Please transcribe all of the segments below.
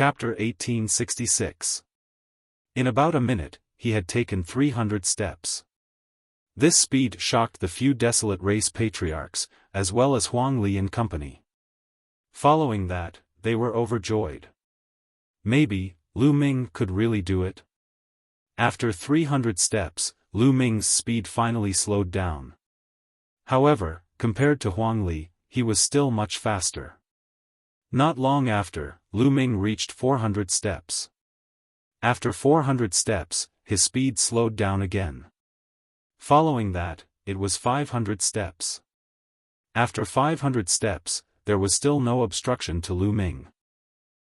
Chapter 1866. In about a minute, he had taken 300 steps. This speed shocked the few desolate race patriarchs, as well as Huang Li and company. Following that, they were overjoyed. Maybe, Lu Ming could really do it? After 300 steps, Lu Ming's speed finally slowed down. However, compared to Huang Li, he was still much faster. Not long after, Lu Ming reached 400 steps. After 400 steps, his speed slowed down again. Following that, it was 500 steps. After 500 steps, there was still no obstruction to Lu Ming.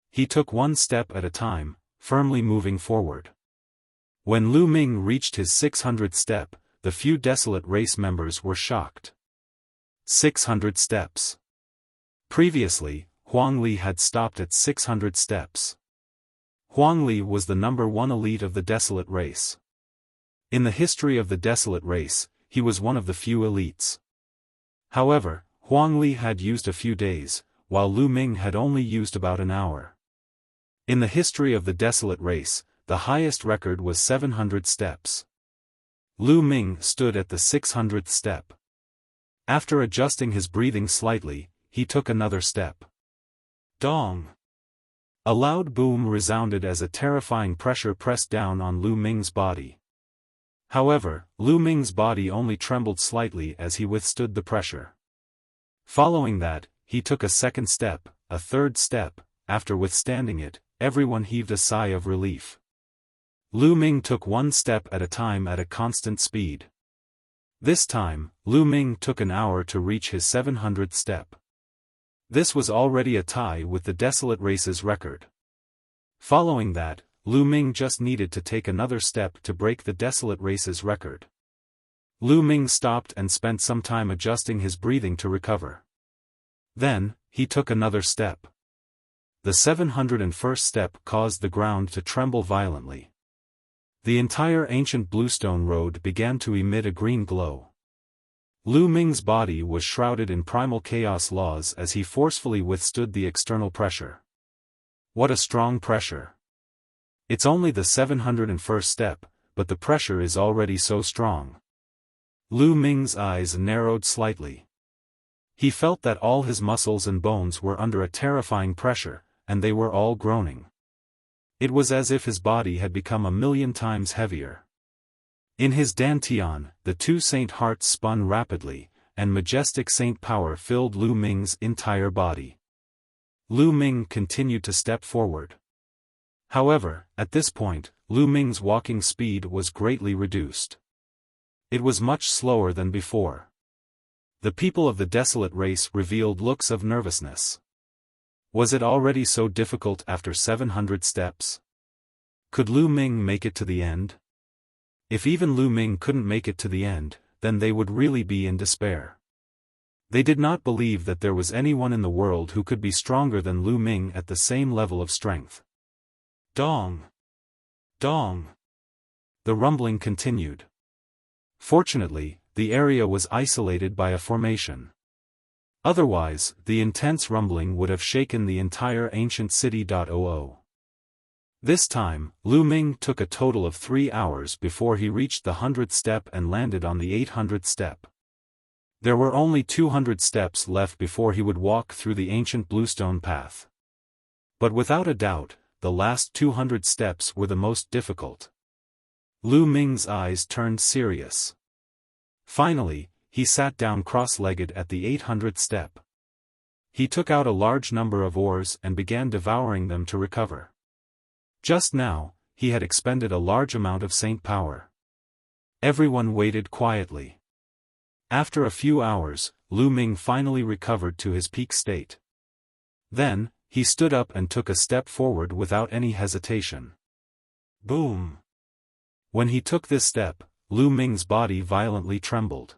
He took one step at a time, firmly moving forward. When Lu Ming reached his 600th step, the few desolate race members were shocked. 600 steps. Previously, Huang Li had stopped at 600 steps. Huang Li was the number one elite of the desolate race. In the history of the desolate race, he was one of the few elites. However, Huang Li had used a few days, while Lu Ming had only used about an hour. In the history of the desolate race, the highest record was 700 steps. Lu Ming stood at the 600th step. After adjusting his breathing slightly, he took another step. Dong! A loud boom resounded as a terrifying pressure pressed down on Lu Ming's body. However, Lu Ming's body only trembled slightly as he withstood the pressure. Following that, he took a second step, a third step. After withstanding it, everyone heaved a sigh of relief. Lu Ming took one step at a time at a constant speed. This time, Lu Ming took an hour to reach his 700th step. This was already a tie with the desolate race's record. Following that, Lu Ming just needed to take another step to break the desolate race's record. Lu Ming stopped and spent some time adjusting his breathing to recover. Then, he took another step. The 701st step caused the ground to tremble violently. The entire ancient bluestone road began to emit a green glow. Lu Ming's body was shrouded in primal chaos laws as he forcefully withstood the external pressure. What a strong pressure! It's only the 701st step, but the pressure is already so strong. Lu Ming's eyes narrowed slightly. He felt that all his muscles and bones were under a terrifying pressure, and they were all groaning. It was as if his body had become 1,000,000 times heavier. In his dantian, the two saint hearts spun rapidly, and majestic saint power filled Lu Ming's entire body. Lu Ming continued to step forward. However, at this point, Lu Ming's walking speed was greatly reduced. It was much slower than before. The people of the desolate race revealed looks of nervousness. Was it already so difficult after 700 steps? Could Lu Ming make it to the end? If even Lu Ming couldn't make it to the end, then they would really be in despair. They did not believe that there was anyone in the world who could be stronger than Lu Ming at the same level of strength. Dong! Dong! The rumbling continued. Fortunately, the area was isolated by a formation. Otherwise, the intense rumbling would have shaken the entire ancient city. This time, Lu Ming took a total of 3 hours before he reached the 100th step and landed on the 800th step. There were only 200 steps left before he would walk through the ancient bluestone path. But without a doubt, the last 200 steps were the most difficult. Lu Ming's eyes turned serious. Finally, he sat down cross-legged at the 800th step. He took out a large number of ores and began devouring them to recover. Just now, he had expended a large amount of saint power. Everyone waited quietly. After a few hours, Lu Ming finally recovered to his peak state. Then, he stood up and took a step forward without any hesitation. Boom! When he took this step, Lu Ming's body violently trembled.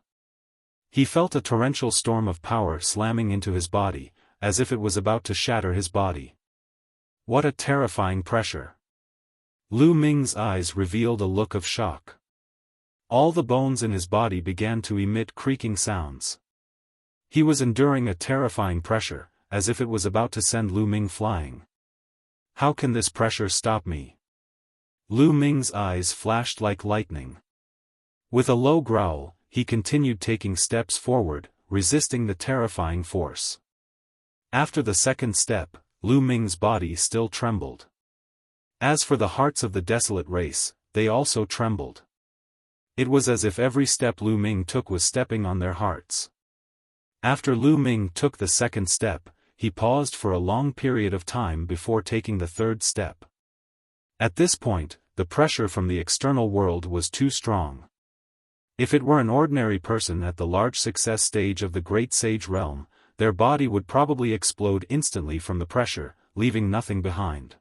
He felt a torrential storm of power slamming into his body, as if it was about to shatter his body. What a terrifying pressure! Lu Ming's eyes revealed a look of shock. All the bones in his body began to emit creaking sounds. He was enduring a terrifying pressure, as if it was about to send Lu Ming flying. How can this pressure stop me? Lu Ming's eyes flashed like lightning. With a low growl, he continued taking steps forward, resisting the terrifying force. After the second step, Lu Ming's body still trembled. As for the hearts of the desolate race, they also trembled. It was as if every step Lu Ming took was stepping on their hearts. After Lu Ming took the second step, he paused for a long period of time before taking the third step. At this point, the pressure from the external world was too strong. If it were an ordinary person at the large success stage of the Great Sage realm, their body would probably explode instantly from the pressure, leaving nothing behind.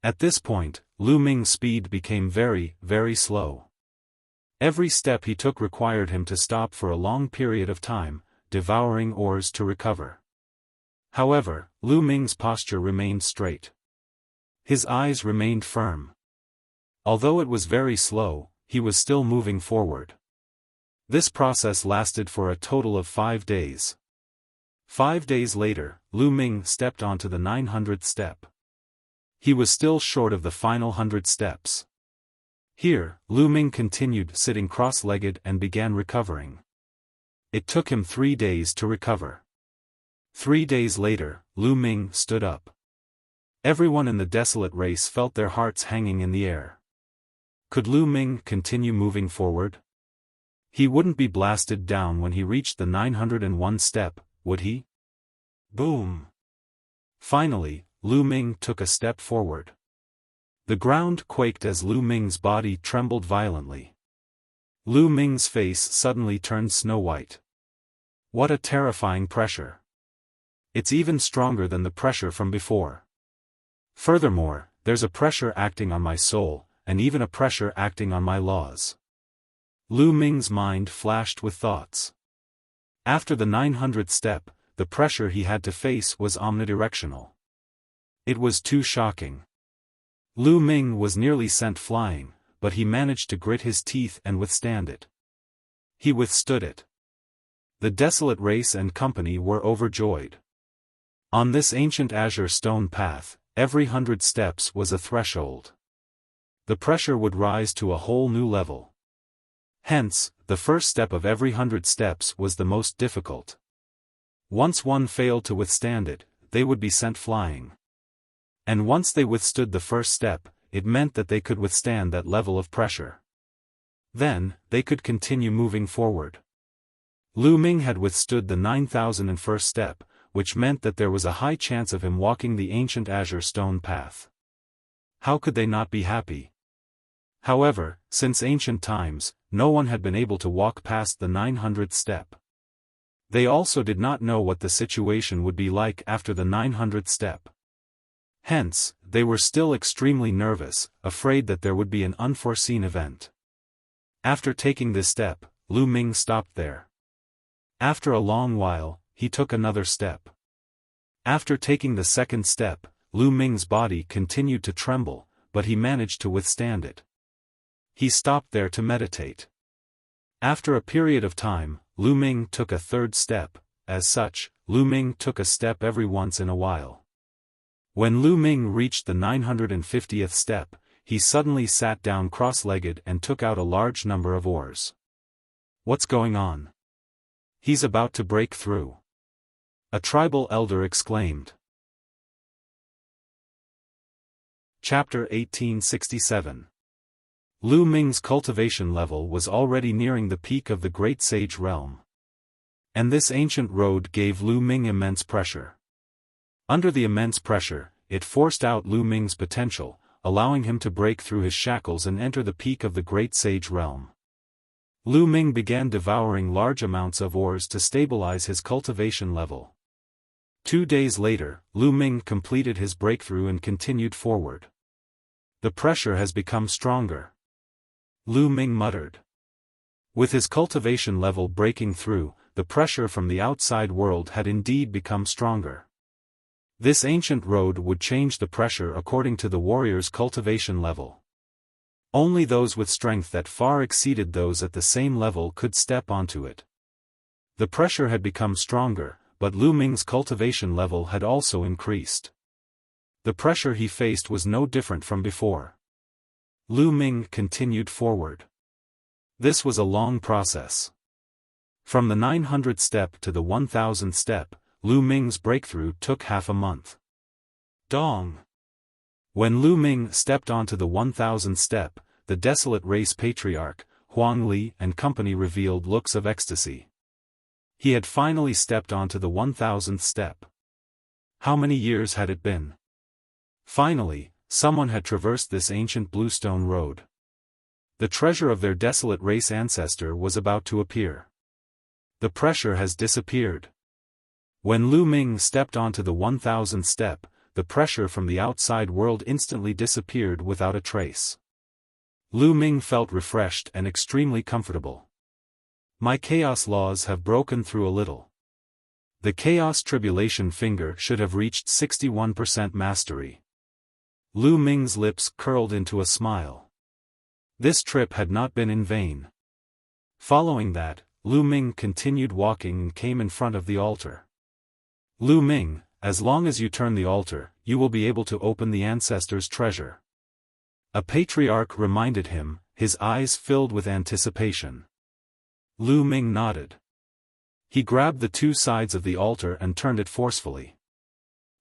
At this point, Lu Ming's speed became very, very slow. Every step he took required him to stop for a long period of time, devouring ores to recover. However, Lu Ming's posture remained straight. His eyes remained firm. Although it was very slow, he was still moving forward. This process lasted for a total of 5 days. 5 days later, Lu Ming stepped onto the 900th step. He was still short of the final 100 steps. Here, Lu Ming continued sitting cross-legged and began recovering. It took him 3 days to recover. 3 days later, Lu Ming stood up. Everyone in the desolate race felt their hearts hanging in the air. Could Lu Ming continue moving forward? He wouldn't be blasted down when he reached the 901 step, would he? Boom! Finally, Lu Ming took a step forward. The ground quaked as Lu Ming's body trembled violently. Lu Ming's face suddenly turned snow-white. What a terrifying pressure! It's even stronger than the pressure from before. Furthermore, there's a pressure acting on my soul, and even a pressure acting on my laws. Lu Ming's mind flashed with thoughts. After the 900th step, the pressure he had to face was omnidirectional. It was too shocking. Lu Ming was nearly sent flying, but he managed to grit his teeth and withstand it. He withstood it. The desolate race and company were overjoyed. On this ancient azure stone path, every 100 steps was a threshold. The pressure would rise to a whole new level. Hence, the first step of every 100 steps was the most difficult. Once one failed to withstand it, they would be sent flying. And once they withstood the first step, it meant that they could withstand that level of pressure. Then, they could continue moving forward. Lu Ming had withstood the 9001st step, which meant that there was a high chance of him walking the ancient azure stone path. How could they not be happy? However, since ancient times, no one had been able to walk past the 900th step. They also did not know what the situation would be like after the 900th step. Hence, they were still extremely nervous, afraid that there would be an unforeseen event. After taking this step, Lu Ming stopped there. After a long while, he took another step. After taking the second step, Lu Ming's body continued to tremble, but he managed to withstand it. He stopped there to meditate. After a period of time, Lu Ming took a third step. As such, Lu Ming took a step every once in a while. When Lu Ming reached the 950th step, he suddenly sat down cross-legged and took out a large number of ores. What's going on? He's about to break through. A tribal elder exclaimed. Chapter 1867. Lu Ming's cultivation level was already nearing the peak of the Great Sage realm. And this ancient road gave Lu Ming immense pressure. Under the immense pressure, it forced out Lu Ming's potential, allowing him to break through his shackles and enter the peak of the Great Sage realm. Lu Ming began devouring large amounts of ores to stabilize his cultivation level. 2 days later, Lu Ming completed his breakthrough and continued forward. The pressure has become stronger. Lu Ming muttered. With his cultivation level breaking through, the pressure from the outside world had indeed become stronger. This ancient road would change the pressure according to the warrior's cultivation level. Only those with strength that far exceeded those at the same level could step onto it. The pressure had become stronger, but Lu Ming's cultivation level had also increased. The pressure he faced was no different from before. Lu Ming continued forward. This was a long process. From the 900th step to the 1000th step, Lu Ming's breakthrough took half a month. Dong! When Lu Ming stepped onto the 1000th step, the desolate race patriarch, Huang Li and company revealed looks of ecstasy. He had finally stepped onto the 1000th step. How many years had it been? Finally, someone had traversed this ancient bluestone road. The treasure of their desolate race ancestor was about to appear. The pressure has disappeared. When Lu Ming stepped onto the 1000th step, the pressure from the outside world instantly disappeared without a trace. Lu Ming felt refreshed and extremely comfortable. My chaos laws have broken through a little. The chaos tribulation finger should have reached 61% mastery. Lu Ming's lips curled into a smile. This trip had not been in vain. Following that, Lu Ming continued walking and came in front of the altar. Lu Ming, as long as you turn the altar, you will be able to open the ancestors' treasure. A patriarch reminded him, his eyes filled with anticipation. Lu Ming nodded. He grabbed the two sides of the altar and turned it forcefully.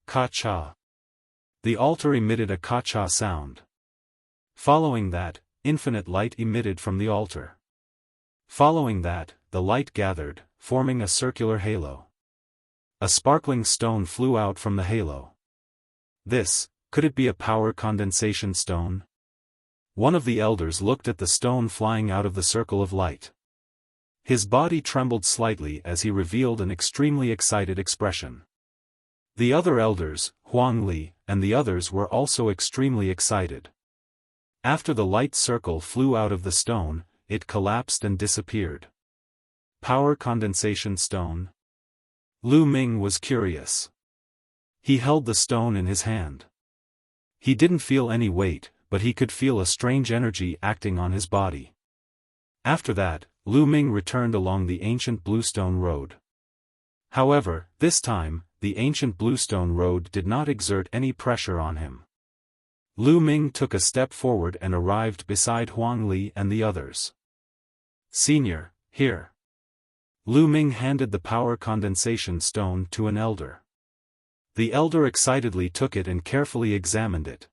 Ka-cha. The altar emitted a ka-cha sound. Following that, infinite light emitted from the altar. Following that, the light gathered, forming a circular halo. A sparkling stone flew out from the halo. Could it be a power condensation stone? One of the elders looked at the stone flying out of the circle of light. His body trembled slightly as he revealed an extremely excited expression. The other elders, Huang Li, and the others were also extremely excited. After the light circle flew out of the stone, it collapsed and disappeared. Power condensation stone? Lu Ming was curious. He held the stone in his hand. He didn't feel any weight, but he could feel a strange energy acting on his body. After that, Lu Ming returned along the ancient bluestone road. However, this time, the ancient bluestone road did not exert any pressure on him. Lu Ming took a step forward and arrived beside Huang Li and the others. Senior, here. Lu Ming handed the power condensation stone to an elder. The elder excitedly took it and carefully examined it.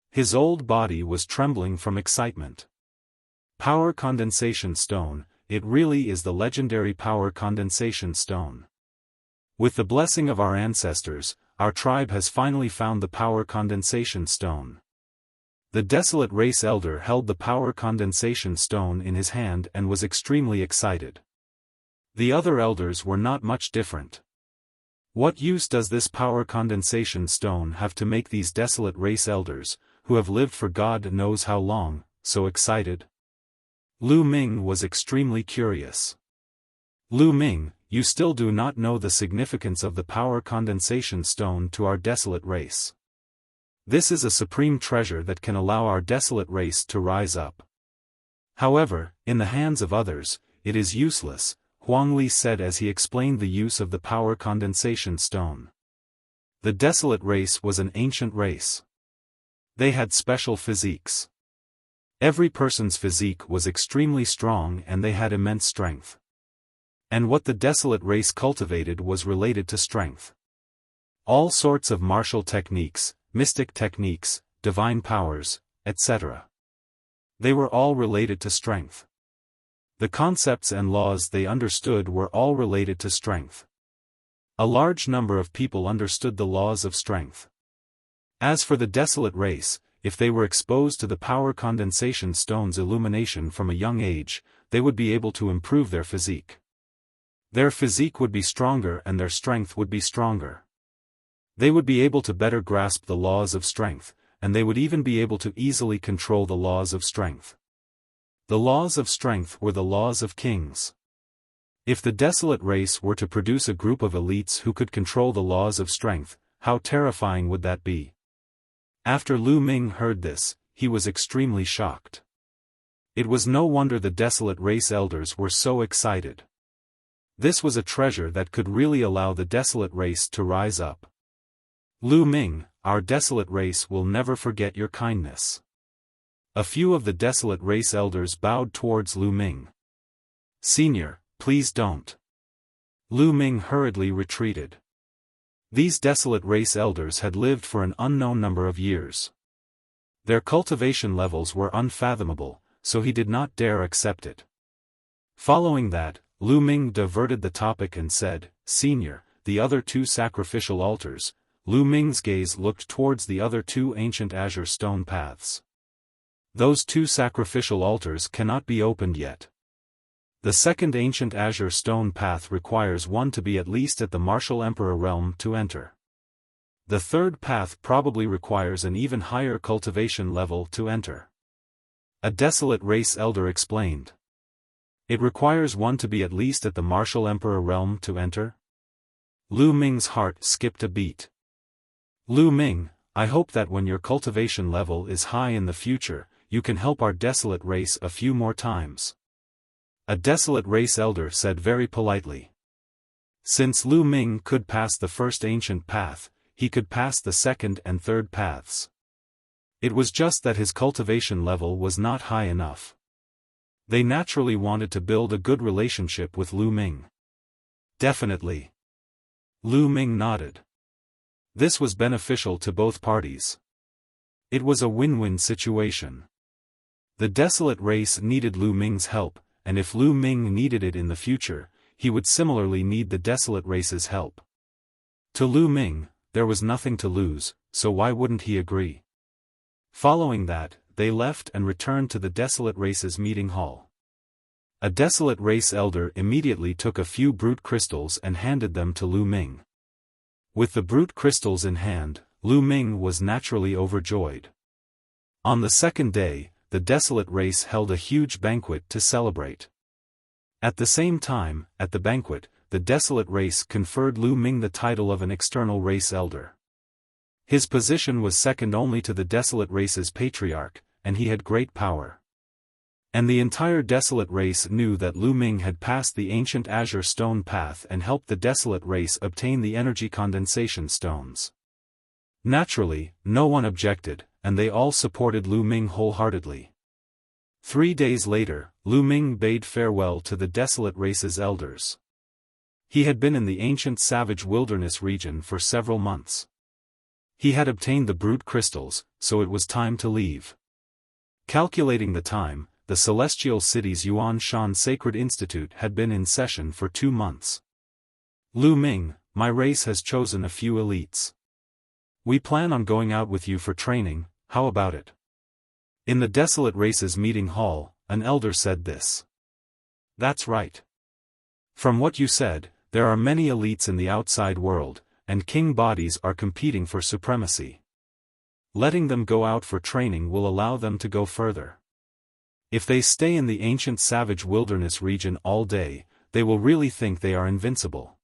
His old body was trembling from excitement. Power condensation stone, it really is the legendary power condensation stone. With the blessing of our ancestors, our tribe has finally found the power condensation stone. The desolate race elder held the power condensation stone in his hand and was extremely excited. The other elders were not much different. What use does this power condensation stone have to make these desolate race elders, who have lived for God knows how long, so excited? Lu Ming was extremely curious. Lu Ming, you still do not know the significance of the power condensation stone to our desolate race. This is a supreme treasure that can allow our desolate race to rise up. However, in the hands of others, it is useless, Huang Li said as he explained the use of the power condensation stone. The desolate race was an ancient race. They had special physiques. Every person's physique was extremely strong and they had immense strength. And what the desolate race cultivated was related to strength. All sorts of martial techniques, mystic techniques, divine powers, etc. They were all related to strength. The concepts and laws they understood were all related to strength. A large number of people understood the laws of strength. As for the desolate race, if they were exposed to the power condensation stone's illumination from a young age, they would be able to improve their physique. Their physique would be stronger and their strength would be stronger. They would be able to better grasp the laws of strength, and they would even be able to easily control the laws of strength. The laws of strength were the laws of kings. If the desolate race were to produce a group of elites who could control the laws of strength, how terrifying would that be? After Lu Ming heard this, he was extremely shocked. It was no wonder the desolate race elders were so excited. This was a treasure that could really allow the desolate race to rise up. Lu Ming, our desolate race will never forget your kindness." A few of the desolate race elders bowed towards Lu Ming. "Senior, please don't." Lu Ming hurriedly retreated. These desolate race elders had lived for an unknown number of years. Their cultivation levels were unfathomable, so he did not dare accept it. Following that, Lu Ming diverted the topic and said, "Senior, the other two sacrificial altars." Lu Ming's gaze looked towards the other two ancient azure stone paths. "Those two sacrificial altars cannot be opened yet. The second ancient azure stone path requires one to be at least at the martial emperor realm to enter. The third path probably requires an even higher cultivation level to enter." A desolate race elder explained. "It requires one to be at least at the martial emperor realm to enter?" Lu Ming's heart skipped a beat. "Lu Ming, I hope that when your cultivation level is high in the future, you can help our desolate race a few more times." A desolate race elder said very politely. Since Lu Ming could pass the first ancient path, he could pass the second and third paths. It was just that his cultivation level was not high enough. They naturally wanted to build a good relationship with Lu Ming. "Definitely." Lu Ming nodded. This was beneficial to both parties. It was a win-win situation. The desolate race needed Lu Ming's help, and if Lu Ming needed it in the future, he would similarly need the desolate race's help. To Lu Ming, there was nothing to lose, so why wouldn't he agree? Following that, they left and returned to the desolate race's meeting hall. A desolate race elder immediately took a few brute crystals and handed them to Lu Ming. With the brute crystals in hand, Lu Ming was naturally overjoyed. On the second day, the desolate race held a huge banquet to celebrate. At the same time, at the banquet, the desolate race conferred Lu Ming the title of an external race elder. His position was second only to the desolate race's patriarch, and he had great power. And the entire desolate race knew that Lu Ming had passed the ancient azure stone path and helped the desolate race obtain the energy condensation stones. Naturally, no one objected, and they all supported Lu Ming wholeheartedly. 3 days later, Lu Ming bade farewell to the desolate race's elders. He had been in the ancient savage wilderness region for several months. He had obtained the brute crystals, so it was time to leave. Calculating the time, the celestial city's Yuan Shan Sacred Institute had been in session for 2 months. "Lu Ming, my race has chosen a few elites. We plan on going out with you for training, how about it?" In the desolate race's meeting hall, an elder said this. "That's right. From what you said, there are many elites in the outside world, and king bodies are competing for supremacy. Letting them go out for training will allow them to go further. If they stay in the ancient savage wilderness region all day, they will really think they are invincible."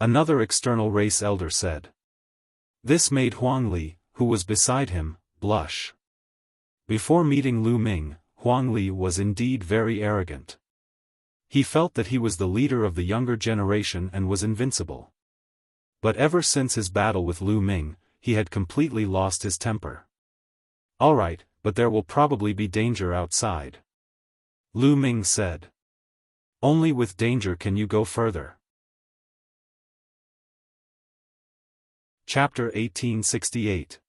Another external race elder said. This made Huang Li, who was beside him, blush. Before meeting Lu Ming, Huang Li was indeed very arrogant. He felt that he was the leader of the younger generation and was invincible. But ever since his battle with Lu Ming, he had completely lost his temper. "All right, but there will probably be danger outside," Lu Ming said. "Only with danger can you go further." Chapter 1868.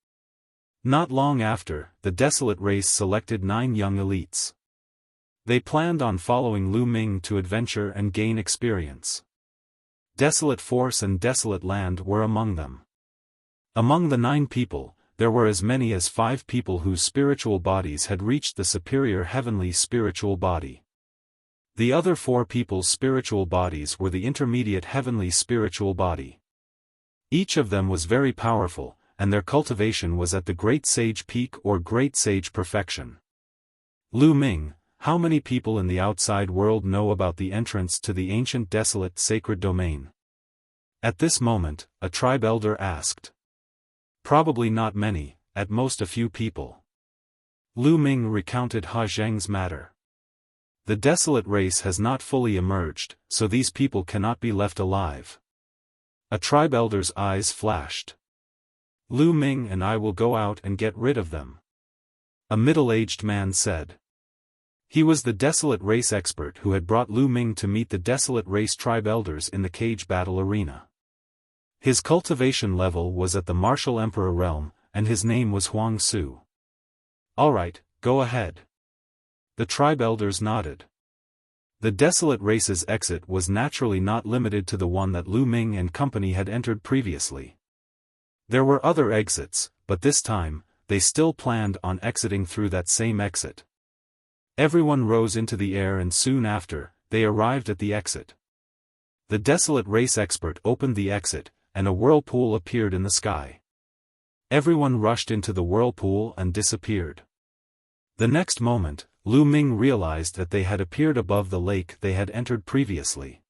Not long after, the desolate race selected 9 young elites. They planned on following Lu Ming to adventure and gain experience. Desolate Force and Desolate Land were among them. Among the 9 people, there were as many as 5 people whose spiritual bodies had reached the superior heavenly spiritual body. The other 4 people's spiritual bodies were the intermediate heavenly spiritual body. Each of them was very powerful, and their cultivation was at the Great Sage Peak or Great Sage Perfection. "Lu Ming, how many people in the outside world know about the entrance to the ancient desolate sacred domain?" At this moment, a tribe elder asked. "Probably not many, at most a few people." Lu Ming recounted Ha Zheng's matter. "The desolate race has not fully emerged, so these people cannot be left alive." A tribe elder's eyes flashed. Lu Ming and I will go out and get rid of them. A middle-aged man said. He was the Desolate Race expert who had brought Lu Ming to meet the Desolate Race tribe elders in the cage battle arena. His cultivation level was at the Martial Emperor realm, and his name was Huang Su. Alright, go ahead. The tribe elders nodded. The Desolate Race's exit was naturally not limited to the one that Lu Ming and company had entered previously. There were other exits, but this time, they still planned on exiting through that same exit. Everyone rose into the air and soon after, they arrived at the exit. The Desolate Race expert opened the exit, and a whirlpool appeared in the sky. Everyone rushed into the whirlpool and disappeared. The next moment, Lu Ming realized that they had appeared above the lake they had entered previously.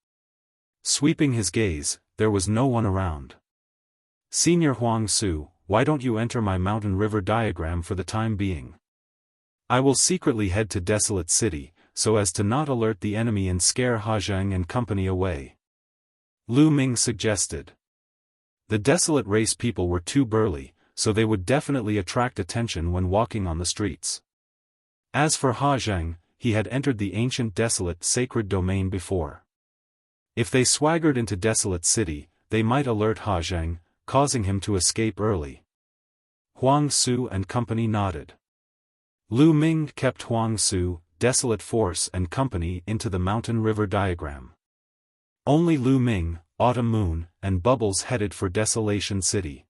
Sweeping his gaze, there was no one around. Senior Huang Su, why don't you enter my mountain river diagram for the time being? I will secretly head to Desolate City, so as to not alert the enemy and scare Hajang and company away. Lu Ming suggested. The Desolate Race people were too burly, so they would definitely attract attention when walking on the streets. As for Hajang, he had entered the ancient Desolate Sacred Domain before. If they swaggered into Desolate City, they might alert Hajang, causing him to escape early. Huang Su and company nodded. Lu Ming kept Huang Su, Desolate Force and company into the mountain river diagram. Only Lu Ming, Autumn Moon, and Bubbles headed for Desolation City.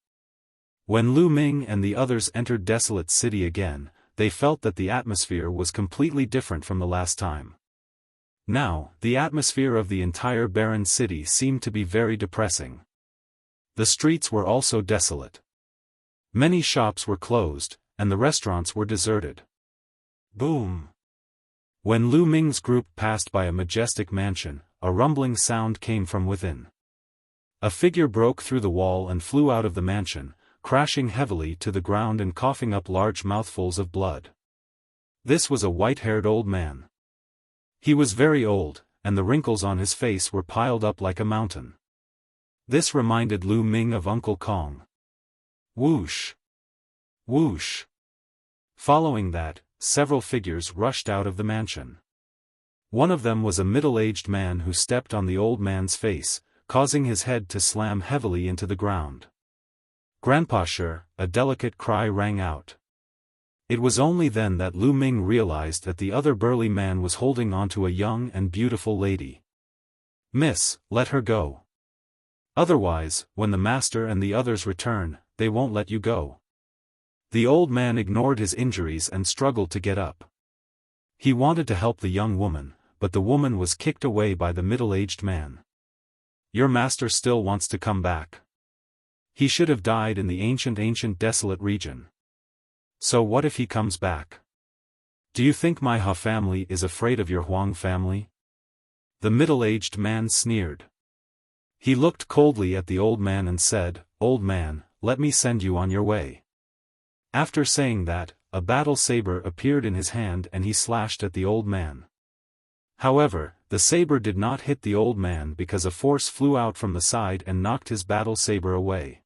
When Lu Ming and the others entered Desolate City again, they felt that the atmosphere was completely different from the last time. Now, the atmosphere of the entire barren city seemed to be very depressing. The streets were also desolate. Many shops were closed, and the restaurants were deserted. Boom! When Lu Ming's group passed by a majestic mansion, a rumbling sound came from within. A figure broke through the wall and flew out of the mansion, crashing heavily to the ground and coughing up large mouthfuls of blood. This was a white-haired old man. He was very old, and the wrinkles on his face were piled up like a mountain. This reminded Lu Ming of Uncle Kong. Whoosh! Whoosh! Following that, several figures rushed out of the mansion. One of them was a middle-aged man who stepped on the old man's face, causing his head to slam heavily into the ground. Grandpa sure, a delicate cry rang out. It was only then that Lu Ming realized that the other burly man was holding onto a young and beautiful lady. Miss, let her go. Otherwise, when the master and the others return, they won't let you go. The old man ignored his injuries and struggled to get up. He wanted to help the young woman, but the woman was kicked away by the middle-aged man. Your master still wants to come back. He should have died in the ancient desolate region. So what if he comes back? Do you think my Ha family is afraid of your Huang family? The middle-aged man sneered. He looked coldly at the old man and said, Old man, let me send you on your way. After saying that, a battle saber appeared in his hand and he slashed at the old man. However, the saber did not hit the old man because a force flew out from the side and knocked his battle saber away.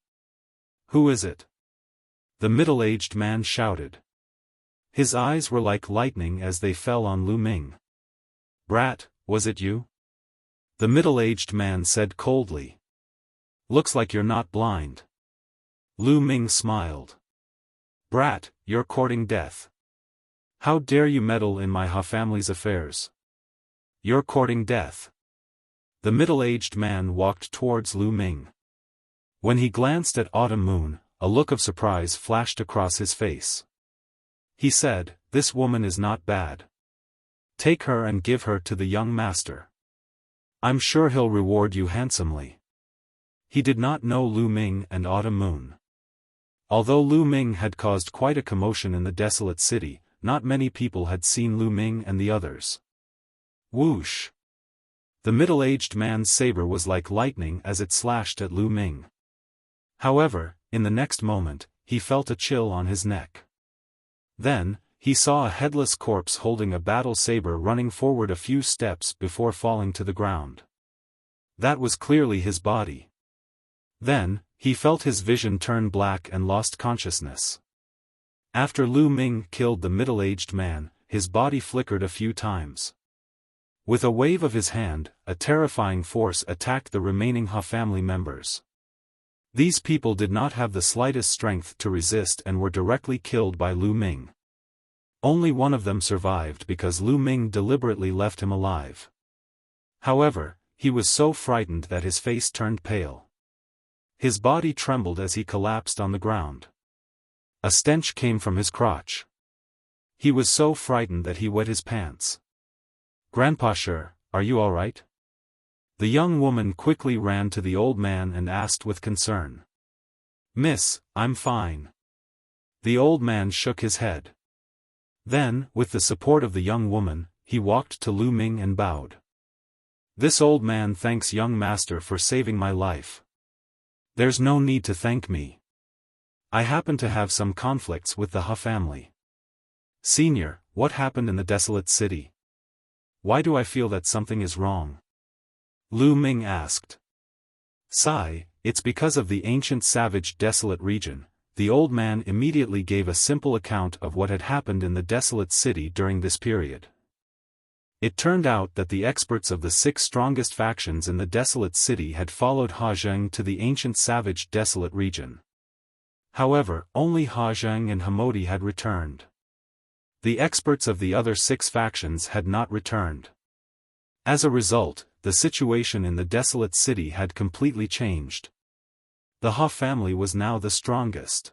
Who is it? The middle-aged man shouted. His eyes were like lightning as they fell on Lu Ming. Brat, was it you? The middle-aged man said coldly. Looks like you're not blind. Lu Ming smiled. Brat, you're courting death. How dare you meddle in my Ha family's affairs? You're courting death. The middle-aged man walked towards Lu Ming. When he glanced at Autumn Moon, a look of surprise flashed across his face. He said, This woman is not bad. Take her and give her to the young master. I'm sure he'll reward you handsomely. He did not know Lu Ming and Autumn Moon. Although Lu Ming had caused quite a commotion in the desolate city, not many people had seen Lu Ming and the others. Whoosh! The middle-aged man's saber was like lightning as it slashed at Lu Ming. However, in the next moment, he felt a chill on his neck. Then, he saw a headless corpse holding a battle saber running forward a few steps before falling to the ground. That was clearly his body. Then, He felt his vision turn black and lost consciousness. After Lu Ming killed the middle-aged man, his body flickered a few times. With a wave of his hand, a terrifying force attacked the remaining Ha family members. These people did not have the slightest strength to resist and were directly killed by Lu Ming. Only one of them survived because Lu Ming deliberately left him alive. However, he was so frightened that his face turned pale. His body trembled as he collapsed on the ground. A stench came from his crotch. He was so frightened that he wet his pants. "Grandpa Sher, are you all right?" The young woman quickly ran to the old man and asked with concern. "Miss, I'm fine." The old man shook his head. Then, with the support of the young woman, he walked to Lu Ming and bowed. "This old man thanks young master for saving my life. There's no need to thank me. I happen to have some conflicts with the Ha family." "Senior, what happened in the desolate city? Why do I feel that something is wrong?" Lu Ming asked. "Sigh, it's because of the ancient savage desolate region." The old man immediately gave a simple account of what had happened in the desolate city during this period. It turned out that the experts of the 6 strongest factions in the desolate city had followed Ha Zheng to the ancient savage desolate region. However, only Ha Zheng and Hamodi had returned. The experts of the other 6 factions had not returned. As a result, the situation in the desolate city had completely changed. The Ha family was now the strongest.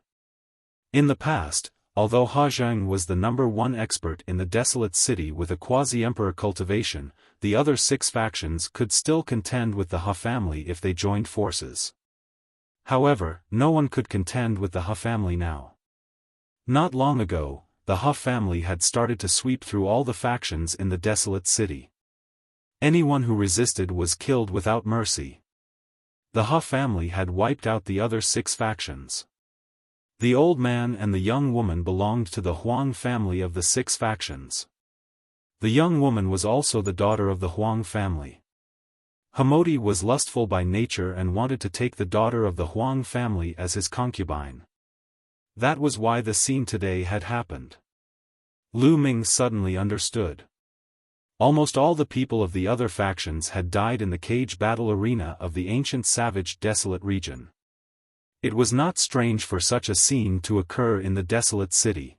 In the past, although Ha Zheng was the #1 expert in the desolate city with a quasi-emperor cultivation, the other 6 factions could still contend with the Ha family if they joined forces. However, no one could contend with the Ha family now. Not long ago, the Ha family had started to sweep through all the factions in the desolate city. Anyone who resisted was killed without mercy. The Ha family had wiped out the other 6 factions. The old man and the young woman belonged to the Huang family of the 6 factions. The young woman was also the daughter of the Huang family. Hamodi was lustful by nature and wanted to take the daughter of the Huang family as his concubine. That was why the scene today had happened. Lu Ming suddenly understood. Almost all the people of the other factions had died in the cage battle arena of the ancient savage desolate region. It was not strange for such a scene to occur in the desolate city.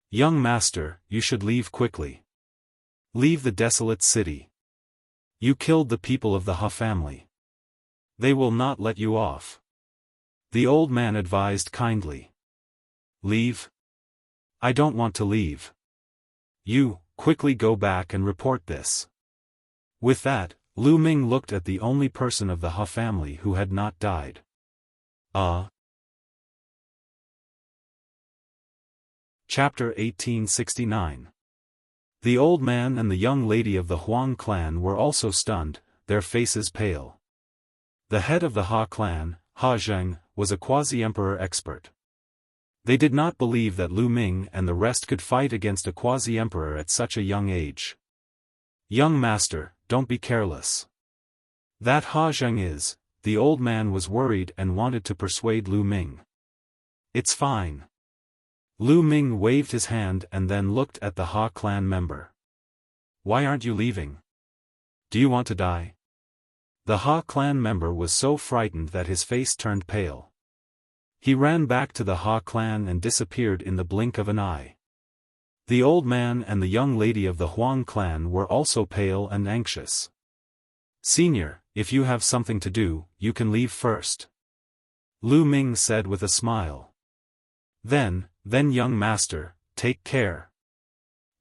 "Young master, you should leave quickly. Leave the desolate city. You killed the people of the Ha family. They will not let you off." The old man advised kindly. "Leave? I don't want to leave. You, quickly go back and report this." With that, Lu Ming looked at the only person of the Ha family who had not died. Chapter 1869. The old man and the young lady of the Huang clan were also stunned, their faces pale. The head of the Ha clan, Ha Zheng, was a quasi-emperor expert. They did not believe that Lu Ming and the rest could fight against a quasi-emperor at such a young age. "Young master, don't be careless. That Ha Zheng is..." The old man was worried and wanted to persuade Lu Ming. "It's fine." Lu Ming waved his hand and then looked at the Ha clan member. "Why aren't you leaving? Do you want to die?" The Ha clan member was so frightened that his face turned pale. He ran back to the Ha clan and disappeared in the blink of an eye. The old man and the young lady of the Huang clan were also pale and anxious. "Senior, if you have something to do, you can leave first," Lu Ming said with a smile. Then young master, take care."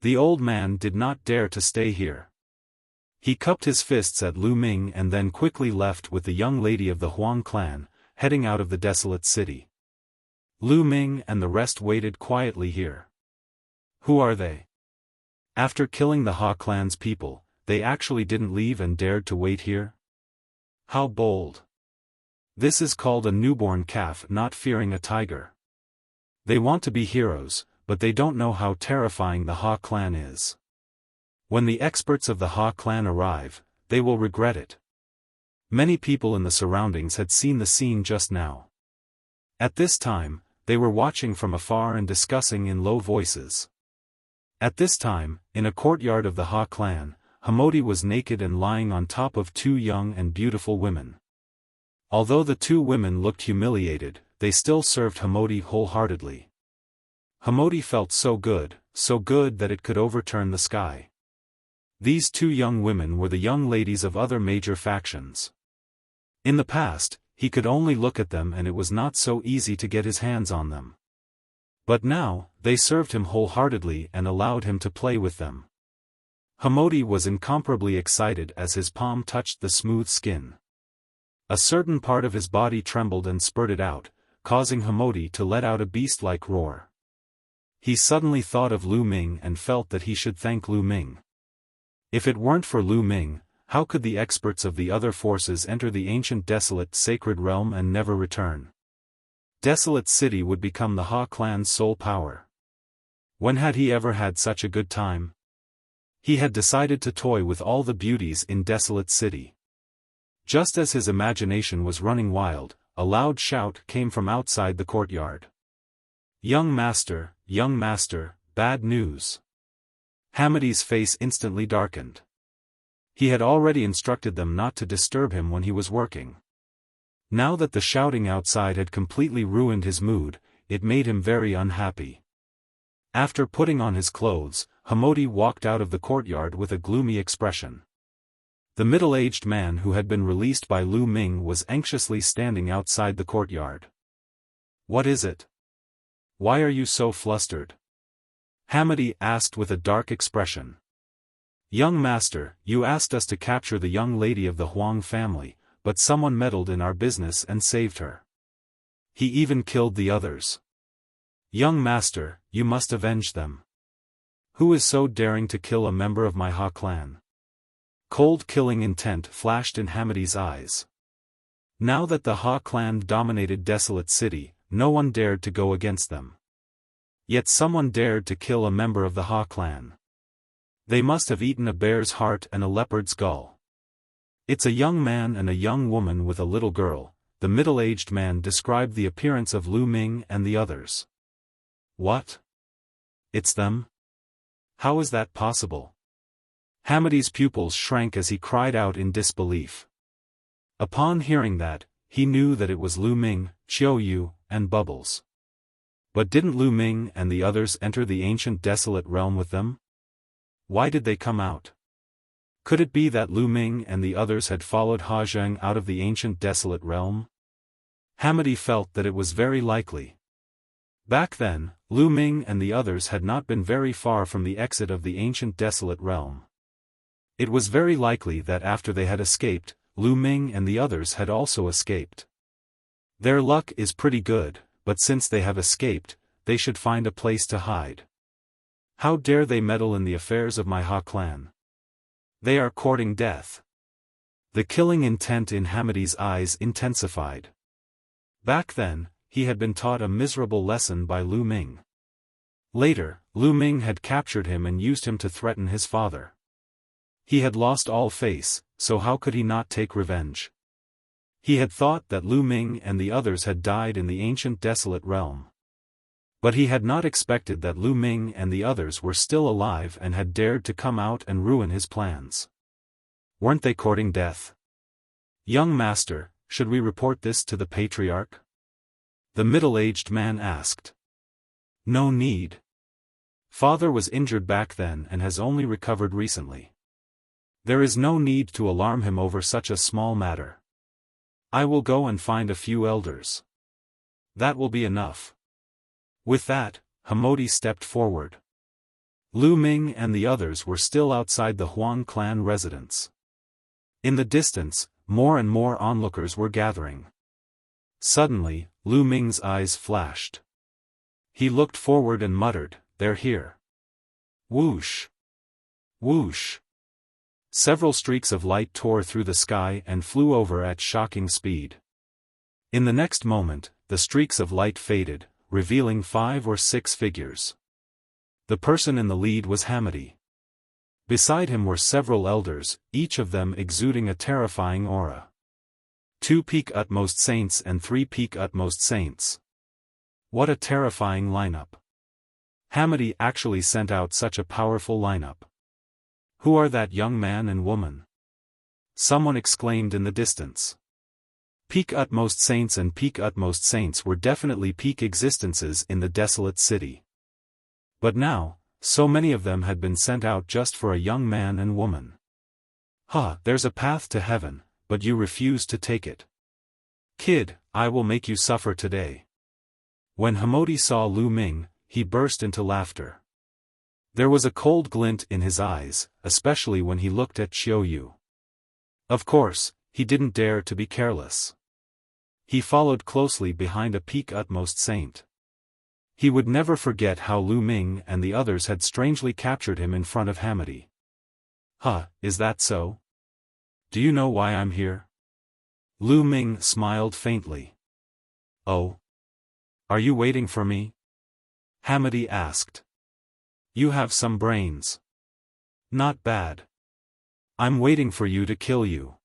The old man did not dare to stay here. He cupped his fists at Lu Ming and then quickly left with the young lady of the Huang clan, heading out of the desolate city. Lu Ming and the rest waited quietly here. Who are they? After killing the Ha clan's people, they actually didn't leave and dared to wait here? How bold. This is called a newborn calf not fearing a tiger. They want to be heroes, but they don't know how terrifying the Ha clan is. When the experts of the Ha clan arrive, they will regret it. Many people in the surroundings had seen the scene just now. At this time, they were watching from afar and discussing in low voices. At this time, in a courtyard of the Ha clan, Hamodi was naked and lying on top of two young and beautiful women. Although the two women looked humiliated, they still served Hamodi wholeheartedly. Hamodi felt so good that it could overturn the sky. These two young women were the young ladies of other major factions. In the past, he could only look at them and it was not so easy to get his hands on them. But now, they served him wholeheartedly and allowed him to play with them. Hamodi was incomparably excited as his palm touched the smooth skin. A certain part of his body trembled and spurted out, causing Hamodi to let out a beast-like roar. He suddenly thought of Lu Ming and felt that he should thank Lu Ming. If it weren't for Lu Ming, how could the experts of the other forces enter the ancient desolate sacred realm and never return? Desolate City would become the Ha clan's sole power. When had he ever had such a good time? He had decided to toy with all the beauties in Desolate City. Just as his imagination was running wild, a loud shout came from outside the courtyard. Young master, bad news. Hamodi's face instantly darkened. He had already instructed them not to disturb him when he was working. Now that the shouting outside had completely ruined his mood, it made him very unhappy. After putting on his clothes, Hamodi walked out of the courtyard with a gloomy expression. The middle-aged man who had been released by Lu Ming was anxiously standing outside the courtyard. "What is it? Why are you so flustered?" Hamodi asked with a dark expression. "Young master, you asked us to capture the young lady of the Huang family, but someone meddled in our business and saved her. He even killed the others. Young master, you must avenge them. Who is so daring to kill a member of my Ha clan?" Cold killing intent flashed in Hamodi's eyes. Now that the Ha clan dominated Desolate City, no one dared to go against them. Yet someone dared to kill a member of the Ha clan. They must have eaten a bear's heart and a leopard's gall. "It's a young man and a young woman with a little girl," the middle-aged man described the appearance of Lu Ming and the others. "What? It's them? How is that possible?" Hamodi's pupils shrank as he cried out in disbelief. Upon hearing that, he knew that it was Lu Ming, Chiu Yu, and Bubbles. But didn't Lu Ming and the others enter the ancient desolate realm with them? Why did they come out? Could it be that Lu Ming and the others had followed Ha Zheng out of the ancient desolate realm? Hamodi felt that it was very likely. Back then, Lu Ming and the others had not been very far from the exit of the ancient desolate realm. It was very likely that after they had escaped, Lu Ming and the others had also escaped. Their luck is pretty good, but since they have escaped, they should find a place to hide. How dare they meddle in the affairs of my Ha clan? They are courting death. The killing intent in Hamodi's eyes intensified. Back then, he had been taught a miserable lesson by Lu Ming. Later, Lu Ming had captured him and used him to threaten his father. He had lost all face, so how could he not take revenge? He had thought that Lu Ming and the others had died in the ancient desolate realm. But he had not expected that Lu Ming and the others were still alive and had dared to come out and ruin his plans. Weren't they courting death? "Young master, should we report this to the patriarch?" the middle-aged man asked. "No need. Father was injured back then and has only recovered recently. There is no need to alarm him over such a small matter. I will go and find a few elders. That will be enough." With that, Hamodi stepped forward. Lu Ming and the others were still outside the Huang clan residence. In the distance, more and more onlookers were gathering. Suddenly, Lu Ming's eyes flashed. He looked forward and muttered, "They're here." Whoosh! Whoosh! Several streaks of light tore through the sky and flew over at shocking speed. In the next moment, the streaks of light faded, revealing 5 or 6 figures. The person in the lead was Hamodi. Beside him were several elders, each of them exuding a terrifying aura. 2 peak utmost saints and 3 peak utmost saints. What a terrifying lineup. Hamidi actually sent out such a powerful lineup. Who are that young man and woman? Someone exclaimed in the distance. Peak utmost saints and peak utmost saints were definitely peak existences in the desolate city. But now, so many of them had been sent out just for a young man and woman. There's a path to heaven, but you refuse to take it. Kid, I will make you suffer today. When Hamidi saw Lu Ming, he burst into laughter. There was a cold glint in his eyes, especially when he looked at Xiao Yu. Of course, he didn't dare to be careless. He followed closely behind a peak utmost saint. He would never forget how Lu Ming and the others had strangely captured him in front of Hamidi. Is that so? Do you know why I'm here? Lu Ming smiled faintly. Oh? Are you waiting for me? Hamidi asked. You have some brains. Not bad. I'm waiting for you to kill you.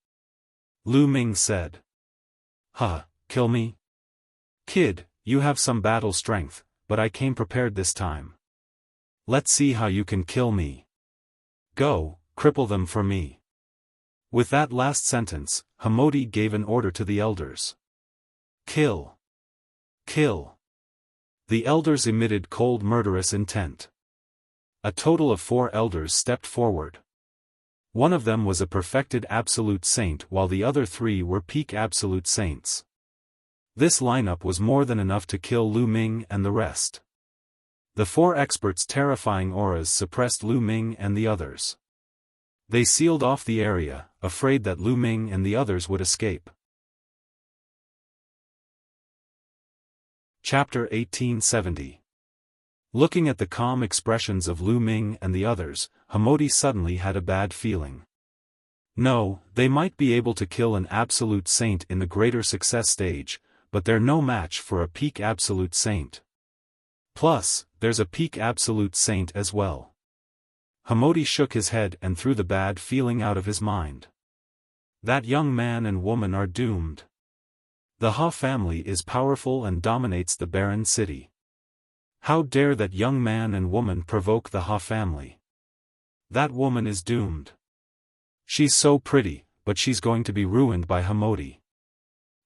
Lu Ming said. Kill me? Kid, you have some battle strength, but I came prepared this time. Let's see how you can kill me. Go, cripple them for me. With that last sentence, Hamidi gave an order to the elders. Kill. Kill. The elders emitted cold murderous intent. A total of 4 elders stepped forward. One of them was a perfected absolute saint while the other 3 were peak absolute saints. This lineup was more than enough to kill Lu Ming and the rest. The 4 experts' terrifying auras suppressed Lu Ming and the others. They sealed off the area, afraid that Lu Ming and the others would escape. Chapter 1870. Looking at the calm expressions of Lu Ming and the others, Hamidi suddenly had a bad feeling. No, they might be able to kill an absolute saint in the greater success stage, but they're no match for a peak absolute saint. Plus, there's a peak absolute saint as well. Hamidi shook his head and threw the bad feeling out of his mind. That young man and woman are doomed. The Ha family is powerful and dominates the barren city. How dare that young man and woman provoke the Ha family? That woman is doomed. She's so pretty, but she's going to be ruined by Hamidi.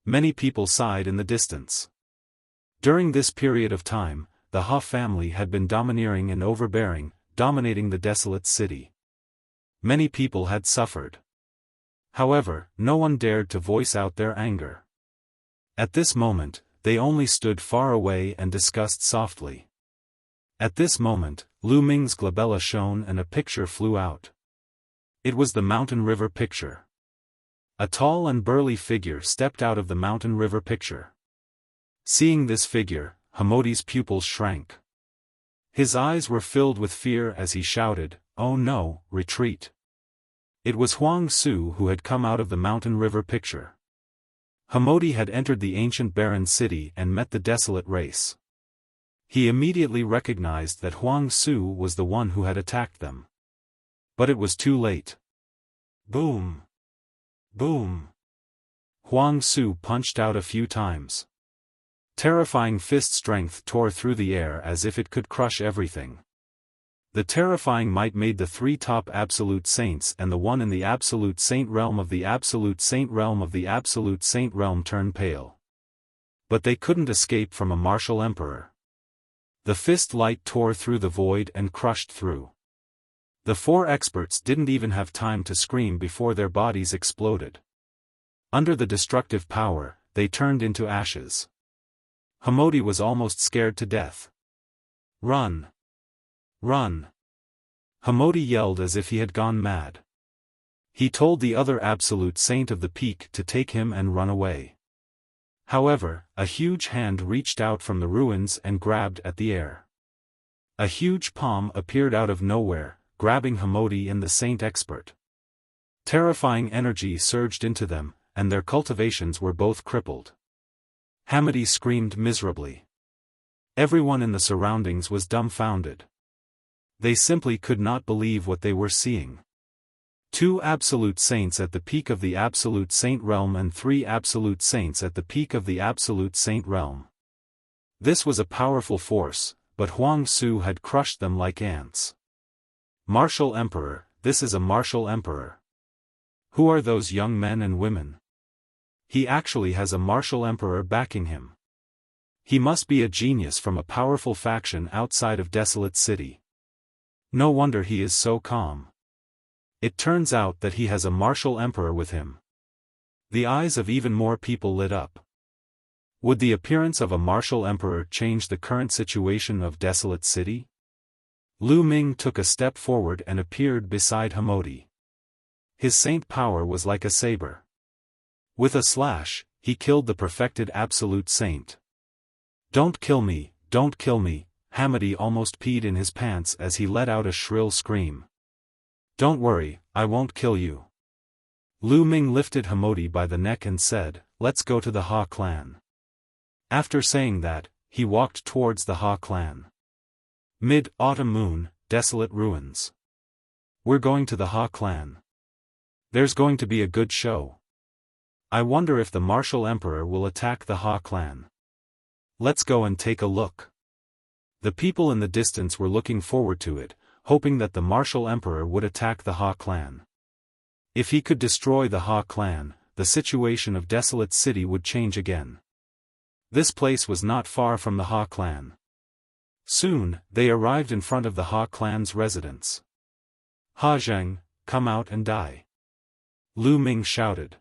Many people sighed in the distance. During this period of time, the Ha family had been domineering and overbearing, dominating the desolate city. Many people had suffered. However, no one dared to voice out their anger. At this moment, they only stood far away and discussed softly. At this moment, Lu Ming's glabella shone and a picture flew out. It was the mountain river picture. A tall and burly figure stepped out of the mountain river picture. Seeing this figure, Hamidi's pupils shrank. His eyes were filled with fear as he shouted, "Oh no, retreat!" It was Huang Su who had come out of the mountain river picture. Hamidi had entered the ancient barren city and met the desolate race. He immediately recognized that Huang Su was the one who had attacked them. But it was too late. Boom! Boom! Huang Su punched out a few times. Terrifying fist strength tore through the air as if it could crush everything. The terrifying might made the 3 top absolute saints and the one in the absolute saint realm of the absolute saint realm of the absolute saint realm turn pale. But they couldn't escape from a martial emperor. The fist light tore through the void and crushed through. The 4 experts didn't even have time to scream before their bodies exploded. Under the destructive power, they turned into ashes. Hamidi was almost scared to death. Run! Run! Hamidi yelled as if he had gone mad. He told the other absolute saint of the peak to take him and run away. However, a huge hand reached out from the ruins and grabbed at the air. A huge palm appeared out of nowhere, grabbing Hamidi and the saint expert. Terrifying energy surged into them, and their cultivations were both crippled. Hamidi screamed miserably. Everyone in the surroundings was dumbfounded. They simply could not believe what they were seeing. 2 absolute saints at the peak of the absolute saint realm and 3 absolute saints at the peak of the absolute saint realm. This was a powerful force, but Huang Su had crushed them like ants. Martial Emperor, this is a martial emperor. Who are those young men and women? He actually has a martial emperor backing him. He must be a genius from a powerful faction outside of Desolate City. No wonder he is so calm. It turns out that he has a martial emperor with him. The eyes of even more people lit up. Would the appearance of a martial emperor change the current situation of Desolate City? Lu Ming took a step forward and appeared beside Hamodi. His saint power was like a saber. With a slash, he killed the perfected absolute saint. "Don't kill me, don't kill me," Hamodi almost peed in his pants as he let out a shrill scream. "Don't worry, I won't kill you." Lu Ming lifted Hamodi by the neck and said, "Let's go to the Ha clan." After saying that, he walked towards the Ha clan. Mid-autumn moon, desolate ruins. We're going to the Ha clan. There's going to be a good show. I wonder if the martial emperor will attack the Ha clan. Let's go and take a look. The people in the distance were looking forward to it, hoping that the martial emperor would attack the Ha clan. If he could destroy the Ha clan, the situation of Desolate City would change again. This place was not far from the Ha clan. Soon, they arrived in front of the Ha clan's residence. "Ha Zheng, come out and die," Lu Ming shouted.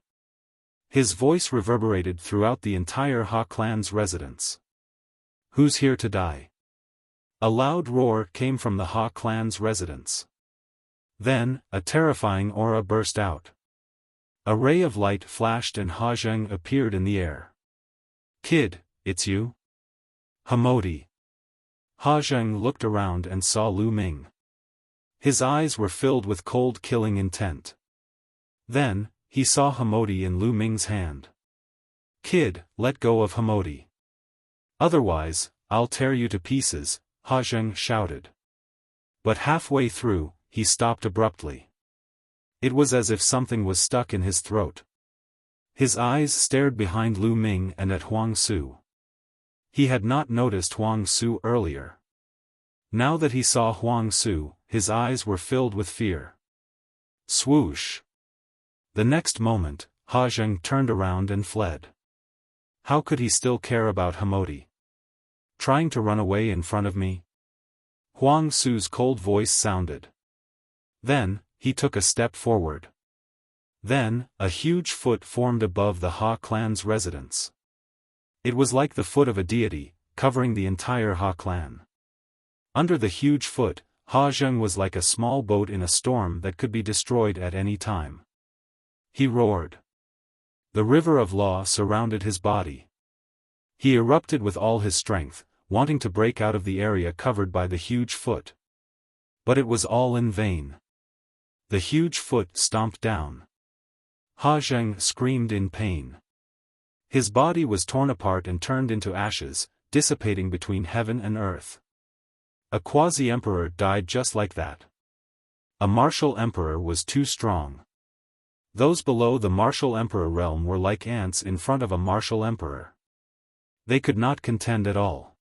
His voice reverberated throughout the entire Ha clan's residence. "Who's here to die?" A loud roar came from the Ha clan's residence. Then, a terrifying aura burst out. A ray of light flashed and Ha Zheng appeared in the air. "Kid, it's you?" "Hamodi." Ha Zheng looked around and saw Lu Ming. His eyes were filled with cold killing intent. Then, he saw Hamodi in Lu Ming's hand. "Kid, let go of Hamodi. Otherwise, I'll tear you to pieces," Ha Zheng shouted. But halfway through, he stopped abruptly. It was as if something was stuck in his throat. His eyes stared behind Lu Ming and at Huang Su. He had not noticed Huang Su earlier. Now that he saw Huang Su, his eyes were filled with fear. Swoosh! The next moment, Ha Zheng turned around and fled. How could he still care about Hamodi? Trying to run away in front of me? Huang Su's cold voice sounded. Then, he took a step forward. Then, a huge foot formed above the Ha clan's residence. It was like the foot of a deity, covering the entire Ha clan. Under the huge foot, Ha Zheng was like a small boat in a storm that could be destroyed at any time. He roared. The river of law surrounded his body. He erupted with all his strength, wanting to break out of the area covered by the huge foot. But it was all in vain. The huge foot stomped down. Ha Zheng screamed in pain. His body was torn apart and turned into ashes, dissipating between heaven and earth. A quasi-emperor died just like that. A martial emperor was too strong. Those below the martial emperor realm were like ants in front of a martial emperor. They could not contend at all.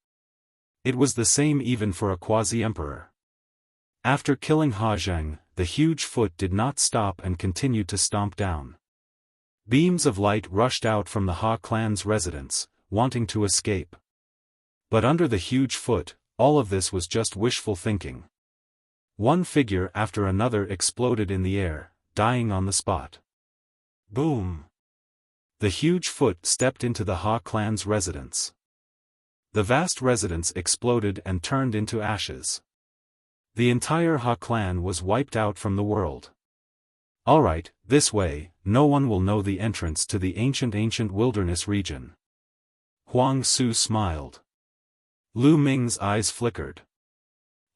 It was the same even for a quasi-emperor. After killing Ha Zheng, the huge foot did not stop and continued to stomp down. Beams of light rushed out from the Ha clan's residence, wanting to escape. But under the huge foot, all of this was just wishful thinking. One figure after another exploded in the air, dying on the spot. Boom! The huge foot stepped into the Ha clan's residence. The vast residence exploded and turned into ashes. The entire Ha clan was wiped out from the world. Alright, this way, no one will know the entrance to the ancient wilderness region. Huang Su smiled. Lu Ming's eyes flickered.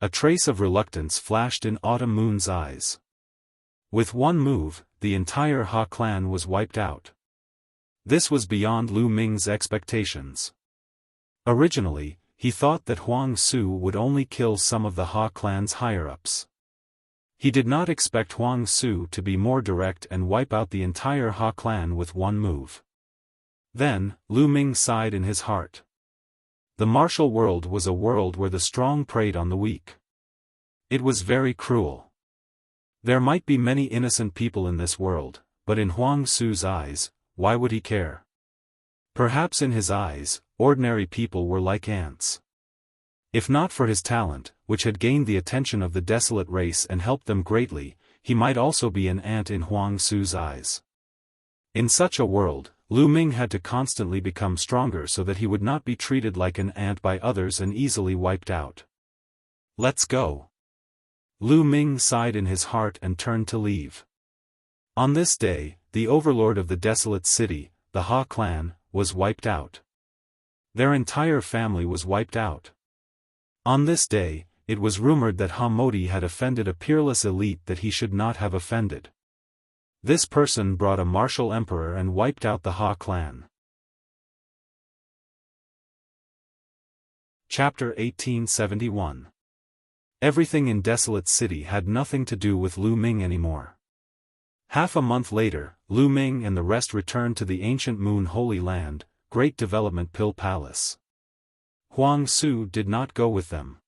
A trace of reluctance flashed in Autumn Moon's eyes. With one move, the entire Ha clan was wiped out. This was beyond Lu Ming's expectations. Originally, he thought that Huang Su would only kill some of the Ha clan's higher-ups. He did not expect Huang Su to be more direct and wipe out the entire Ha clan with one move. Then, Lu Ming sighed in his heart. The martial world was a world where the strong preyed on the weak. It was very cruel. There might be many innocent people in this world, but in Huang Su's eyes, why would he care? Perhaps in his eyes, ordinary people were like ants. If not for his talent, which had gained the attention of the desolate race and helped them greatly, he might also be an ant in Huang Su's eyes. In such a world, Lu Ming had to constantly become stronger so that he would not be treated like an ant by others and easily wiped out. Let's go. Lu Ming sighed in his heart and turned to leave. On this day, the overlord of the desolate city, the Ha clan, was wiped out. Their entire family was wiped out. On this day, it was rumored that Ha Modi had offended a peerless elite that he should not have offended. This person brought a martial emperor and wiped out the Ha clan. Chapter 1871. Everything in Desolate City had nothing to do with Lu Ming anymore. Half a month later, Lu Ming and the rest returned to the ancient Moon Holy Land, Great Development Pill Palace. Huang Su did not go with them.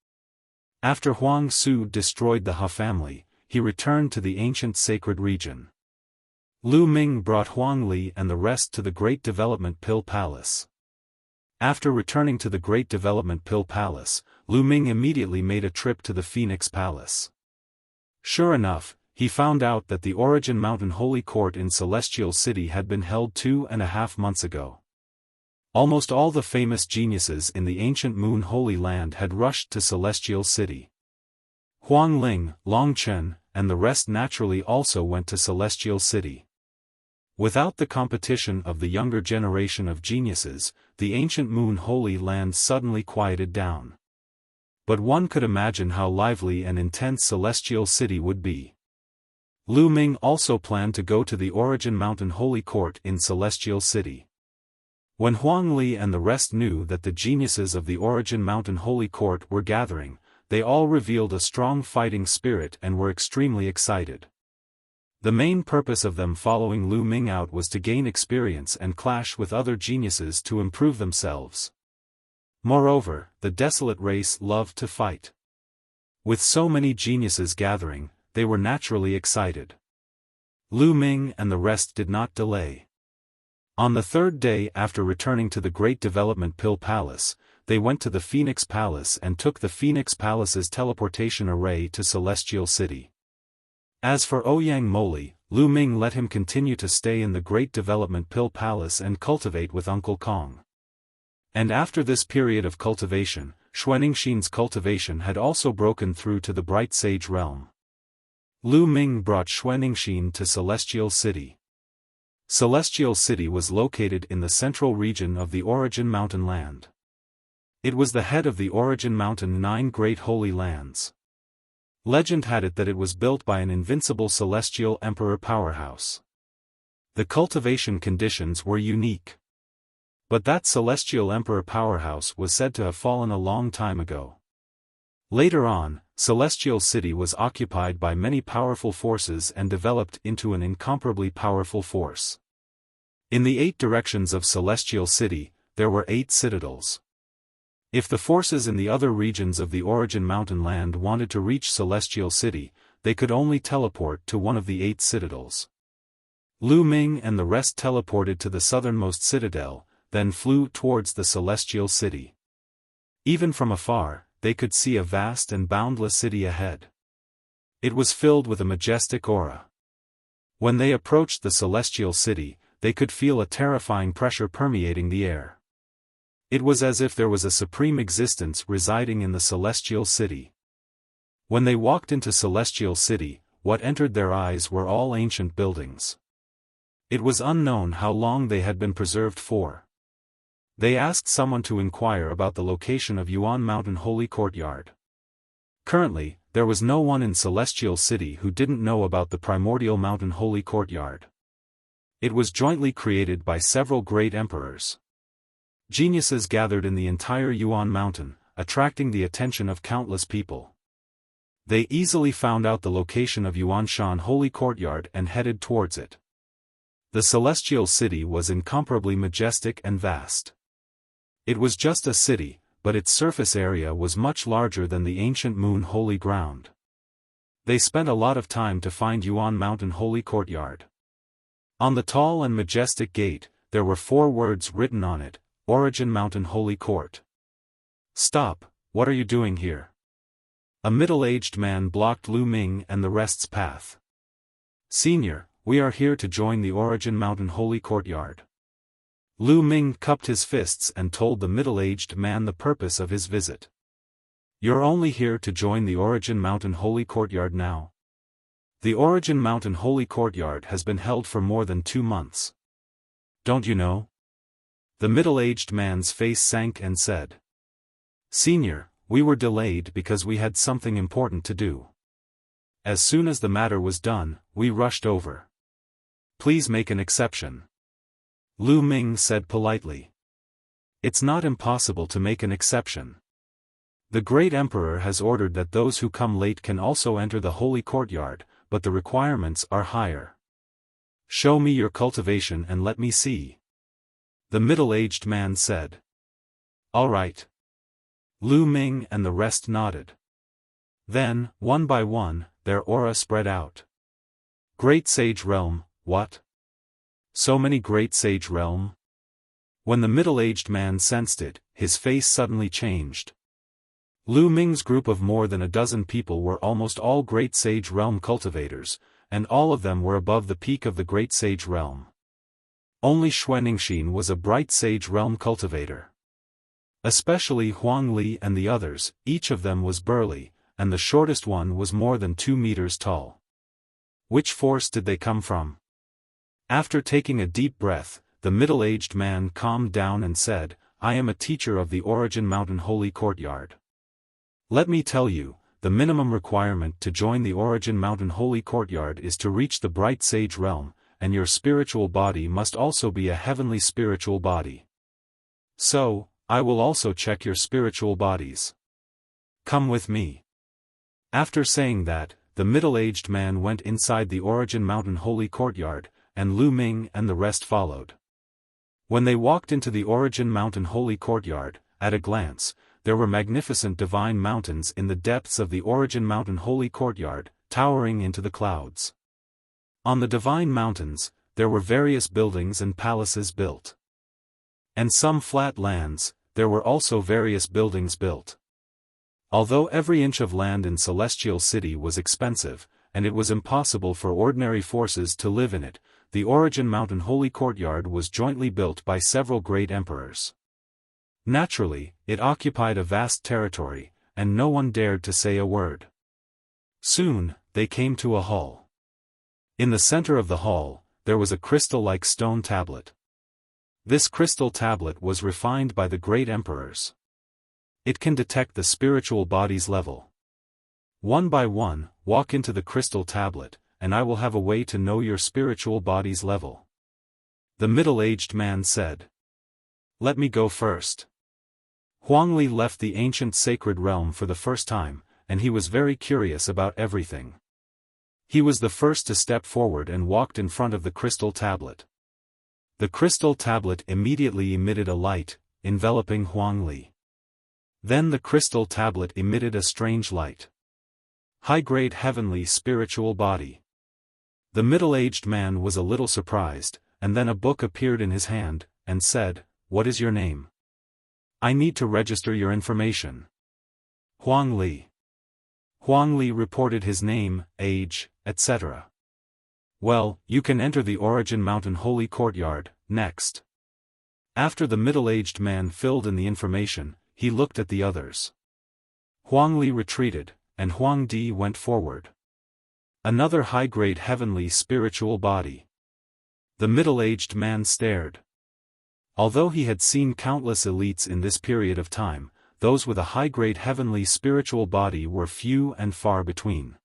After Huang Su destroyed the Ha family, he returned to the ancient sacred region. Lu Ming brought Huang Li and the rest to the Great Development Pill Palace. After returning to the Great Development Pill Palace, Lu Ming immediately made a trip to the Phoenix Palace. Sure enough, he found out that the Origin Mountain Holy Court in Celestial City had been held 2.5 months ago. Almost all the famous geniuses in the ancient Moon Holy Land had rushed to Celestial City. Huang Ling, Long Chen, and the rest naturally also went to Celestial City. Without the competition of the younger generation of geniuses, the ancient Moon Holy Land suddenly quieted down. But one could imagine how lively and intense Celestial City would be. Lu Ming also planned to go to the Origin Mountain Holy Court in Celestial City. When Huang Li and the rest knew that the geniuses of the Origin Mountain Holy Court were gathering, they all revealed a strong fighting spirit and were extremely excited. The main purpose of them following Lu Ming out was to gain experience and clash with other geniuses to improve themselves. Moreover, the desolate race loved to fight. With so many geniuses gathering, they were naturally excited. Lu Ming and the rest did not delay. On the third day after returning to the Great Development Pill Palace, they went to the Phoenix Palace and took the Phoenix Palace's teleportation array to Celestial City. As for Ouyang Moli, Lu Ming let him continue to stay in the Great Development Pill Palace and cultivate with Uncle Kong. And after this period of cultivation, Xuanixin's cultivation had also broken through to the Bright Sage realm. Lu Ming brought Xuanixin to Celestial City. Celestial City was located in the central region of the Origin Mountain Land. It was the head of the Origin Mountain 9 Great Holy Lands. Legend had it that it was built by an invincible celestial emperor powerhouse. The cultivation conditions were unique. But that celestial emperor powerhouse was said to have fallen a long time ago. Later on, Celestial City was occupied by many powerful forces and developed into an incomparably powerful force. In the 8 directions of Celestial City, there were 8 citadels. If the forces in the other regions of the Origin Mountain Land wanted to reach Celestial City, they could only teleport to one of the 8 citadels. Lu Ming and the rest teleported to the southernmost citadel, then flew towards the Celestial City. Even from afar, they could see a vast and boundless city ahead. It was filled with a majestic aura. When they approached the Celestial City, they could feel a terrifying pressure permeating the air. It was as if there was a supreme existence residing in the Celestial City. When they walked into Celestial City, what entered their eyes were all ancient buildings. It was unknown how long they had been preserved for. They asked someone to inquire about the location of Yuan Mountain Holy Courtyard. Currently, there was no one in Celestial City who didn't know about the Primordial Mountain Holy Courtyard. It was jointly created by several great emperors. Geniuses gathered in the entire Yuan Mountain, attracting the attention of countless people. They easily found out the location of Yuanshan Holy Courtyard and headed towards it. The celestial city was incomparably majestic and vast. It was just a city, but its surface area was much larger than the ancient Moon Holy Ground. They spent a lot of time to find Yuan Mountain Holy Courtyard. On the tall and majestic gate, there were 4 words written on it: Origin Mountain Holy Court. "Stop, what are you doing here?" A middle-aged man blocked Lu Ming and the rest's path. "Senior, we are here to join the Origin Mountain Holy Courtyard." Lu Ming cupped his fists and told the middle-aged man the purpose of his visit. "You're only here to join the Origin Mountain Holy Courtyard now. The Origin Mountain Holy Courtyard has been held for more than 2 months. Don't you know?" The middle-aged man's face sank and said, "Senior, we were delayed because we had something important to do. As soon as the matter was done, we rushed over. Please make an exception." Lu Ming said politely. "It's not impossible to make an exception. The great emperor has ordered that those who come late can also enter the holy courtyard, but the requirements are higher. Show me your cultivation and let me see." The middle-aged man said. "All right." Lu Ming and the rest nodded. Then, one by one, their aura spread out. "Great Sage Realm, what? So many Great Sage Realm?" When the middle-aged man sensed it, his face suddenly changed. Lu Ming's group of more than a dozen people were almost all Great Sage Realm cultivators, and all of them were above the peak of the Great Sage Realm. Only Xuaningxin was a Bright Sage Realm cultivator. Especially Huang Li and the others, each of them was burly, and the shortest one was more than 2 meters tall. Which force did they come from? After taking a deep breath, the middle-aged man calmed down and said, "I am a teacher of the Origin Mountain Holy Courtyard. Let me tell you, the minimum requirement to join the Origin Mountain Holy Courtyard is to reach the Bright Sage Realm, and your spiritual body must also be a heavenly spiritual body. So, I will also check your spiritual bodies. Come with me." After saying that, the middle-aged man went inside the Origin Mountain Holy Courtyard, and Lu Ming and the rest followed. When they walked into the Origin Mountain Holy Courtyard, at a glance, there were magnificent divine mountains in the depths of the Origin Mountain Holy Courtyard, towering into the clouds. On the divine mountains, there were various buildings and palaces built. And some flat lands, there were also various buildings built. Although every inch of land in Celestial City was expensive, and it was impossible for ordinary forces to live in it, the Origin Mountain Holy Courtyard was jointly built by several great emperors. Naturally, it occupied a vast territory, and no one dared to say a word. Soon, they came to a hall. In the center of the hall, there was a crystal-like stone tablet. This crystal tablet was refined by the great emperors. It can detect the spiritual body's level. One by one, walk into the crystal tablet, and I will have a way to know your spiritual body's level. The middle-aged man said. "Let me go first." Huang Li left the ancient sacred realm for the first time, and he was very curious about everything. He was the first to step forward and walked in front of the crystal tablet. The crystal tablet immediately emitted a light, enveloping Huang Li. Then the crystal tablet emitted a strange light. High-grade heavenly spiritual body. The middle-aged man was a little surprised, and then a book appeared in his hand, and said, "What is your name? I need to register your information." Huang Li. Huang Li reported his name, age, etc. "Well, you can enter the Origin Mountain Holy Courtyard, next." After the middle-aged man filled in the information, he looked at the others. Huang Li retreated, and Huang Di went forward. Another high-grade heavenly spiritual body. The middle-aged man stared. Although he had seen countless elites in this period of time, those with a high-grade heavenly spiritual body were few and far between.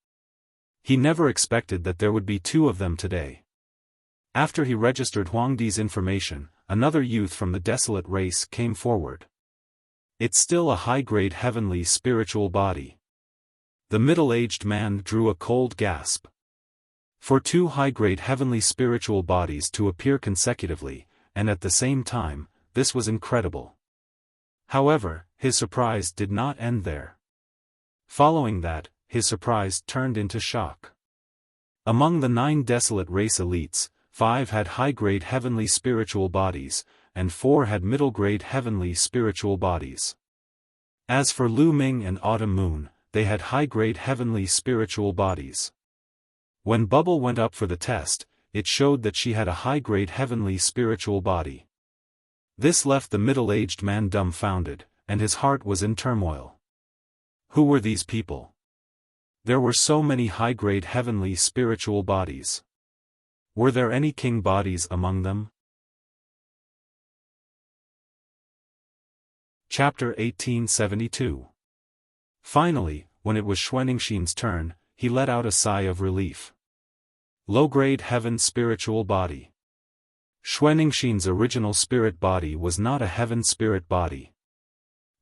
He never expected that there would be 2 of them today. After he registered Huang Di's information, another youth from the desolate race came forward. It's still a high-grade heavenly spiritual body. The middle-aged man drew a cold gasp. For two high-grade heavenly spiritual bodies to appear consecutively, and at the same time, this was incredible. However, his surprise did not end there. Following that, his surprise turned into shock. Among the 9 desolate race elites, 5 had high-grade heavenly spiritual bodies, and 4 had middle-grade heavenly spiritual bodies. As for Lu Ming and Autumn Moon, they had high-grade heavenly spiritual bodies. When Bubble went up for the test, it showed that she had a high-grade heavenly spiritual body. This left the middle-aged man dumbfounded, and his heart was in turmoil. Who were these people? There were so many high-grade heavenly spiritual bodies. Were there any king bodies among them? Chapter 1872. Finally, when it was Xuanixin's turn, he let out a sigh of relief. Low-grade heaven spiritual body. Xuanixin's original spirit body was not a heaven spirit body.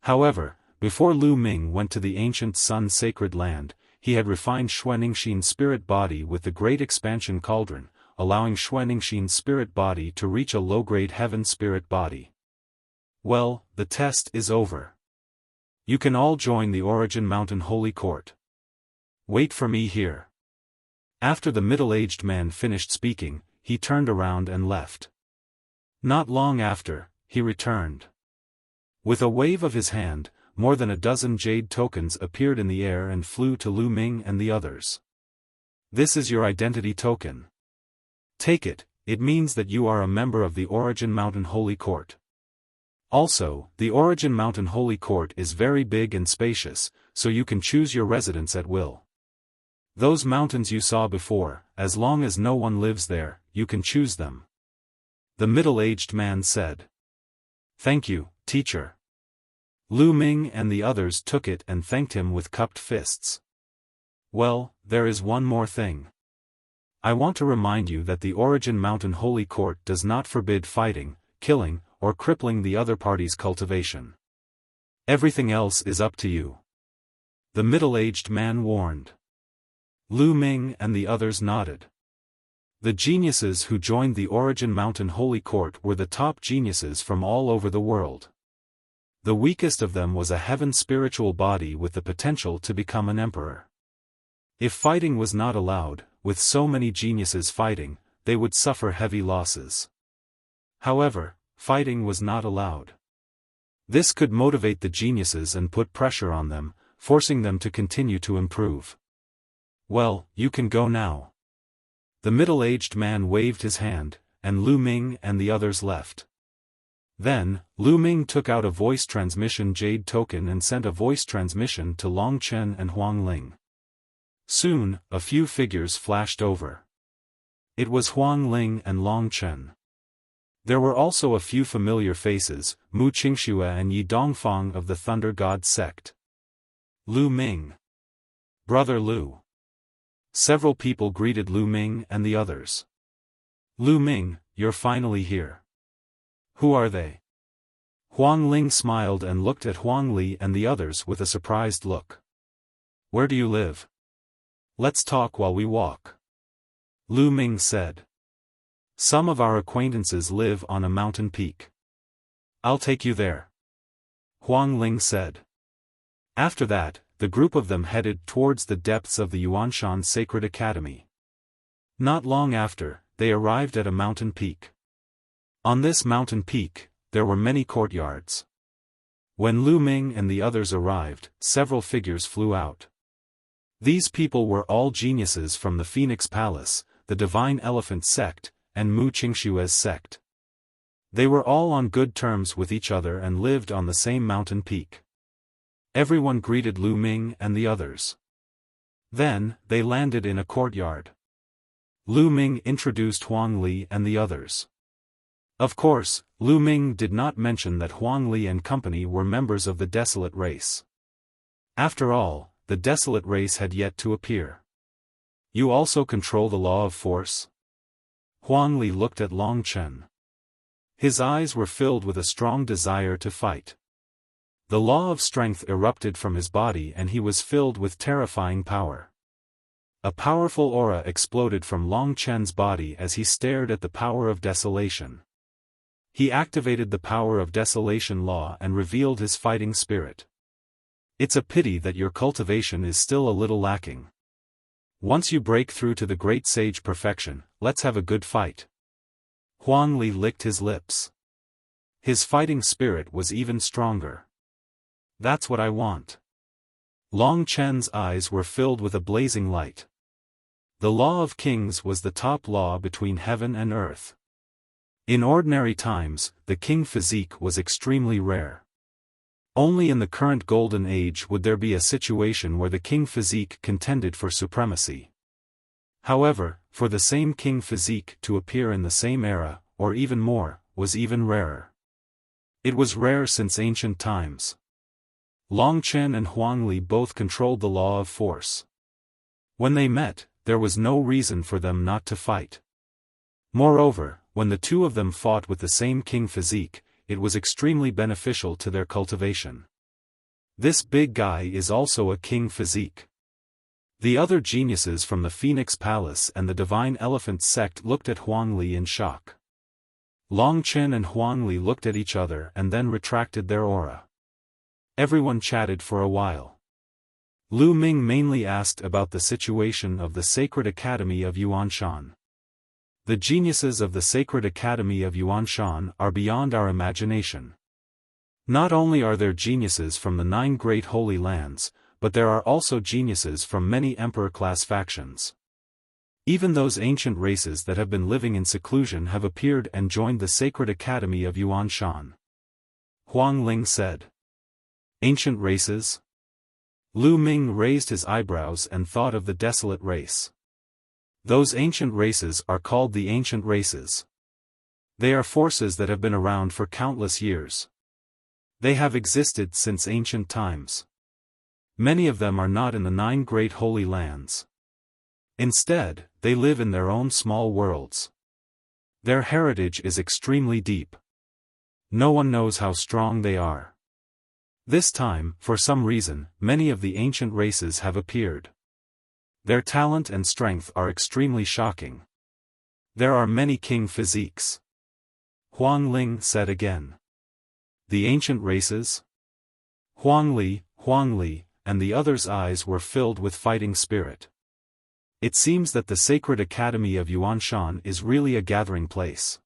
However, before Lu Ming went to the ancient Sun sacred land, he had refined Xuanixin's spirit body with the Great Expansion Cauldron, allowing Xuanixin's spirit body to reach a low-grade heaven spirit body. Well, the test is over. You can all join the Origin Mountain Holy Court. Wait for me here. After the middle-aged man finished speaking, he turned around and left. Not long after, he returned. With a wave of his hand, more than a dozen jade tokens appeared in the air and flew to Lu Ming and the others. This is your identity token. Take it, it means that you are a member of the Origin Mountain Holy Court. Also, the Origin Mountain Holy Court is very big and spacious, so you can choose your residence at will. Those mountains you saw before, as long as no one lives there, you can choose them. The middle-aged man said. Thank you, teacher. Lu Ming and the others took it and thanked him with cupped fists. Well, there is one more thing. I want to remind you that the Origin Mountain Holy Court does not forbid fighting, killing, or crippling the other party's cultivation. Everything else is up to you. The middle-aged man warned. Lu Ming and the others nodded. The geniuses who joined the Origin Mountain Holy Court were the top geniuses from all over the world. The weakest of them was a heaven spiritual body with the potential to become an emperor. If fighting was not allowed, with so many geniuses fighting, they would suffer heavy losses. However, fighting was not allowed. This could motivate the geniuses and put pressure on them, forcing them to continue to improve. Well, you can go now. The middle-aged man waved his hand, and Lu Ming and the others left. Then, Lu Ming took out a voice transmission jade token and sent a voice transmission to Long Chen and Huang Ling. Soon, a few figures flashed over. It was Huang Ling and Long Chen. There were also a few familiar faces, Mu Qingxue and Yi Dongfang of the Thunder God sect. Lu Ming. Brother Lu. Several people greeted Lu Ming and the others. Lu Ming, you're finally here. Who are they? Huang Ling smiled and looked at Huang Li and the others with a surprised look. Where do you live? Let's talk while we walk. Lu Ming said. Some of our acquaintances live on a mountain peak. I'll take you there. Huang Ling said. After that, the group of them headed towards the depths of the Yuanshan Sacred Academy. Not long after, they arrived at a mountain peak. On this mountain peak, there were many courtyards. When Lu Ming and the others arrived, several figures flew out. These people were all geniuses from the Phoenix Palace, the Divine Elephant sect, and Mu Qingxue's sect. They were all on good terms with each other and lived on the same mountain peak. Everyone greeted Lu Ming and the others. Then, they landed in a courtyard. Lu Ming introduced Huang Li and the others. Of course, Lu Ming did not mention that Huang Li and company were members of the Desolate race. After all, the Desolate race had yet to appear. You also control the law of force? Huang Li looked at Long Chen. His eyes were filled with a strong desire to fight. The law of strength erupted from his body and he was filled with terrifying power. A powerful aura exploded from Long Chen's body as he stared at the power of desolation. He activated the power of desolation law and revealed his fighting spirit. It's a pity that your cultivation is still a little lacking. Once you break through to the great sage perfection, let's have a good fight. Huang Li licked his lips. His fighting spirit was even stronger. That's what I want. Long Chen's eyes were filled with a blazing light. The law of kings was the top law between heaven and earth. In ordinary times, the king physique was extremely rare. Only in the current golden age would there be a situation where the king physique contended for supremacy. However, for the same king physique to appear in the same era, or even more, was even rarer. It was rare since ancient times. Long Chen and Huang Li both controlled the law of force. When they met, there was no reason for them not to fight. Moreover, when the two of them fought with the same king physique, it was extremely beneficial to their cultivation. This big guy is also a king physique. The other geniuses from the Phoenix Palace and the Divine Elephant sect looked at Huang Li in shock. Long Chen and Huang Li looked at each other and then retracted their aura. Everyone chatted for a while. Lu Ming mainly asked about the situation of the Sacred Academy of Yuanshan. The geniuses of the Sacred Academy of Yuanshan are beyond our imagination. Not only are there geniuses from the 9 great holy lands, but there are also geniuses from many emperor-class factions. Even those ancient races that have been living in seclusion have appeared and joined the Sacred Academy of Yuanshan. Huang Ling said. Ancient races? Lu Ming raised his eyebrows and thought of the desolate race. Those ancient races are called the ancient races. They are forces that have been around for countless years. They have existed since ancient times. Many of them are not in the 9 great holy lands. Instead, they live in their own small worlds. Their heritage is extremely deep. No one knows how strong they are. This time, for some reason, many of the ancient races have appeared. Their talent and strength are extremely shocking. There are many king physiques. Huang Ling said again. The ancient races? Huang Li, and the others' eyes were filled with fighting spirit. It seems that the Sacred Academy of Yuanshan is really a gathering place.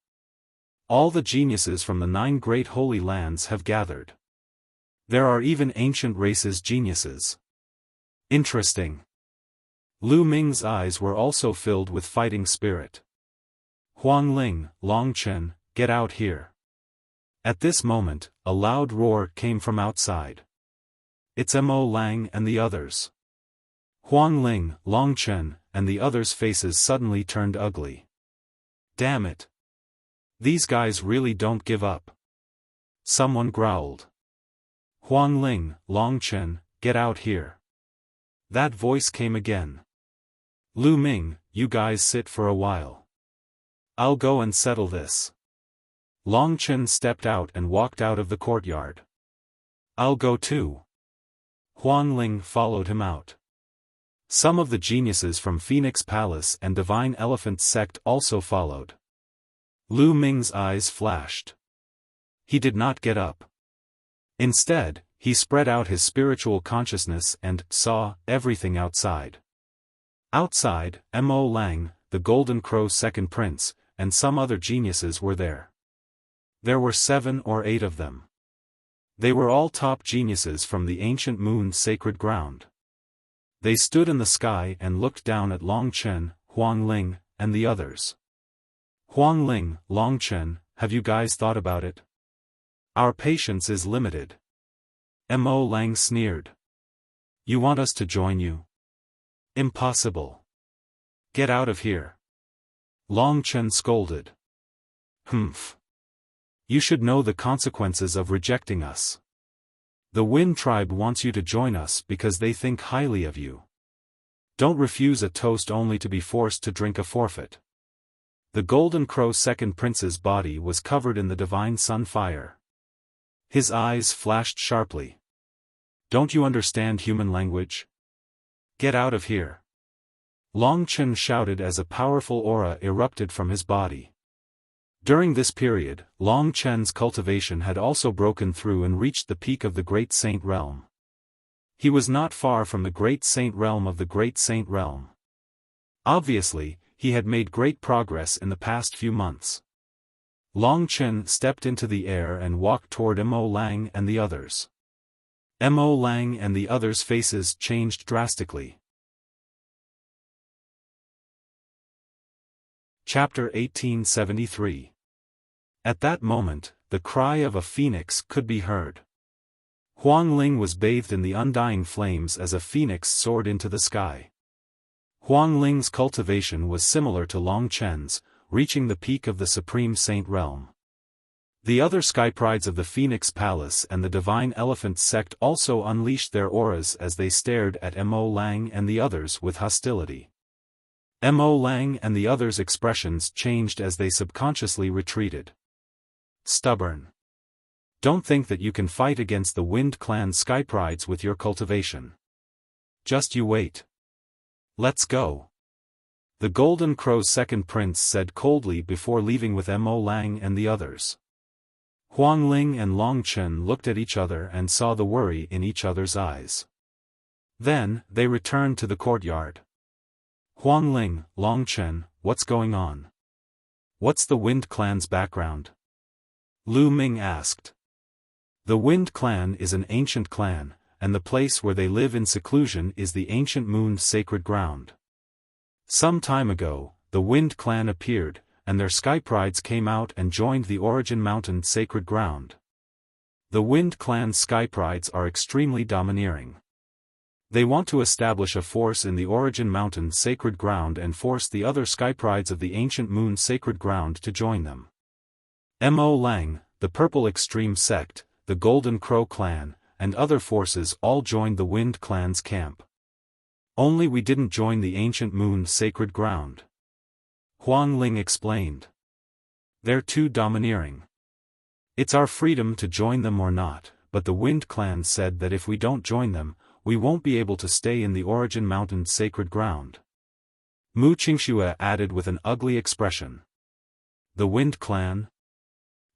All the geniuses from the 9 great holy lands have gathered. There are even ancient races geniuses. Interesting. Lu Ming's eyes were also filled with fighting spirit. Huang Ling, Long Chen, get out here. At this moment, a loud roar came from outside. It's Mo Lang and the others. Huang Ling, Long Chen, and the others' faces suddenly turned ugly. Damn it. These guys really don't give up. Someone growled. Huang Ling, Long Chen, get out here. That voice came again. Lu Ming, you guys sit for a while. I'll go and settle this. Long Chen stepped out and walked out of the courtyard. I'll go too. Huang Ling followed him out. Some of the geniuses from Phoenix Palace and Divine Elephant sect also followed. Lu Ming's eyes flashed. He did not get up. Instead, he spread out his spiritual consciousness and saw everything outside. Outside, Mo Lang, the Golden Crow's second prince, and some other geniuses were there. There were 7 or 8 of them. They were all top geniuses from the ancient moon's sacred ground. They stood in the sky and looked down at Long Chen, Huang Ling, and the others. Huang Ling, Long Chen, have you guys thought about it? Our patience is limited. Mo Lang sneered. You want us to join you? Impossible. Get out of here. Long Chen scolded. Humph. You should know the consequences of rejecting us. The Wind Tribe wants you to join us because they think highly of you. Don't refuse a toast only to be forced to drink a forfeit. The Golden Crow's second prince's body was covered in the divine sun fire. His eyes flashed sharply. Don't you understand human language? Get out of here. Long Chen shouted as a powerful aura erupted from his body. During this period, Long Chen's cultivation had also broken through and reached the peak of the Great Saint Realm. He was not far from the Great Saint Realm of the Great Saint Realm. Obviously, he had made great progress in the past few months. Long Chen stepped into the air and walked toward Mo Lang and the others. Mo Lang and the others' faces changed drastically. Chapter 1873. At that moment, the cry of a phoenix could be heard. Huang Ling was bathed in the undying flames as a phoenix soared into the sky. Huang Ling's cultivation was similar to Long Chen's, reaching the peak of the Supreme Saint Realm. The other sky prides of the Phoenix Palace and the Divine Elephant sect also unleashed their auras as they stared at Mo Lang and the others with hostility. Mo Lang and the others' expressions changed as they subconsciously retreated. Stubborn. Don't think that you can fight against the Wind Clan sky prides with your cultivation. Just you wait. Let's go. The Golden Crow's second prince said coldly before leaving with Mo Lang and the others. Huang Ling and Long Chen looked at each other and saw the worry in each other's eyes. Then, they returned to the courtyard. Huang Ling, Long Chen, what's going on? What's the Wind Clan's background? Lu Ming asked. The Wind Clan is an ancient clan, and the place where they live in seclusion is the ancient moon's sacred ground. Some time ago, the Wind Clan appeared, and their sky prides came out and joined the Origin Mountain sacred ground. The Wind Clan's sky prides are extremely domineering. They want to establish a force in the Origin Mountain sacred ground and force the other sky prides of the ancient moon sacred ground to join them. Mo Lang, the Purple Extreme sect, the Golden Crow clan, and other forces all joined the Wind Clan's camp. Only we didn't join the ancient moon sacred ground. Huang Ling explained. They're too domineering. It's our freedom to join them or not, but the Wind Clan said that if we don't join them, we won't be able to stay in the Origin Mountain sacred ground. Mu Qingxue added with an ugly expression. The Wind Clan?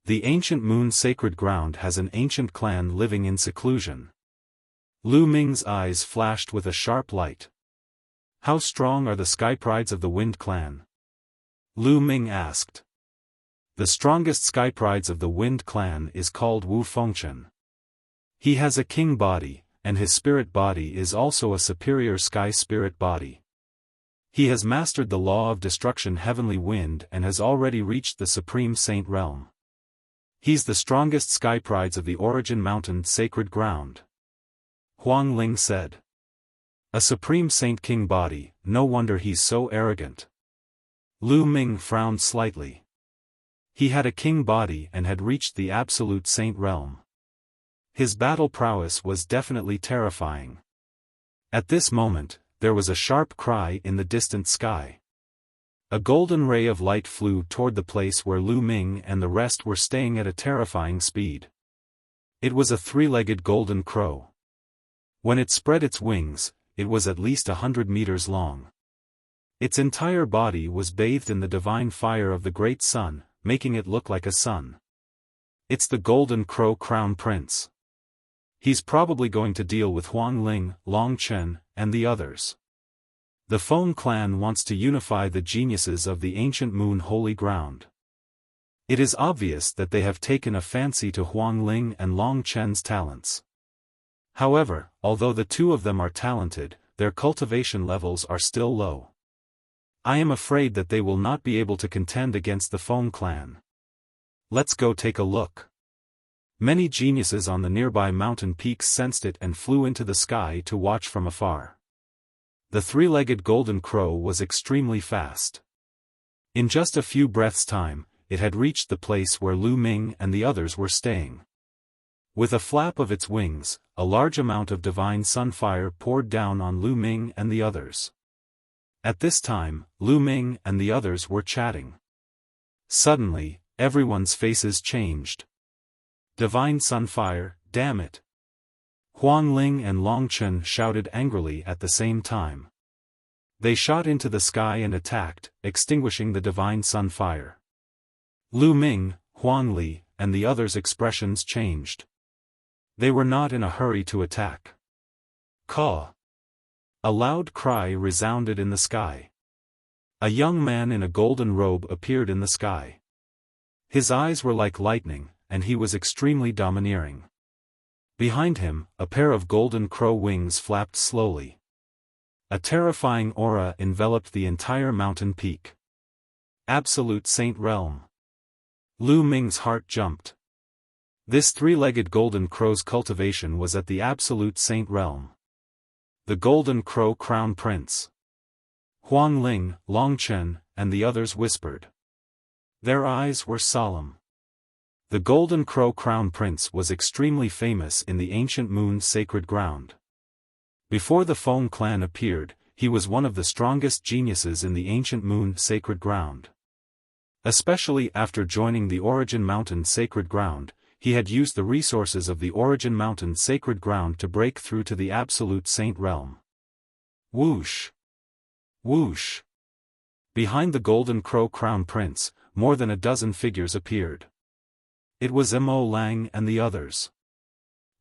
The ancient moon sacred ground has an ancient clan living in seclusion. Lu Ming's eyes flashed with a sharp light. How strong are the sky prides of the Wind Clan? Lu Ming asked. The strongest sky prides of the Wind Clan is called Wu Fengchen. He has a king body, and his spirit body is also a superior sky spirit body. He has mastered the law of destruction heavenly wind and has already reached the Supreme Saint Realm. He's the strongest sky prides of the Origin Mountain sacred ground. Huang Ling said. A Supreme Saint King body, no wonder he's so arrogant. Lu Ming frowned slightly. He had a king body and had reached the absolute saint realm. His battle prowess was definitely terrifying. At this moment, there was a sharp cry in the distant sky. A golden ray of light flew toward the place where Lu Ming and the rest were staying at a terrifying speed. It was a three-legged golden crow. When it spread its wings, it was at least 100 meters long. Its entire body was bathed in the divine fire of the great sun, making it look like a sun. It's the Golden Crow Crown Prince. He's probably going to deal with Huang Ling, Long Chen, and the others. The Feng clan wants to unify the geniuses of the ancient moon holy ground. It is obvious that they have taken a fancy to Huang Ling and Long Chen's talents. However, although the two of them are talented, their cultivation levels are still low. I am afraid that they will not be able to contend against the Feng clan. Let's go take a look. Many geniuses on the nearby mountain peaks sensed it and flew into the sky to watch from afar. The three-legged golden crow was extremely fast. In just a few breaths' time, it had reached the place where Lu Ming and the others were staying. With a flap of its wings, a large amount of divine sunfire poured down on Lu Ming and the others. At this time, Lu Ming and the others were chatting. Suddenly, everyone's faces changed. Divine Sunfire, damn it! Huang Ling and Long Chen shouted angrily at the same time. They shot into the sky and attacked, extinguishing the Divine Sunfire. Lu Ming, Huang Li, and the others' expressions changed. They were not in a hurry to attack. Caw! A loud cry resounded in the sky. A young man in a golden robe appeared in the sky. His eyes were like lightning, and he was extremely domineering. Behind him, a pair of golden crow wings flapped slowly. A terrifying aura enveloped the entire mountain peak. Absolute Saint Realm. Lu Ming's heart jumped. This three-legged golden crow's cultivation was at the Absolute Saint Realm. The Golden Crow Crown Prince. Huang Ling, Long Chen, and the others whispered. Their eyes were solemn. The Golden Crow Crown Prince was extremely famous in the ancient Moon's sacred ground. Before the Feng clan appeared, he was one of the strongest geniuses in the ancient Moon sacred ground. Especially after joining the Origin Mountain sacred ground, he had used the resources of the Origin Mountain sacred ground to break through to the Absolute Saint Realm. Whoosh! Whoosh! Behind the Golden Crow Crown Prince, more than a dozen figures appeared. It was Mo Lang and the others.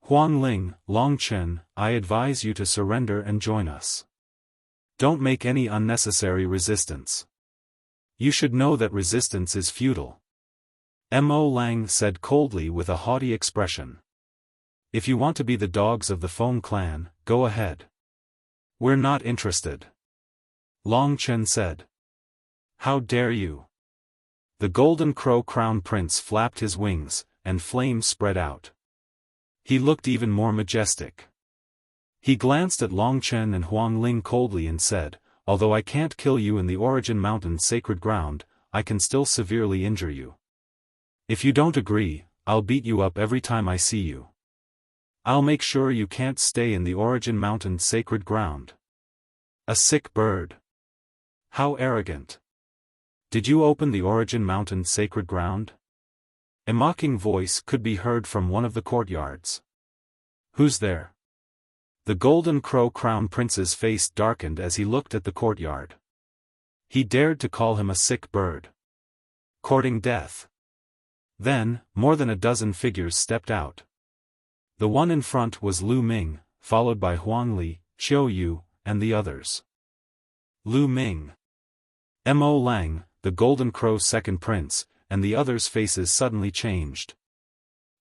Huang Ling, Long Chen, I advise you to surrender and join us. Don't make any unnecessary resistance. You should know that resistance is futile. Mo Lang said coldly with a haughty expression. If you want to be the dogs of the Feng clan, go ahead. We're not interested. Long Chen said. How dare you? The Golden Crow Crown Prince flapped his wings, and flames spread out. He looked even more majestic. He glanced at Long Chen and Huang Ling coldly and said, although I can't kill you in the Origin Mountain sacred ground, I can still severely injure you. If you don't agree, I'll beat you up every time I see you. I'll make sure you can't stay in the Origin Mountain sacred ground. A sick bird. How arrogant. Did you open the Origin Mountain sacred ground? A mocking voice could be heard from one of the courtyards. Who's there? The Golden Crow Crown Prince's face darkened as he looked at the courtyard. He dared to call him a sick bird. Courting death. Then, more than a dozen figures stepped out. The one in front was Lu Ming, followed by Huang Li, Xiao Yu, and the others. Lu Ming. Mo Lang, the Golden Crow's second prince, and the others' faces suddenly changed.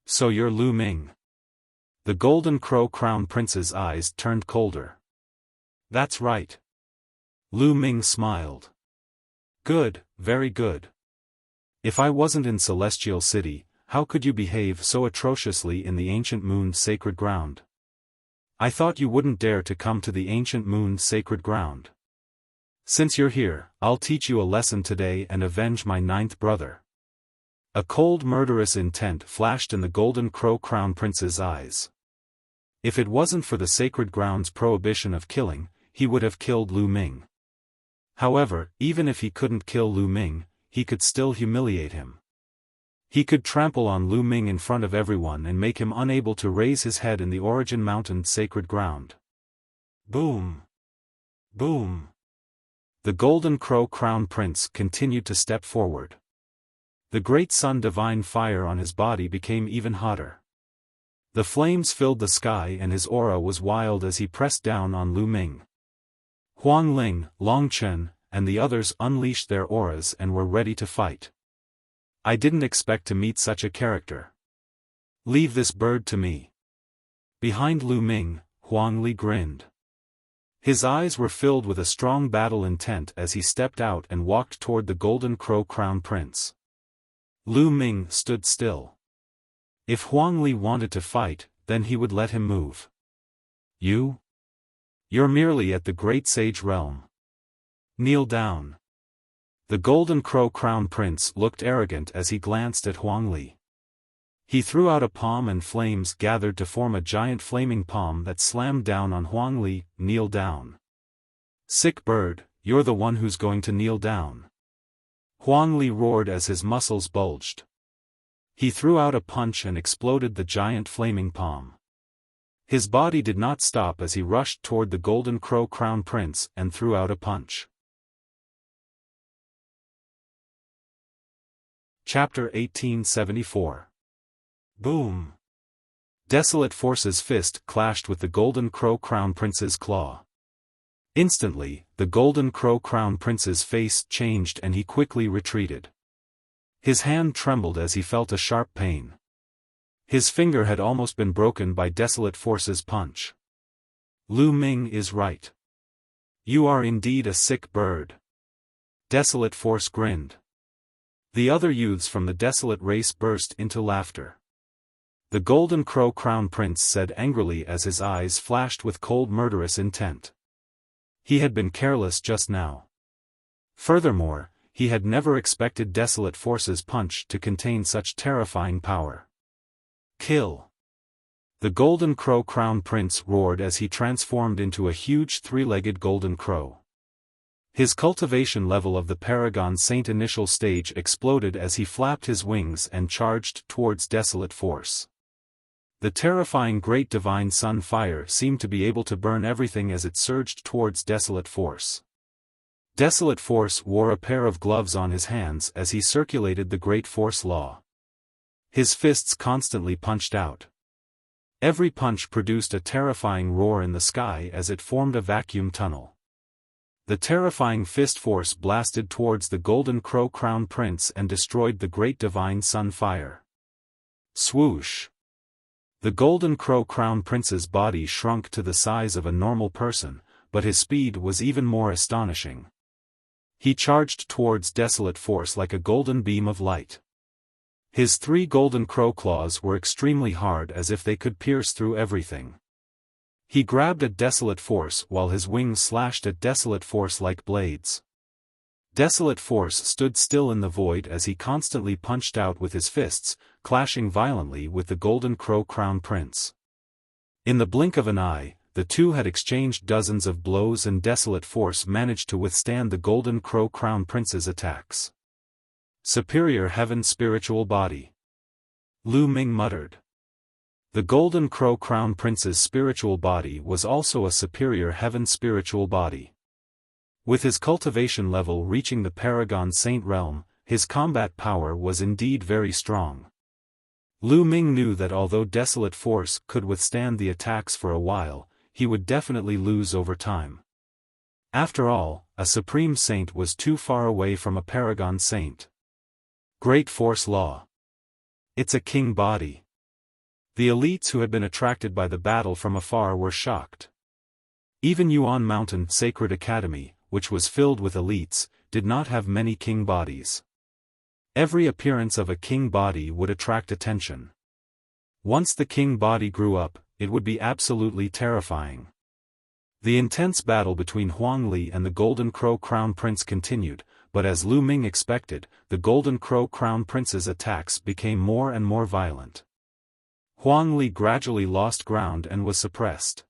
So you're Lu Ming. The Golden Crow Crown Prince's eyes turned colder. That's right. Lu Ming smiled. Good, very good. If I wasn't in Celestial City, how could you behave so atrociously in the Ancient Moon's sacred ground? I thought you wouldn't dare to come to the Ancient Moon's sacred ground. Since you're here, I'll teach you a lesson today and avenge my ninth brother. A cold murderous intent flashed in the Golden Crow Crown Prince's eyes. If it wasn't for the sacred ground's prohibition of killing, he would have killed Lu Ming. However, even if he couldn't kill Lu Ming, he could still humiliate him. He could trample on Lu Ming in front of everyone and make him unable to raise his head in the Origin Mountain sacred ground. Boom! Boom! The Golden Crow Crown Prince continued to step forward. The great sun divine fire on his body became even hotter. The flames filled the sky and his aura was wild as he pressed down on Lu Ming. Huang Ling, Long Chen, and the others unleashed their auras and were ready to fight. I didn't expect to meet such a character. Leave this bird to me. Behind Lu Ming, Huang Li grinned. His eyes were filled with a strong battle intent as he stepped out and walked toward the Golden Crow Crown Prince. Lu Ming stood still. If Huang Li wanted to fight, then he would let him move. You? You're merely at the Great Sage Realm. Kneel down. The Golden Crow Crown Prince looked arrogant as he glanced at Huang Li. He threw out a palm and flames gathered to form a giant flaming palm that slammed down on Huang Li. Kneel down. Sick bird, you're the one who's going to kneel down. Huang Li roared as his muscles bulged. He threw out a punch and exploded the giant flaming palm. His body did not stop as he rushed toward the Golden Crow Crown Prince and threw out a punch. Chapter 1874. Boom! Desolate Force's fist clashed with the Golden Crow Crown Prince's claw. Instantly, the Golden Crow Crown Prince's face changed and he quickly retreated. His hand trembled as he felt a sharp pain. His finger had almost been broken by Desolate Force's punch. Lu Ming is right. You are indeed a sick bird. Desolate Force grinned. The other youths from the Desolate race burst into laughter. The Golden Crow Crown Prince said angrily as his eyes flashed with cold murderous intent. He had been careless just now. Furthermore, he had never expected Desolate Force's punch to contain such terrifying power. Kill! The Golden Crow Crown Prince roared as he transformed into a huge three-legged golden crow. His cultivation level of the Paragon Saint initial stage exploded as he flapped his wings and charged towards Desolate Force. The terrifying Great Divine Sun fire seemed to be able to burn everything as it surged towards Desolate Force. Desolate Force wore a pair of gloves on his hands as he circulated the Great Force Law. His fists constantly punched out. Every punch produced a terrifying roar in the sky as it formed a vacuum tunnel. The terrifying fist force blasted towards the Golden Crow Crown Prince and destroyed the Great Divine Sun fire. Swoosh! The Golden Crow Crown Prince's body shrunk to the size of a normal person, but his speed was even more astonishing. He charged towards Desolate Force like a golden beam of light. His three golden crow claws were extremely hard as if they could pierce through everything. He grabbed at Desolate Force while his wings slashed at Desolate Force like blades. Desolate Force stood still in the void as he constantly punched out with his fists, clashing violently with the Golden Crow Crown Prince. In the blink of an eye, the two had exchanged dozens of blows and Desolate Force managed to withstand the Golden Crow Crown Prince's attacks. Superior Heaven Spiritual Body. Lu Ming muttered. The Golden Crow Crown Prince's spiritual body was also a Superior Heaven Spiritual Body. With his cultivation level reaching the Paragon Saint realm, his combat power was indeed very strong. Lu Ming knew that although Desolate Force could withstand the attacks for a while, he would definitely lose over time. After all, a Supreme Saint was too far away from a Paragon Saint. Great Force Law. It's a king body. The elites who had been attracted by the battle from afar were shocked. Even Yuan Mountain Sacred Academy, which was filled with elites, did not have many king bodies. Every appearance of a king body would attract attention. Once the king body grew up, it would be absolutely terrifying. The intense battle between Huang Li and the Golden Crow Crown Prince continued, but as Lu Ming expected, the Golden Crow Crown Prince's attacks became more and more violent. Huang Li gradually lost ground and was suppressed.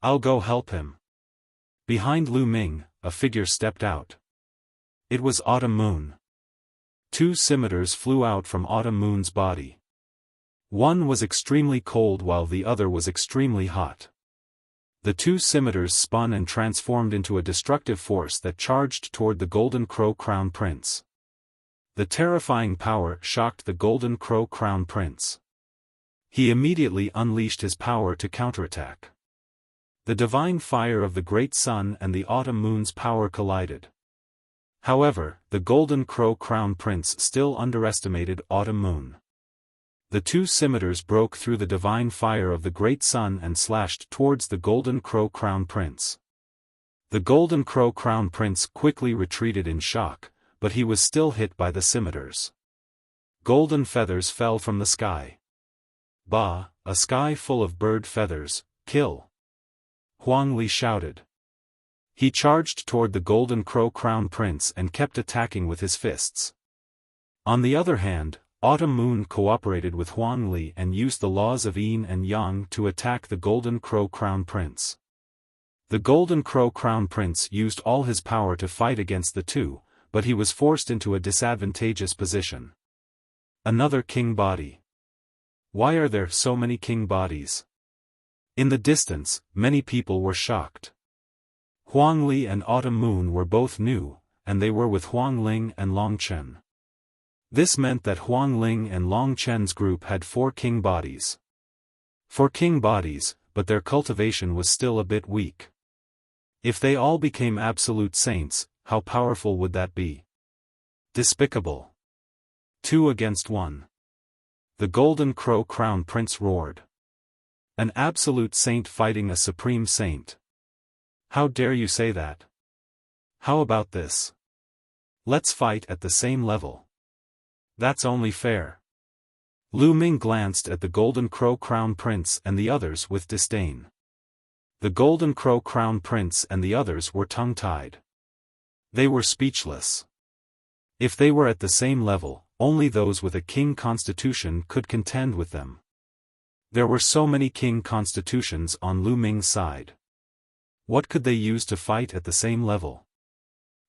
I'll go help him. Behind Lu Ming, a figure stepped out. It was Autumn Moon. Two scimitars flew out from Autumn Moon's body. One was extremely cold while the other was extremely hot. The two scimitars spun and transformed into a destructive force that charged toward the Golden Crow Crown Prince. The terrifying power shocked the Golden Crow Crown Prince. He immediately unleashed his power to counterattack. The divine fire of the Great Sun and the Autumn Moon's power collided. However, the Golden Crow Crown Prince still underestimated Autumn Moon. The two scimitars broke through the divine fire of the Great Sun and slashed towards the Golden Crow Crown Prince. The Golden Crow Crown Prince quickly retreated in shock, but he was still hit by the scimitars. Golden feathers fell from the sky. Bah, a sky full of bird feathers, kill! Huang Li shouted. He charged toward the Golden Crow Crown Prince and kept attacking with his fists. On the other hand, Autumn Moon cooperated with Huang Li and used the laws of Yin and Yang to attack the Golden Crow Crown Prince. The Golden Crow Crown Prince used all his power to fight against the two, but he was forced into a disadvantageous position. Another king body. Why are there so many king bodies? In the distance, many people were shocked. Huang Li and Autumn Moon were both new, and they were with Huang Ling and Long Chen. This meant that Huang Ling and Long Chen's group had 4 king bodies. 4 king bodies, but their cultivation was still a bit weak. If they all became absolute saints, how powerful would that be? Despicable. 2 against 1. The Golden Crow Crown Prince roared. An absolute saint fighting a supreme saint. How dare you say that? How about this? Let's fight at the same level. That's only fair. Lu Ming glanced at the Golden Crow Crown Prince and the others with disdain. The Golden Crow Crown Prince and the others were tongue-tied. They were speechless. If they were at the same level, only those with a king constitution could contend with them. There were so many king constitutions on Lu Ming's side. What could they use to fight at the same level?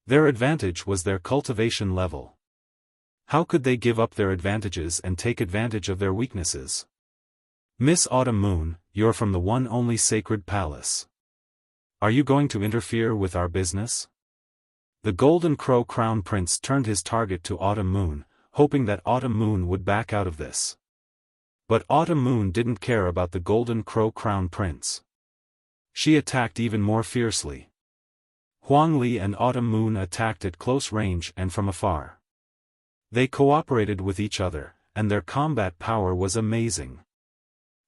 Their advantage was their cultivation level. How could they give up their advantages and take advantage of their weaknesses? Miss Autumn Moon, you're from the one only sacred palace. Are you going to interfere with our business? The Golden Crow Crown Prince turned his target to Autumn Moon, hoping that Autumn Moon would back out of this. But Autumn Moon didn't care about the Golden Crow Crown Prince. She attacked even more fiercely. Huang Li and Autumn Moon attacked at close range and from afar. They cooperated with each other, and their combat power was amazing.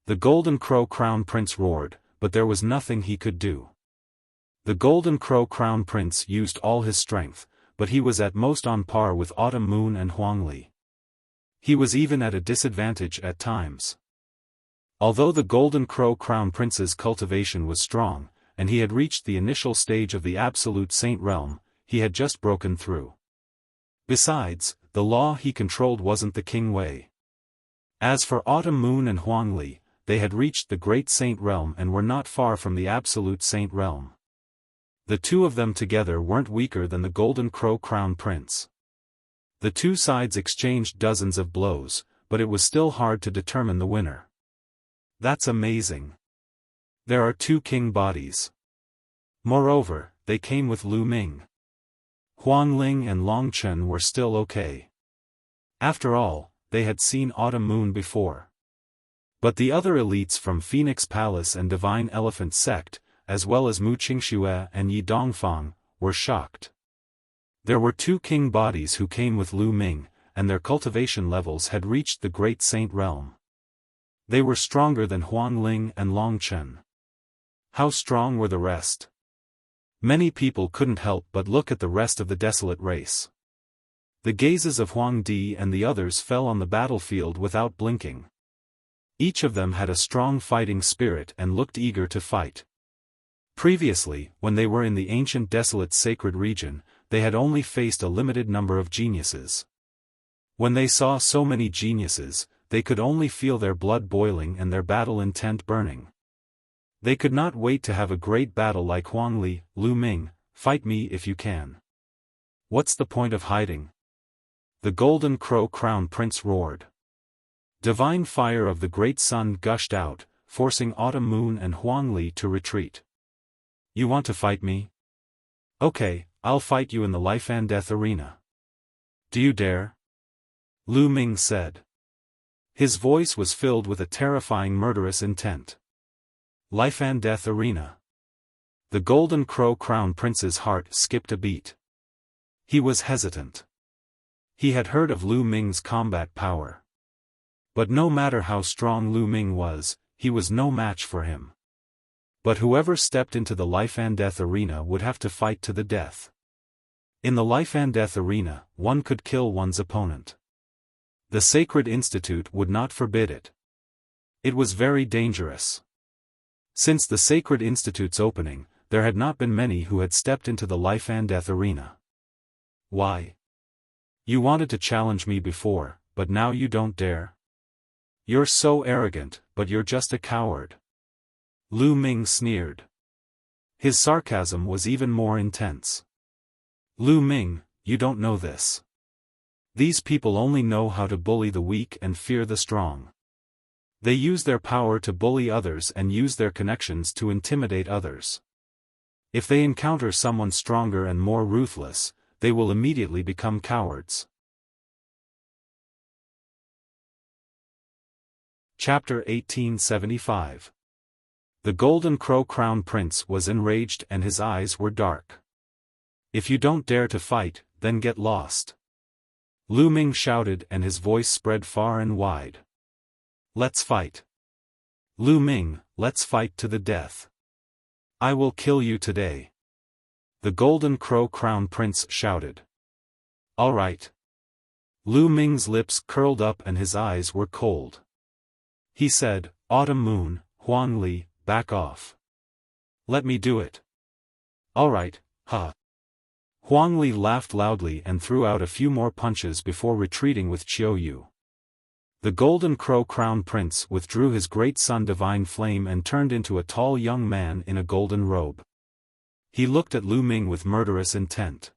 The Golden Crow Crown Prince roared, but there was nothing he could do. The Golden Crow Crown Prince used all his strength, but he was at most on par with Autumn Moon and Huang Li. He was even at a disadvantage at times. Although the Golden Crow Crown Prince's cultivation was strong, and he had reached the initial stage of the Absolute Saint realm, he had just broken through. Besides, the law he controlled wasn't the king way. As for Autumn Moon and Huang Li, they had reached the Great Saint realm and were not far from the Absolute Saint realm. The two of them together weren't weaker than the Golden Crow Crown Prince. The two sides exchanged dozens of blows, but it was still hard to determine the winner. That's amazing. There are 2 king bodies. Moreover, they came with Lu Ming. Huang Ling and Long Chen were still okay. After all, they had seen Autumn Moon before. But the other elites from Phoenix Palace and Divine Elephant Sect, as well as Mu Qingxue and Yi Dongfang, were shocked. There were 2 king bodies who came with Lu Ming, and their cultivation levels had reached the Great Saint realm. They were stronger than Huang Ling and Long Chen. How strong were the rest? Many people couldn't help but look at the rest of the desolate race. The gazes of Huang Di and the others fell on the battlefield without blinking. Each of them had a strong fighting spirit and looked eager to fight. Previously, when they were in the ancient desolate sacred region, they had only faced a limited number of geniuses. When they saw so many geniuses, they could only feel their blood boiling and their battle intent burning. They could not wait to have a great battle like Huang Li, Lu Ming, fight me if you can. What's the point of hiding? The Golden Crow Crown Prince roared. Divine fire of the great sun gushed out, forcing Autumn Moon and Huang Li to retreat. You want to fight me? Okay, I'll fight you in the life and death arena. Do you dare? Lu Ming said. His voice was filled with a terrifying murderous intent. Life and death arena. The Golden Crow Crown Prince's heart skipped a beat. He was hesitant. He had heard of Lu Ming's combat power. But no matter how strong Lu Ming was, he was no match for him. But whoever stepped into the life and death arena would have to fight to the death. In the life and death arena, one could kill one's opponent. The Sacred Institute would not forbid it. It was very dangerous. Since the Sacred Institute's opening, there had not been many who had stepped into the life and death arena. Why? You wanted to challenge me before, but now you don't dare? You're so arrogant, but you're just a coward. Lu Ming sneered. His sarcasm was even more intense. Lu Ming, you don't know this. These people only know how to bully the weak and fear the strong. They use their power to bully others and use their connections to intimidate others. If they encounter someone stronger and more ruthless, they will immediately become cowards. Chapter 1875. The Golden Crow Crown Prince was enraged and his eyes were dark. "If you don't dare to fight, then get lost," Lu Ming shouted, and his voice spread far and wide. "Let's fight. Lu Ming, let's fight to the death. I will kill you today," the Golden Crow Crown Prince shouted. "All right." Lu Ming's lips curled up and his eyes were cold. He said, "Autumn Moon, Huang Li, back off. Let me do it." "All right, huh." Huang Li laughed loudly and threw out a few more punches before retreating with Qiu Yu. The Golden Crow Crown Prince withdrew his great sun Divine Flame and turned into a tall young man in a golden robe. He looked at Lu Ming with murderous intent.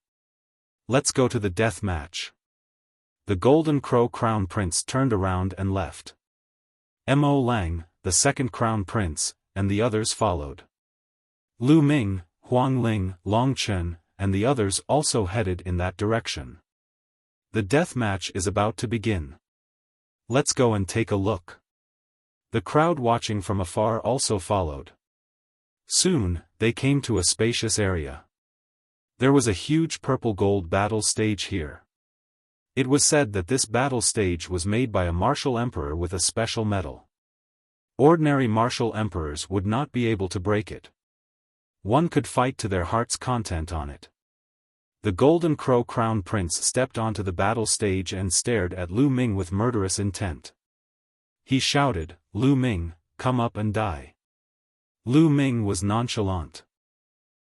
"Let's go to the death match." The Golden Crow Crown Prince turned around and left. Mo Lang, the second Crown Prince, and the others followed. Lu Ming, Huang Ling, Long Chen, and the others also headed in that direction. The death match is about to begin. Let's go and take a look. The crowd watching from afar also followed. Soon, they came to a spacious area. There was a huge purple-gold battle stage here. It was said that this battle stage was made by a martial emperor with a special medal. Ordinary martial emperors would not be able to break it. One could fight to their heart's content on it. The Golden Crow Crown Prince stepped onto the battle stage and stared at Lu Ming with murderous intent. He shouted, "Lu Ming, come up and die." Lu Ming was nonchalant.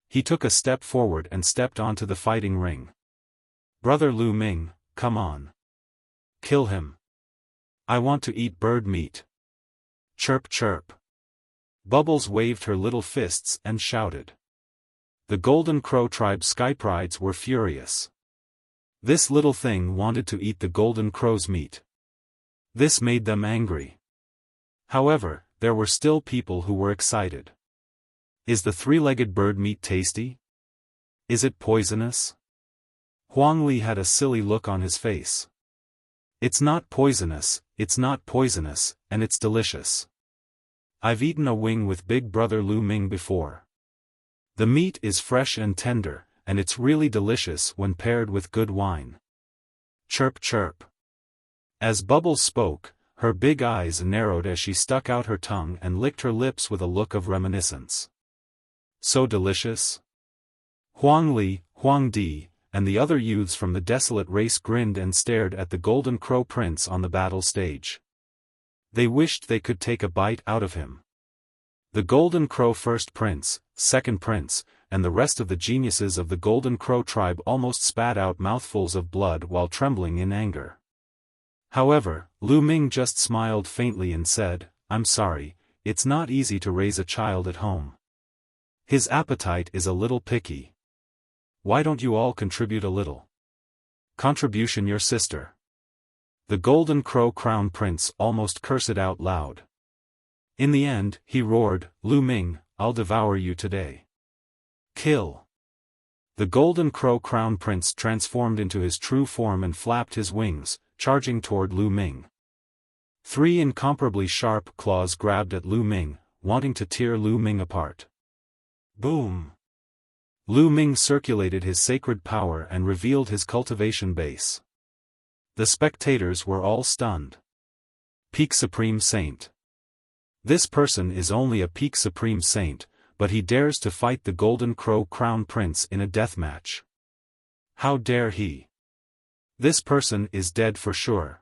He took a step forward and stepped onto the fighting ring. "Brother Lu Ming, come on. Kill him. I want to eat bird meat." Chirp chirp. Bubbles waved her little fists and shouted. The Golden Crow tribe's skyprides were furious. This little thing wanted to eat the Golden Crow's meat. This made them angry. However, there were still people who were excited. "Is the three-legged bird meat tasty? Is it poisonous?" Huang Li had a silly look on his face. "It's not poisonous, and it's delicious. I've eaten a wing with Big Brother Lu Ming before. The meat is fresh and tender, and it's really delicious when paired with good wine." Chirp chirp. As Bubbles spoke, her big eyes narrowed as she stuck out her tongue and licked her lips with a look of reminiscence. "So delicious?" Huang Li, Huang Di, and the other youths from the desolate race grinned and stared at the Golden Crow Prince on the battle stage. They wished they could take a bite out of him. The Golden Crow First Prince, Second Prince, and the rest of the geniuses of the Golden Crow tribe almost spat out mouthfuls of blood while trembling in anger. However, Lu Ming just smiled faintly and said, "I'm sorry, it's not easy to raise a child at home. His appetite is a little picky. Why don't you all contribute a little? Contribution your sister." The Golden Crow Crown Prince almost cursed out loud. In the end, he roared, "Lu Ming, I'll devour you today. Kill." The Golden Crow Crown Prince transformed into his true form and flapped his wings, charging toward Lu Ming. 3 incomparably sharp claws grabbed at Lu Ming, wanting to tear Lu Ming apart. Boom! Lu Ming circulated his sacred power and revealed his cultivation base. The spectators were all stunned. Peak Supreme Saint. This person is only a Peak Supreme Saint, but he dares to fight the Golden Crow Crown Prince in a deathmatch. How dare he? This person is dead for sure.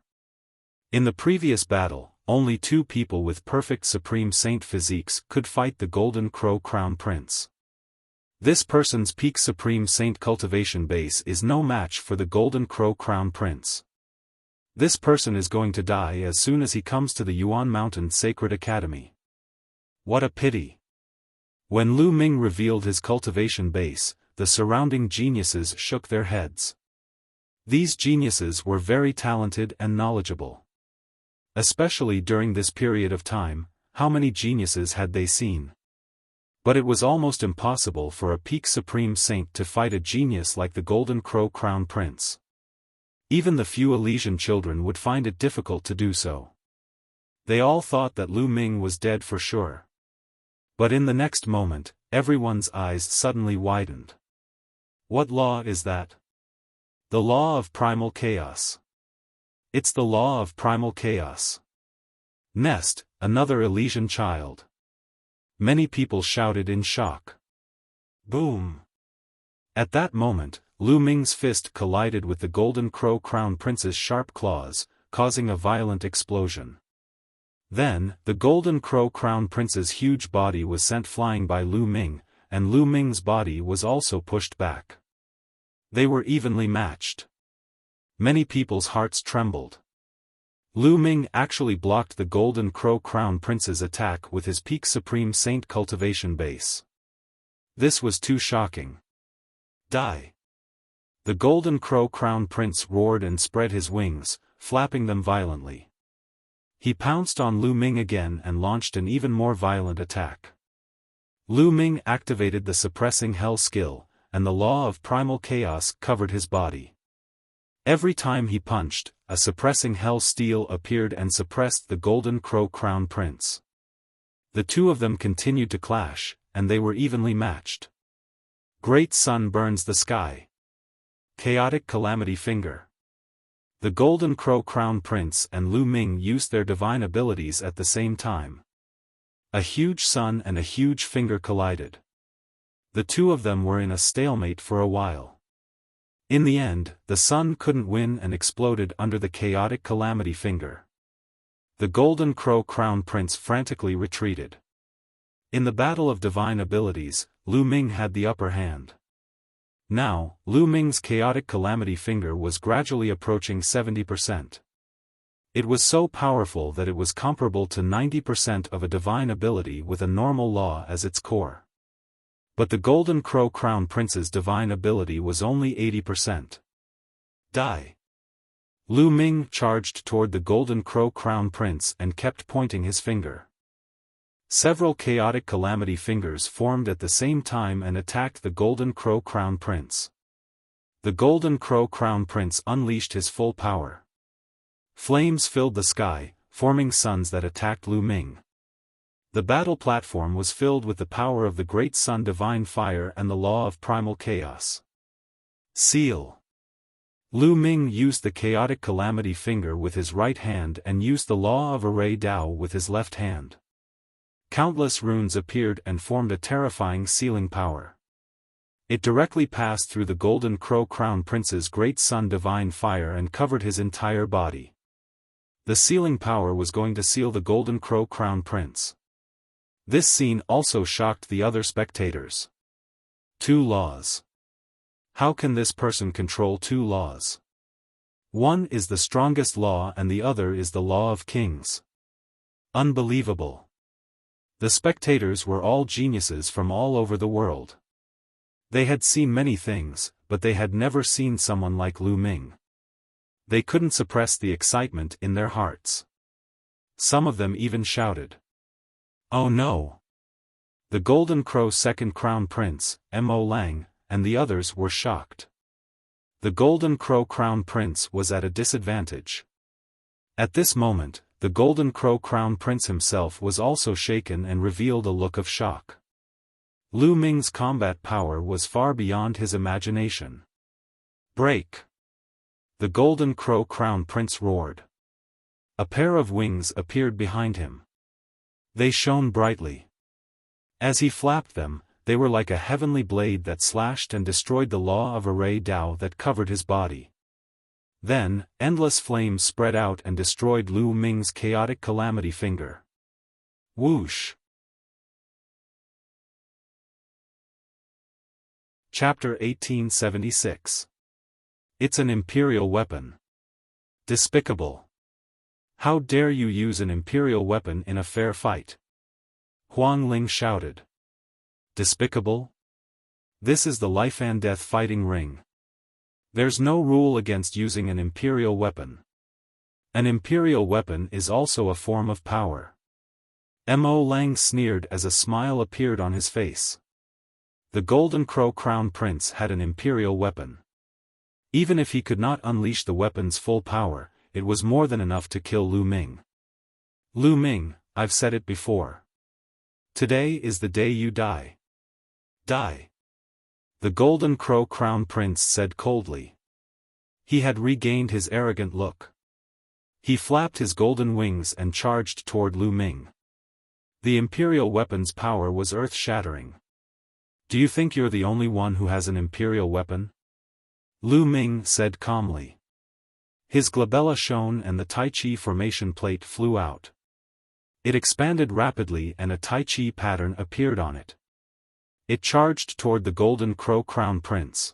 In the previous battle, only 2 people with perfect Supreme Saint physiques could fight the Golden Crow Crown Prince. This person's Peak Supreme Saint cultivation base is no match for the Golden Crow Crown Prince. This person is going to die as soon as he comes to the Yuan Mountain Sacred Academy. What a pity. When Lu Ming revealed his cultivation base, the surrounding geniuses shook their heads. These geniuses were very talented and knowledgeable. Especially during this period of time, how many geniuses had they seen? But it was almost impossible for a peak supreme saint to fight a genius like the Golden Crow Crown Prince. Even the few Elysian children would find it difficult to do so. They all thought that Lu Ming was dead for sure. But in the next moment, everyone's eyes suddenly widened. What law is that? The law of primal chaos. It's the law of primal chaos. Nest, another Elysian child. Many people shouted in shock. Boom! At that moment, Lu Ming's fist collided with the Golden Crow Crown Prince's sharp claws, causing a violent explosion. Then, the Golden Crow Crown Prince's huge body was sent flying by Lu Ming, and Lu Ming's body was also pushed back. They were evenly matched. Many people's hearts trembled. Lu Ming actually blocked the Golden Crow Crown Prince's attack with his Peak Supreme Saint cultivation base. This was too shocking. Die! The Golden Crow Crown Prince roared and spread his wings, flapping them violently. He pounced on Lu Ming again and launched an even more violent attack. Lu Ming activated the suppressing hell skill, and the law of primal chaos covered his body. Every time he punched, a suppressing hell steel appeared and suppressed the Golden Crow Crown Prince. The two of them continued to clash, and they were evenly matched. Great Sun burns the sky. Chaotic Calamity Finger. The Golden Crow Crown Prince and Lu Ming used their divine abilities at the same time. A huge sun and a huge finger collided. The two of them were in a stalemate for a while. In the end, the sun couldn't win and exploded under the chaotic calamity finger. The Golden Crow Crown Prince frantically retreated. In the battle of divine abilities, Lu Ming had the upper hand. Now, Lu Ming's chaotic calamity finger was gradually approaching 70%. It was so powerful that it was comparable to 90% of a divine ability with a normal law as its core. But the Golden Crow Crown Prince's divine ability was only 80%. Die! Lu Ming charged toward the Golden Crow Crown Prince and kept pointing his finger. Several chaotic calamity fingers formed at the same time and attacked the Golden Crow Crown Prince. The Golden Crow Crown Prince unleashed his full power. Flames filled the sky, forming suns that attacked Lu Ming. The battle platform was filled with the power of the Great Sun Divine Fire and the law of primal chaos. Seal. Lu Ming used the chaotic calamity finger with his right hand and used the law of array Dao with his left hand. Countless runes appeared and formed a terrifying sealing power. It directly passed through the Golden Crow Crown Prince's Great Sun Divine Fire and covered his entire body. The sealing power was going to seal the Golden Crow Crown Prince. This scene also shocked the other spectators. Two laws. How can this person control two laws? One is the strongest law and the other is the law of kings. Unbelievable. The spectators were all geniuses from all over the world. They had seen many things, but they had never seen someone like Lu Ming. They couldn't suppress the excitement in their hearts. Some of them even shouted, "Oh no!" The Golden Crow Second Crown Prince, Mo Lang, and the others were shocked. The Golden Crow Crown Prince was at a disadvantage. At this moment, the Golden Crow Crown Prince himself was also shaken and revealed a look of shock. Lu Ming's combat power was far beyond his imagination. Break! The Golden Crow Crown Prince roared. A pair of wings appeared behind him. They shone brightly. As he flapped them, they were like a heavenly blade that slashed and destroyed the law of array Dao that covered his body. Then, endless flames spread out and destroyed Lu Ming's chaotic calamity finger. Whoosh! Chapter 1876. It's an imperial weapon. Despicable. How dare you use an imperial weapon in a fair fight? Huang Ling shouted. Despicable? This is the life and death fighting ring. There's no rule against using an imperial weapon. An imperial weapon is also a form of power. Mo Lang sneered as a smile appeared on his face. The Golden Crow Crown Prince had an imperial weapon. Even if he could not unleash the weapon's full power, it was more than enough to kill Lu Ming. Lu Ming, I've said it before. Today is the day you die. Die. The Golden Crow Crown Prince said coldly. He had regained his arrogant look. He flapped his golden wings and charged toward Lu Ming. The imperial weapon's power was earth-shattering. Do you think you're the only one who has an imperial weapon? Lu Ming said calmly. His glabella shone and the Tai Chi formation plate flew out. It expanded rapidly and a Tai Chi pattern appeared on it. It charged toward the Golden Crow Crown Prince.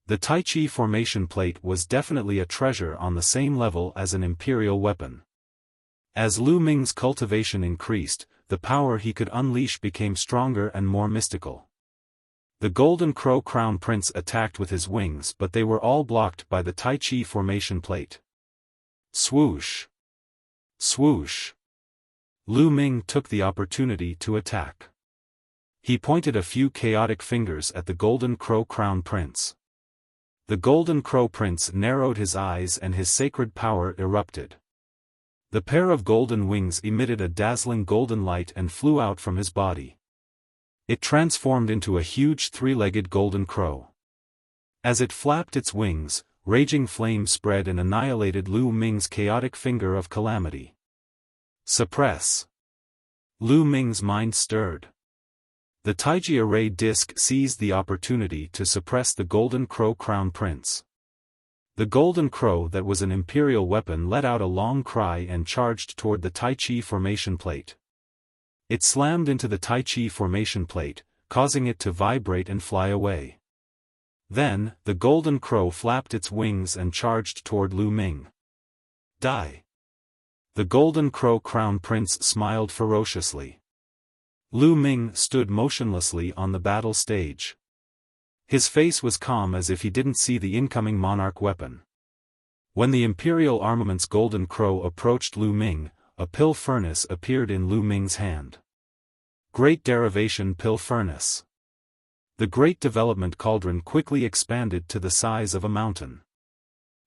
The Tai Chi formation plate was definitely a treasure on the same level as an imperial weapon. As Lu Ming's cultivation increased, the power he could unleash became stronger and more mystical. The Golden Crow Crown Prince attacked with his wings, but they were all blocked by the Tai Chi formation plate. Swoosh! Swoosh! Lu Ming took the opportunity to attack. He pointed a few chaotic fingers at the Golden Crow Crown Prince. The Golden Crow Prince narrowed his eyes and his sacred power erupted. The pair of golden wings emitted a dazzling golden light and flew out from his body. It transformed into a huge three-legged golden crow. As it flapped its wings, raging flame spread and annihilated Lu Ming's chaotic finger of calamity. Suppress! Lu Ming's mind stirred. The Taiji array disc seized the opportunity to suppress the Golden Crow Crown Prince. The Golden Crow that was an imperial weapon let out a long cry and charged toward the Tai Chi formation plate. It slammed into the Tai Chi formation plate, causing it to vibrate and fly away. Then, the Golden Crow flapped its wings and charged toward Lu Ming. Die! The Golden Crow Crown Prince smiled ferociously. Lu Ming stood motionlessly on the battle stage. His face was calm as if he didn't see the incoming monarch weapon. When the Imperial Armament's Golden Crow approached Lu Ming, a pill furnace appeared in Lu Ming's hand. Great Derivation Pill Furnace. The Great Development Cauldron quickly expanded to the size of a mountain.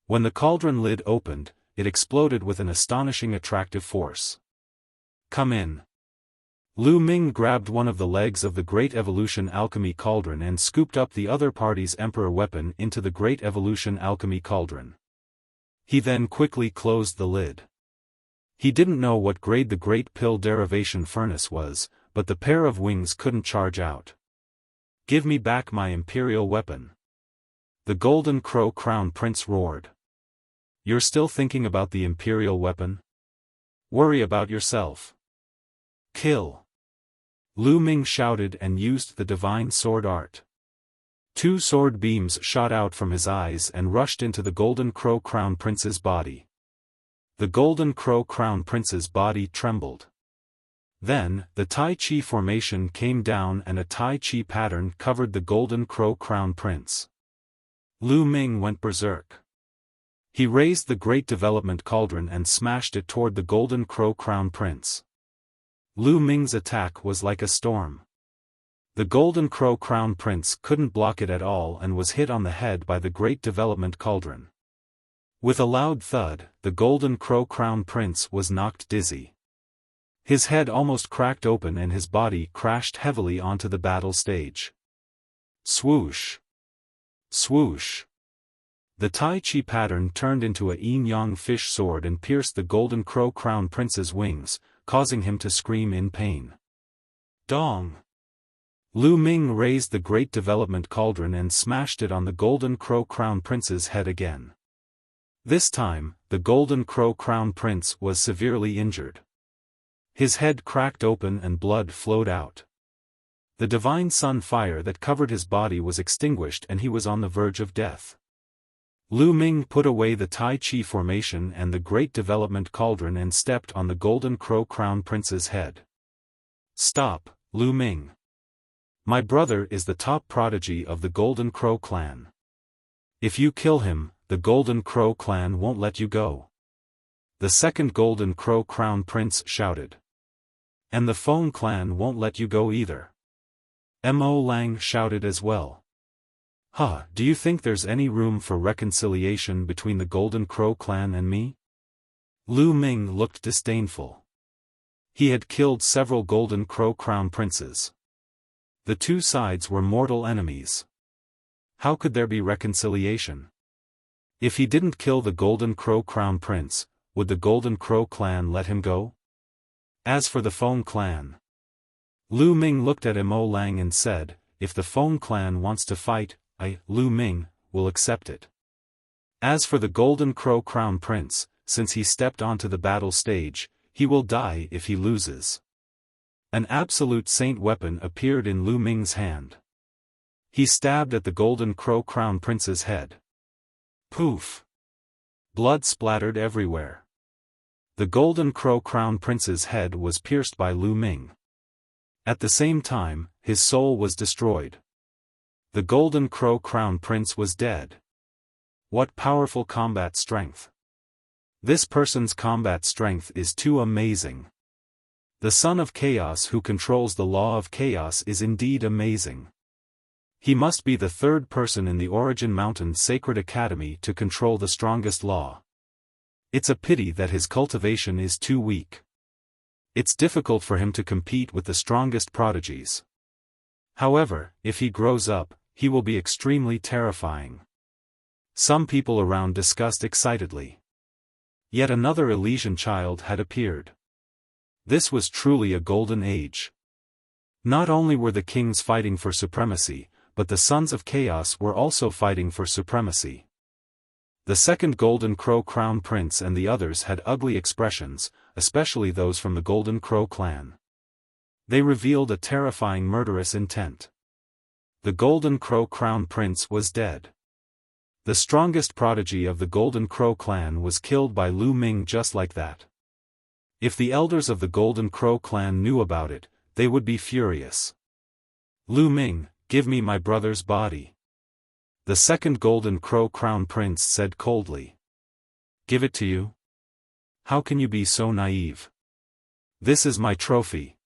When the cauldron lid opened, it exploded with an astonishing attractive force. Come in. Lu Ming grabbed one of the legs of the Great Evolution Alchemy Cauldron and scooped up the other party's Emperor weapon into the Great Evolution Alchemy Cauldron. He then quickly closed the lid. He didn't know what grade the Great Pill Derivation Furnace was, but the pair of wings couldn't charge out. Give me back my Imperial weapon. The Golden Crow Crown Prince roared. You're still thinking about the Imperial weapon? Worry about yourself. Kill! Lu Ming shouted and used the divine sword art. Two sword beams shot out from his eyes and rushed into the Golden Crow Crown Prince's body. The Golden Crow Crown Prince's body trembled. Then, the Tai Chi formation came down and a Tai Chi pattern covered the Golden Crow Crown Prince. Lu Ming went berserk. He raised the Great Development Cauldron and smashed it toward the Golden Crow Crown Prince. Lu Ming's attack was like a storm. The Golden Crow Crown Prince couldn't block it at all and was hit on the head by the Great Development Cauldron. With a loud thud, the Golden Crow Crown Prince was knocked dizzy. His head almost cracked open and his body crashed heavily onto the battle stage. Swoosh! Swoosh! The Tai Chi pattern turned into a yin-yang fish sword and pierced the Golden Crow Crown Prince's wings, causing him to scream in pain. Dong! Lu Ming raised the Great Development Cauldron and smashed it on the Golden Crow Crown Prince's head again. This time, the Golden Crow Crown Prince was severely injured. His head cracked open and blood flowed out. The divine sun fire that covered his body was extinguished and he was on the verge of death. Lu Ming put away the Tai Chi formation and the Great Development Cauldron and stepped on the Golden Crow Crown Prince's head. Stop, Lu Ming. My brother is the top prodigy of the Golden Crow clan. If you kill him, the Golden Crow clan won't let you go. The second Golden Crow Crown Prince shouted. And the Feng clan won't let you go either. Mo Lang shouted as well. Do you think there's any room for reconciliation between the Golden Crow clan and me? Lu Ming looked disdainful. He had killed several Golden Crow Crown Princes. The two sides were mortal enemies. How could there be reconciliation? If he didn't kill the Golden Crow Crown Prince, would the Golden Crow clan let him go? As for the Feng clan, Lu Ming looked at Mo Lang and said, if the Feng clan wants to fight, I, Lu Ming, will accept it. As for the Golden Crow Crown Prince, since he stepped onto the battle stage, he will die if he loses. An absolute saint weapon appeared in Lu Ming's hand. He stabbed at the Golden Crow Crown Prince's head. Poof! Blood splattered everywhere. The Golden Crow Crown Prince's head was pierced by Lu Ming. At the same time, his soul was destroyed. The Golden Crow Crown Prince was dead. What powerful combat strength! This person's combat strength is too amazing. The Son of Chaos who controls the law of chaos is indeed amazing. He must be the third person in the Origin Mountain Sacred Academy to control the strongest law. It's a pity that his cultivation is too weak. It's difficult for him to compete with the strongest prodigies. However, if he grows up, he will be extremely terrifying. Some people around discussed excitedly. Yet another Elysian child had appeared. This was truly a golden age. Not only were the kings fighting for supremacy, but the Sons of Chaos were also fighting for supremacy. The second Golden Crow Crown Prince and the others had ugly expressions, especially those from the Golden Crow clan. They revealed a terrifying murderous intent. The Golden Crow Crown Prince was dead. The strongest prodigy of the Golden Crow clan was killed by Lu Ming just like that. If the elders of the Golden Crow clan knew about it, they would be furious. Lu Ming, give me my brother's body. The second Golden Crow Crown Prince said coldly. Give it to you? How can you be so naive? This is my trophy.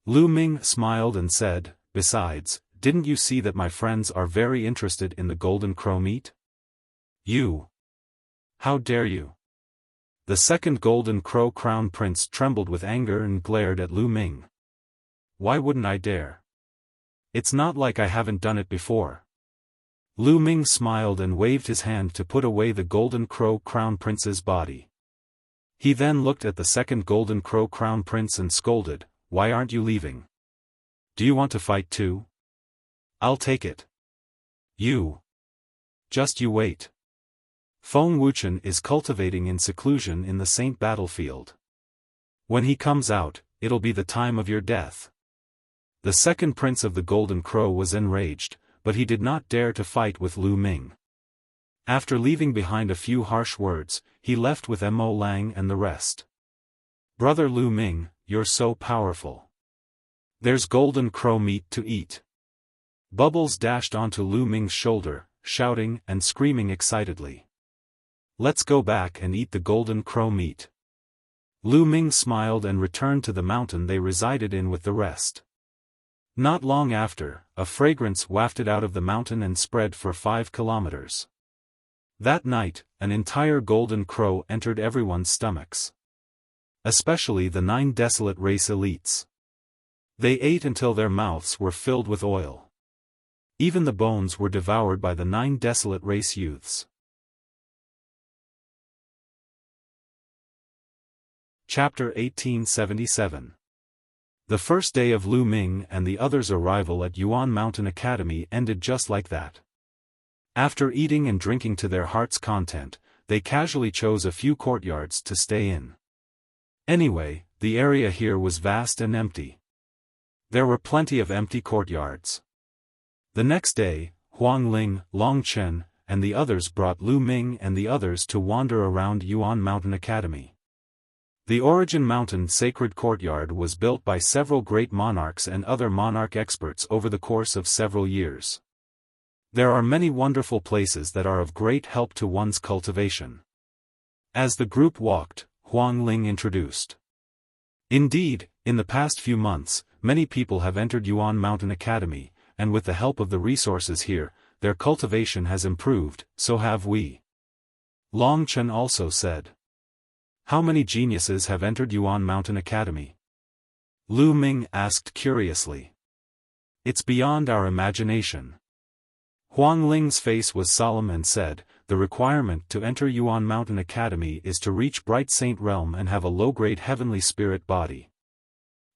Lu Ming smiled and said, besides, didn't you see that my friends are very interested in the Golden Crow meat? You! How dare you? The second Golden Crow Crown Prince trembled with anger and glared at Lu Ming. Why wouldn't I dare? It's not like I haven't done it before. Lu Ming smiled and waved his hand to put away the Golden Crow Crown Prince's body. He then looked at the second Golden Crow Crown Prince and scolded, why aren't you leaving? Do you want to fight too? I'll take it. You. Just you wait. Feng Wuchen is cultivating in seclusion in the Saint battlefield. When he comes out, it'll be the time of your death. The second prince of the Golden Crow was enraged, but he did not dare to fight with Lu Ming. After leaving behind a few harsh words, he left with Mo Lang and the rest. Brother Lu Ming, you're so powerful. There's Golden Crow meat to eat. Bubbles dashed onto Lu Ming's shoulder, shouting and screaming excitedly. Let's go back and eat the Golden Crow meat. Lu Ming smiled and returned to the mountain they resided in with the rest. Not long after, a fragrance wafted out of the mountain and spread for 5 kilometers. That night, an entire Golden Crow entered everyone's stomachs. Especially the 9 desolate race elites. They ate until their mouths were filled with oil. Even the bones were devoured by the 9 desolate race youths. Chapter 1877. The first day of Lu Ming and the others' arrival at Yuan Mountain Academy ended just like that. After eating and drinking to their heart's content, they casually chose a few courtyards to stay in. Anyway, the area here was vast and empty. There were plenty of empty courtyards. The next day, Huang Ling, Long Chen, and the others brought Lu Ming and the others to wander around Yuan Mountain Academy. The Origin Mountain Sacred Courtyard was built by several great monarchs and other monarch experts over the course of several years. There are many wonderful places that are of great help to one's cultivation. As the group walked, Huang Ling introduced. Indeed, in the past few months, many people have entered Yuan Mountain Academy, and with the help of the resources here, their cultivation has improved, so have we. Long Chen also said. How many geniuses have entered Yuan Mountain Academy? Lu Ming asked curiously. It's beyond our imagination. Huang Ling's face was solemn and said, the requirement to enter Yuan Mountain Academy is to reach Bright Saint Realm and have a low-grade heavenly spirit body.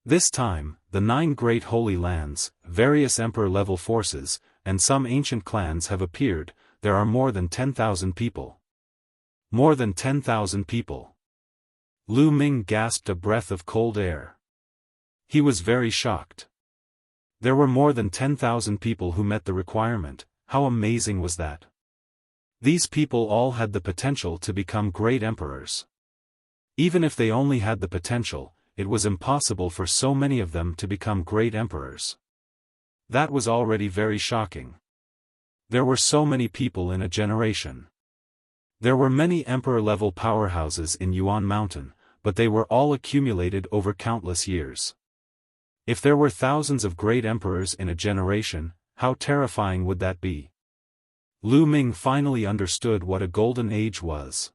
This time, the 9 great holy lands, various emperor-level forces, and some ancient clans have appeared. There are more than 10,000 people. More than 10,000 people. Lu Ming gasped a breath of cold air. He was very shocked. There were more than 10,000 people who met the requirement. How amazing was that? These people all had the potential to become great emperors. Even if they only had the potential, it was impossible for so many of them to become great emperors. That was already very shocking. There were so many people in a generation. There were many emperor-level powerhouses in Yuan Mountain, but they were all accumulated over countless years. If there were thousands of great emperors in a generation, how terrifying would that be? Lu Ming finally understood what a golden age was.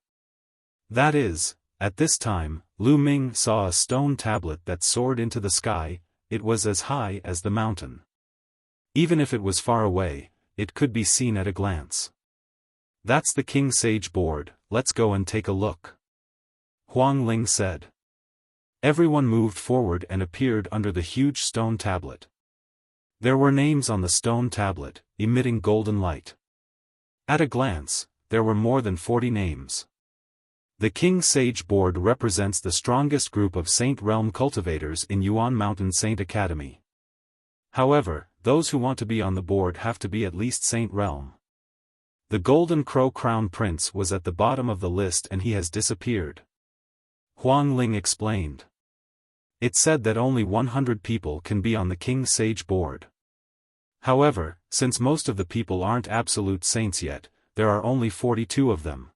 That is, at this time, Lu Ming saw a stone tablet that soared into the sky. It was as high as the mountain. Even if it was far away, it could be seen at a glance. That's the King Sage board, let's go and take a look. Huang Ling said. Everyone moved forward and appeared under the huge stone tablet. There were names on the stone tablet, emitting golden light. At a glance, there were more than 40 names. The King Sage Board represents the strongest group of Saint Realm cultivators in Yuan Mountain Saint Academy. However, those who want to be on the board have to be at least Saint Realm. The Golden Crow Crown Prince was at the bottom of the list and he has disappeared. Huang Ling explained. It said that only 100 people can be on the King Sage Board. However, since most of the people aren't absolute saints yet, there are only 42 of them.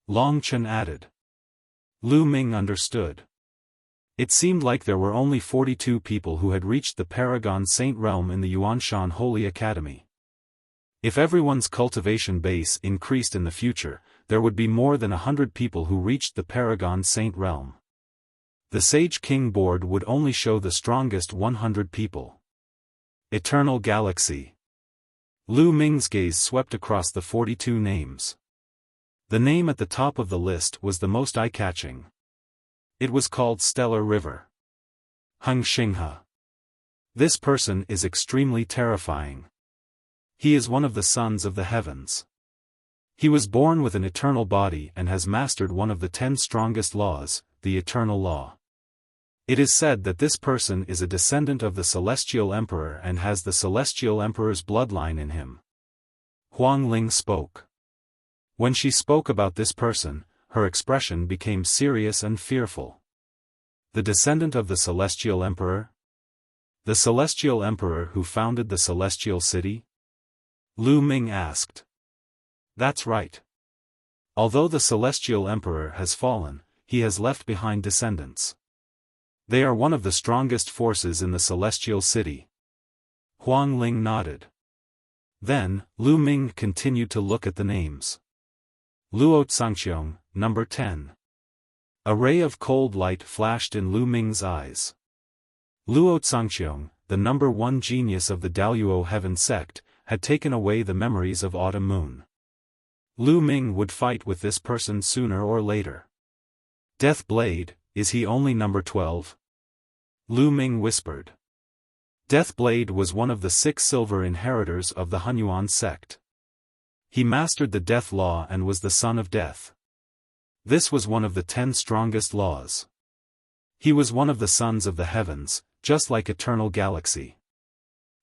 Long Chen added. Lu Ming understood. It seemed like there were only 42 people who had reached the Paragon Saint Realm in the Yuanshan Holy Academy. If everyone's cultivation base increased in the future, there would be more than 100 people who reached the Paragon Saint Realm. The Sage King Board would only show the strongest 100 people. Eternal Galaxy. Lu Ming's gaze swept across the 42 names. The name at the top of the list was the most eye-catching. It was called Stellar River. Heng Xinghe. This person is extremely terrifying. He is one of the sons of the heavens. He was born with an eternal body and has mastered one of the 10 strongest laws, the eternal law. It is said that this person is a descendant of the Celestial Emperor and has the Celestial Emperor's bloodline in him. Huang Ling spoke. When she spoke about this person, her expression became serious and fearful. The descendant of the Celestial Emperor? The Celestial Emperor who founded the Celestial City? Lu Ming asked. That's right. Although the Celestial Emperor has fallen, he has left behind descendants. They are one of the strongest forces in the Celestial City. Huang Ling nodded. Then, Lu Ming continued to look at the names. Luo Tsangqiong, number 10. A ray of cold light flashed in Lu Ming's eyes. Luo Tsangqiong, the number 1 genius of the Daluo Heaven sect, had taken away the memories of Autumn Moon. Lu Ming would fight with this person sooner or later. Death Blade, is he only number 12? Lu Ming whispered. Death Blade was one of the 6 silver inheritors of the Hunyuan sect. He mastered the death law and was the son of death. This was one of the 10 strongest laws. He was one of the sons of the heavens, just like Eternal Galaxy.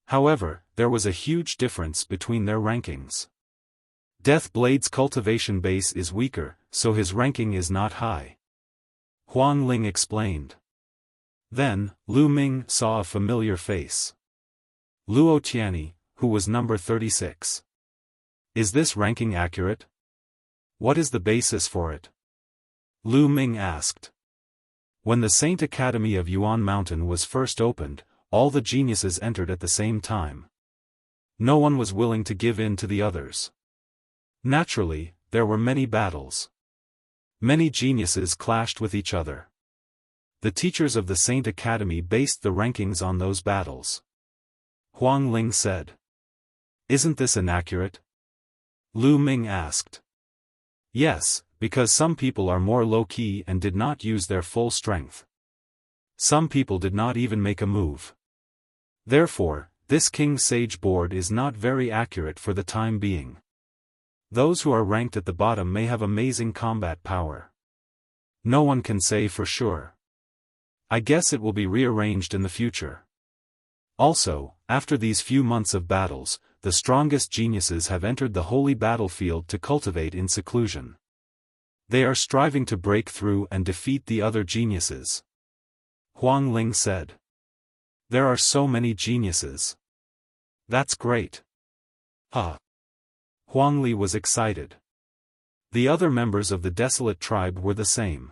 However, there was a huge difference between their rankings. Death Blade's cultivation base is weaker, so his ranking is not high. Huang Ling explained. Then, Lu Ming saw a familiar face. Luo Tianyi, who was number 36. Is this ranking accurate? What is the basis for it? Lu Ming asked. When the Saint Academy of Yuan Mountain was first opened, all the geniuses entered at the same time. No one was willing to give in to the others. Naturally, there were many battles. Many geniuses clashed with each other. The teachers of the Saint Academy based the rankings on those battles. Huang Ling said. Isn't this inaccurate? Lu Ming asked. Yes, because some people are more low-key and did not use their full strength. Some people did not even make a move. Therefore, this King Sage board is not very accurate for the time being. Those who are ranked at the bottom may have amazing combat power. No one can say for sure. I guess it will be rearranged in the future. Also, after these few months of battles, the strongest geniuses have entered the holy battlefield to cultivate in seclusion. They are striving to break through and defeat the other geniuses. Huang Ling said. There are so many geniuses. That's great. Huh. Huang Li was excited. The other members of the desolate tribe were the same.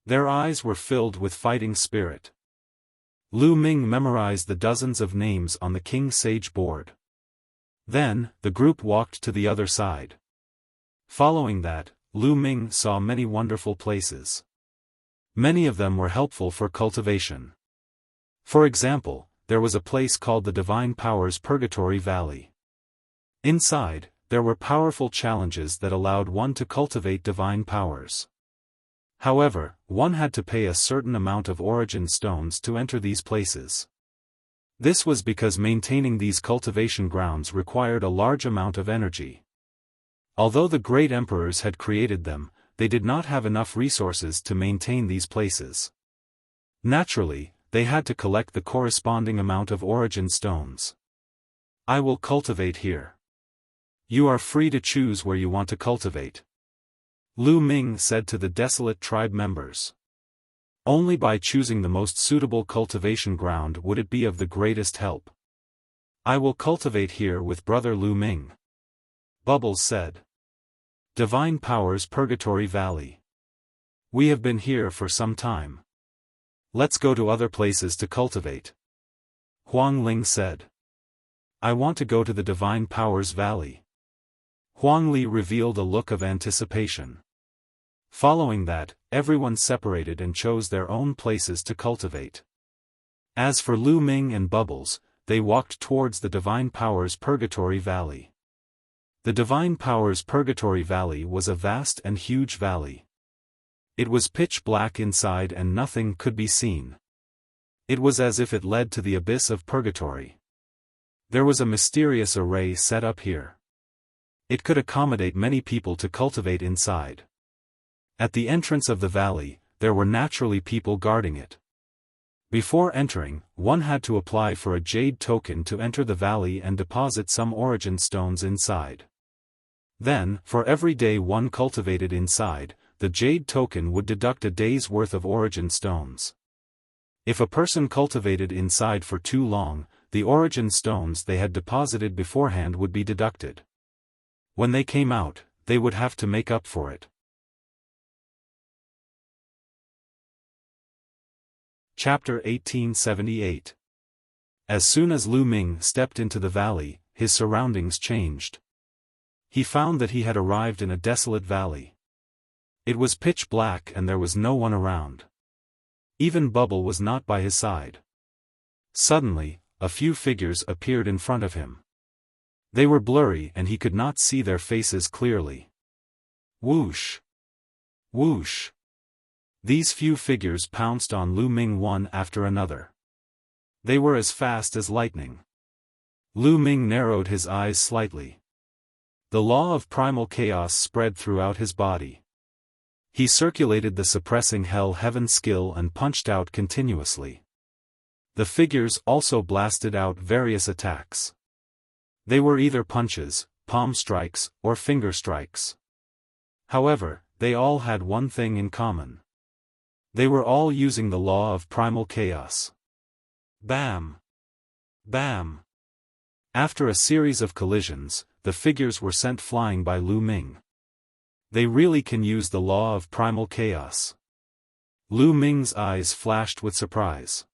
Their eyes were filled with fighting spirit. Lu Ming memorized the dozens of names on the King Sage board. Then, the group walked to the other side. Following that, Lu Ming saw many wonderful places. Many of them were helpful for cultivation. For example, there was a place called the Divine Powers Purgatory Valley. Inside, there were powerful challenges that allowed one to cultivate divine powers. However, one had to pay a certain amount of origin stones to enter these places. This was because maintaining these cultivation grounds required a large amount of energy. Although the great emperors had created them, they did not have enough resources to maintain these places. Naturally, they had to collect the corresponding amount of origin stones. I will cultivate here. You are free to choose where you want to cultivate. Lu Ming said to the desolate tribe members. Only by choosing the most suitable cultivation ground would it be of the greatest help. I will cultivate here with Brother Lu Ming. Bubbles said. Divine Powers Purgatory Valley. We have been here for some time. Let's go to other places to cultivate. Huang Ling said. I want to go to the Divine Powers Valley. Huang Li revealed a look of anticipation. Following that, everyone separated and chose their own places to cultivate. As for Lu Ming and Bubbles, they walked towards the Divine Powers Purgatory Valley. The Divine Powers Purgatory Valley was a vast and huge valley. It was pitch black inside and nothing could be seen. It was as if it led to the abyss of purgatory. There was a mysterious array set up here. It could accommodate many people to cultivate inside. At the entrance of the valley, there were naturally people guarding it. Before entering, one had to apply for a jade token to enter the valley and deposit some origin stones inside. Then, for every day one cultivated inside, the jade token would deduct a day's worth of origin stones. If a person cultivated inside for too long, the origin stones they had deposited beforehand would be deducted. When they came out, they would have to make up for it. Chapter 1878. As soon as Lu Ming stepped into the valley, his surroundings changed. He found that he had arrived in a desolate valley. It was pitch black and there was no one around. Even Bubble was not by his side. Suddenly, a few figures appeared in front of him. They were blurry and he could not see their faces clearly. Whoosh! Whoosh! These few figures pounced on Lu Ming one after another. They were as fast as lightning. Lu Ming narrowed his eyes slightly. The law of primal chaos spread throughout his body. He circulated the suppressing hell-heaven skill and punched out continuously. The figures also blasted out various attacks. They were either punches, palm strikes, or finger strikes. However, they all had one thing in common. They were all using the law of primal chaos. Bam! Bam! After a series of collisions, the figures were sent flying by Lu Ming. They really can use the law of primal chaos. Lu Ming's eyes flashed with surprise.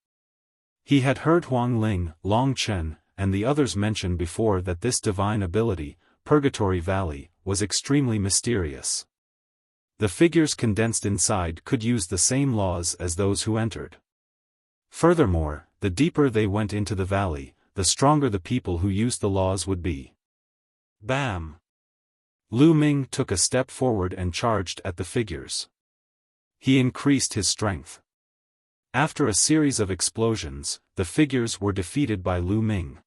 He had heard Huang Ling, Long Chen, and the others mention before that this divine ability, Purgatory Valley, was extremely mysterious. The figures condensed inside could use the same laws as those who entered. Furthermore, the deeper they went into the valley, the stronger the people who used the laws would be. Bam! Lu Ming took a step forward and charged at the figures. He increased his strength. After a series of explosions, the figures were defeated by Lu Ming.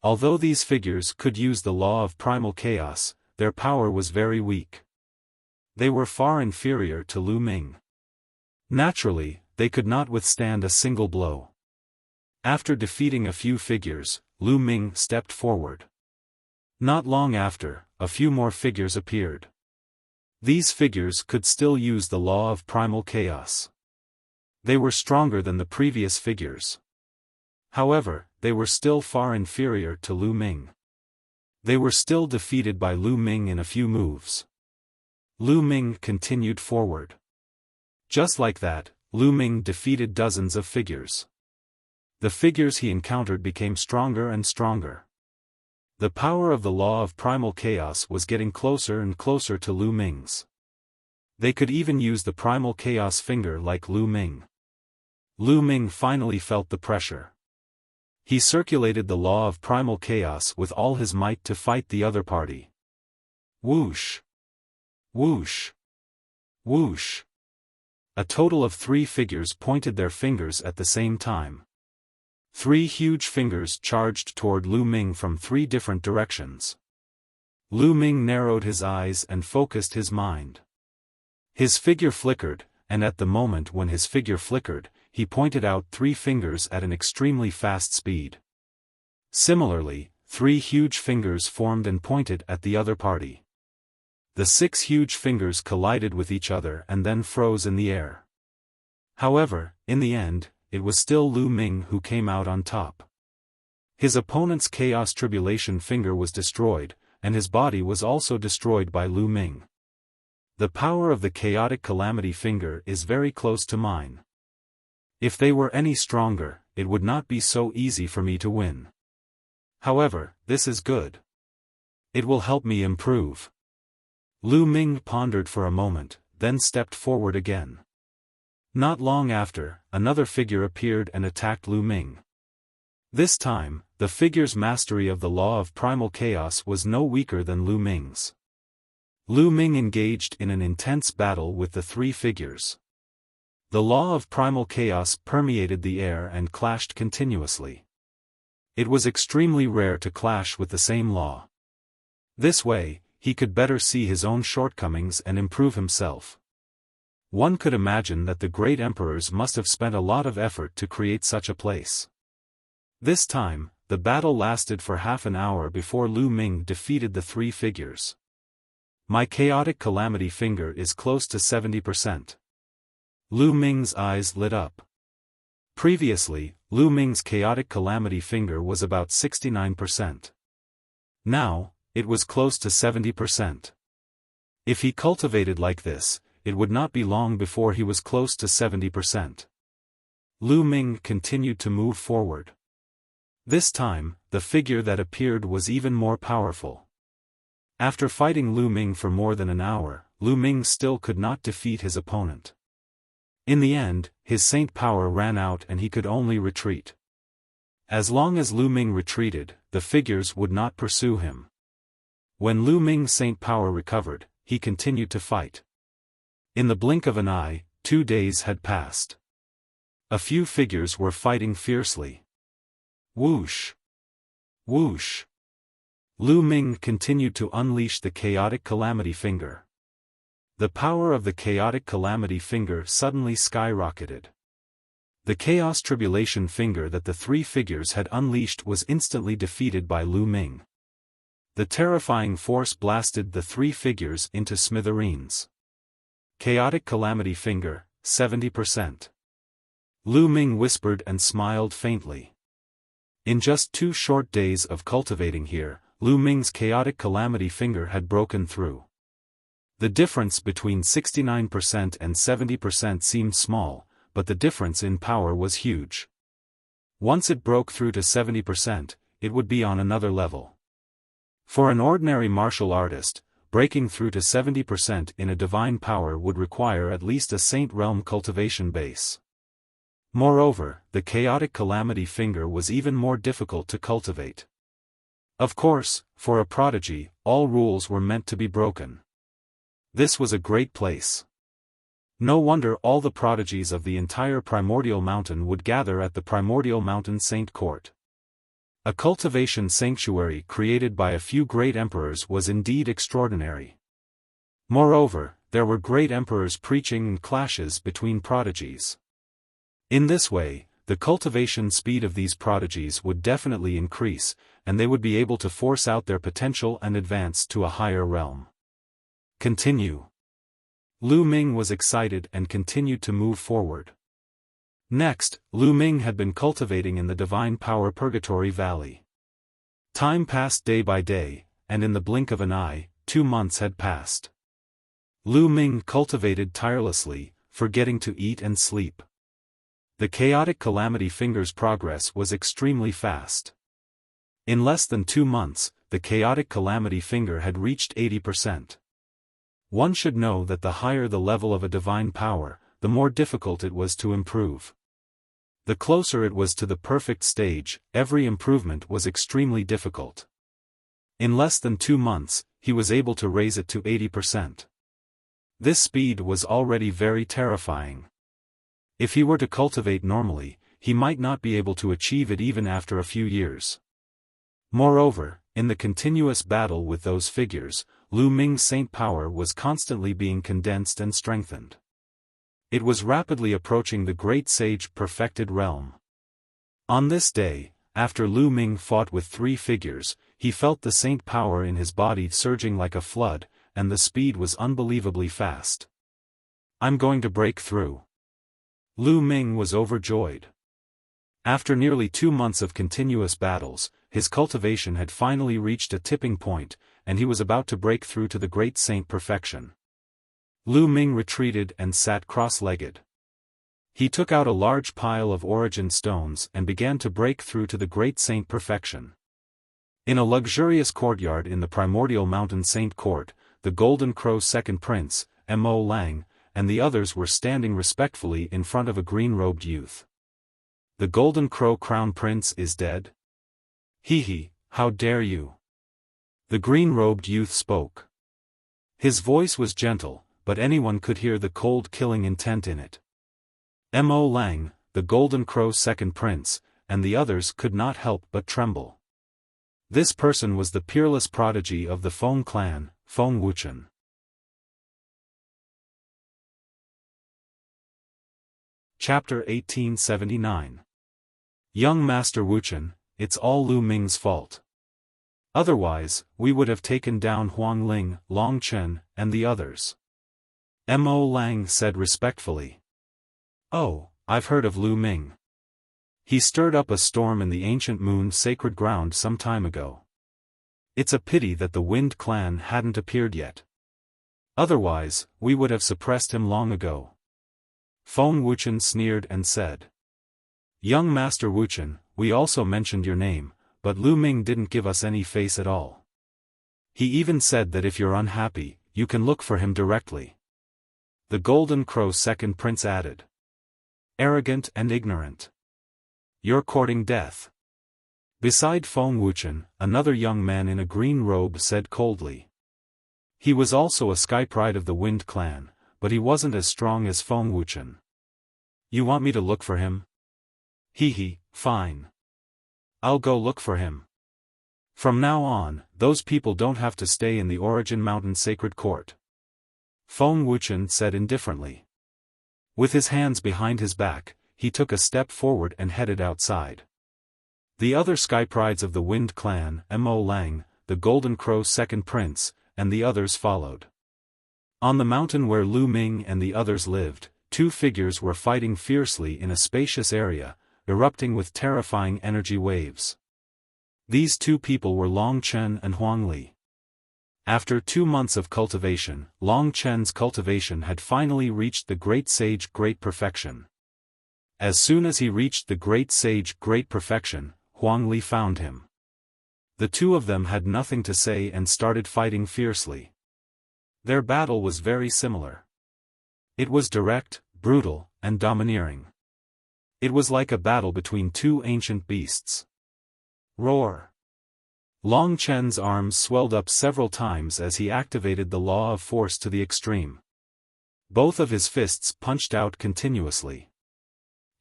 Although these figures could use the law of primal chaos, their power was very weak. They were far inferior to Lu Ming. Naturally, they could not withstand a single blow. After defeating a few figures, Lu Ming stepped forward. Not long after, a few more figures appeared. These figures could still use the law of primal chaos. They were stronger than the previous figures. However, they were still far inferior to Lu Ming. They were still defeated by Lu Ming in a few moves. Lu Ming continued forward. Just like that, Lu Ming defeated dozens of figures. The figures he encountered became stronger and stronger. The power of the law of primal chaos was getting closer and closer to Lu Ming's. They could even use the primal chaos finger like Lu Ming. Lu Ming finally felt the pressure. He circulated the law of primal chaos with all his might to fight the other party. Whoosh! Whoosh! Whoosh! A total of 3 figures pointed their fingers at the same time. 3 huge fingers charged toward Lu Ming from 3 different directions. Lu Ming narrowed his eyes and focused his mind. His figure flickered, and at the moment when his figure flickered, he pointed out 3 fingers at an extremely fast speed. Similarly, 3 huge fingers formed and pointed at the other party. The 6 huge fingers collided with each other and then froze in the air. However, in the end, it was still Lu Ming who came out on top. His opponent's Chaos Tribulation finger was destroyed, and his body was also destroyed by Lu Ming. The power of the Chaotic Calamity finger is very close to mine. If they were any stronger, it would not be so easy for me to win. However, this is good. It will help me improve. Lu Ming pondered for a moment, then stepped forward again. Not long after, another figure appeared and attacked Lu Ming. This time, the figure's mastery of the law of primal chaos was no weaker than Lu Ming's. Lu Ming engaged in an intense battle with the 3 figures. The law of primal chaos permeated the air and clashed continuously. It was extremely rare to clash with the same law. This way, he could better see his own shortcomings and improve himself. One could imagine that the great emperors must have spent a lot of effort to create such a place. This time, the battle lasted for half an hour before Lu Ming defeated the 3 figures. My Chaotic Calamity finger is close to 70%. Lu Ming's eyes lit up. Previously, Lu Ming's Chaotic Calamity finger was about 69%. Now, it was close to 70%. If he cultivated like this, it would not be long before he was close to 70%. Lu Ming continued to move forward. This time, the figure that appeared was even more powerful. After fighting Lu Ming for more than an hour, Lu Ming still could not defeat his opponent. In the end, his saint power ran out and he could only retreat. As long as Lu Ming retreated, the figures would not pursue him. When Lu Ming's saint power recovered, he continued to fight. In the blink of an eye, 2 days had passed. A few figures were fighting fiercely. Whoosh! Whoosh! Lu Ming continued to unleash the Chaotic Calamity finger. The power of the Chaotic Calamity finger suddenly skyrocketed. The Chaos Tribulation finger that the 3 figures had unleashed was instantly defeated by Lu Ming. The terrifying force blasted the 3 figures into smithereens. Chaotic Calamity finger, 70%. Lu Ming whispered and smiled faintly. In just 2 short days of cultivating here, Lu Ming's chaotic calamity finger had broken through. The difference between 69% and 70% seemed small, but the difference in power was huge. Once it broke through to 70%, it would be on another level. For an ordinary martial artist, breaking through to 70% in a divine power would require at least a saint realm cultivation base. Moreover, the chaotic calamity finger was even more difficult to cultivate. Of course, for a prodigy, all rules were meant to be broken. This was a great place. No wonder all the prodigies of the entire Primordial Mountain would gather at the Primordial Mountain Saint Court. A cultivation sanctuary created by a few great emperors was indeed extraordinary. Moreover, there were great emperors preaching and clashes between prodigies. In this way, the cultivation speed of these prodigies would definitely increase, and they would be able to force out their potential and advance to a higher realm. Continue. Lu Ming was excited and continued to move forward. Next, Lu Ming had been cultivating in the Divine Power Purgatory Valley. Time passed day by day, and in the blink of an eye, 2 months had passed. Lu Ming cultivated tirelessly, forgetting to eat and sleep. The chaotic calamity finger's progress was extremely fast. In less than 2 months, the chaotic calamity finger had reached 80%. One should know that the higher the level of a divine power, the more difficult it was to improve. The closer it was to the perfect stage, every improvement was extremely difficult. In less than 2 months, he was able to raise it to 80%. This speed was already very terrifying. If he were to cultivate normally, he might not be able to achieve it even after a few years. Moreover, in the continuous battle with those figures, Lu Ming's saint power was constantly being condensed and strengthened. It was rapidly approaching the great sage perfected realm. On this day, after Lu Ming fought with 3 figures, he felt the saint power in his body surging like a flood, and the speed was unbelievably fast. I'm going to break through. Lu Ming was overjoyed. After nearly 2 months of continuous battles, his cultivation had finally reached a tipping point, and he was about to break through to the great saint perfection. Lu Ming retreated and sat cross-legged. He took out a large pile of origin stones and began to break through to the great saint perfection. In a luxurious courtyard in the Primordial Mountain Saint Court, the Golden Crow's second prince, Mo Lang, and the others were standing respectfully in front of a green-robed youth. The Golden Crow Crown Prince is dead? Hee, how dare you? The green-robed youth spoke. His voice was gentle, but anyone could hear the cold killing intent in it. Mo Lang, the Golden Crow's second prince, and the others could not help but tremble. This person was the peerless prodigy of the Feng clan, Feng Wuxian. Chapter 1879. Young Master Wuxian, it's all Lu Ming's fault. Otherwise, we would have taken down Huang Ling, Long Chen, and the others. Mo Lang said respectfully. Oh, I've heard of Lu Ming. He stirred up a storm in the ancient moon's sacred ground some time ago. It's a pity that the Wind clan hadn't appeared yet. Otherwise, we would have suppressed him long ago. Feng Wuxian sneered and said. Young Master Wuxian, we also mentioned your name, but Lu Ming didn't give us any face at all. He even said that if you're unhappy, you can look for him directly. The Golden Crow's second prince added. Arrogant and ignorant. You're courting death. Beside Feng Wuxian, another young man in a green robe said coldly. He was also a sky pride of the Wind clan, but he wasn't as strong as Feng Wuxian. You want me to look for him? Fine. I'll go look for him. From now on, those people don't have to stay in the Origin Mountain Sacred Court. Feng Wuxian said indifferently. With his hands behind his back, he took a step forward and headed outside. The other sky prides of the Wind clan, Mo Lang, the Golden Crow's second prince, and the others followed. On the mountain where Lu Ming and the others lived, 2 figures were fighting fiercely in a spacious area, erupting with terrifying energy waves. These two people were Long Chen and Huang Li. After 2 months of cultivation, Long Chen's cultivation had finally reached the great sage great perfection. As soon as he reached the great sage great perfection, Huang Li found him. The two of them had nothing to say and started fighting fiercely. Their battle was very similar. It was direct, brutal, and domineering. It was like a battle between two ancient beasts. Roar! Long Chen's arms swelled up several times as he activated the law of force to the extreme. Both of his fists punched out continuously.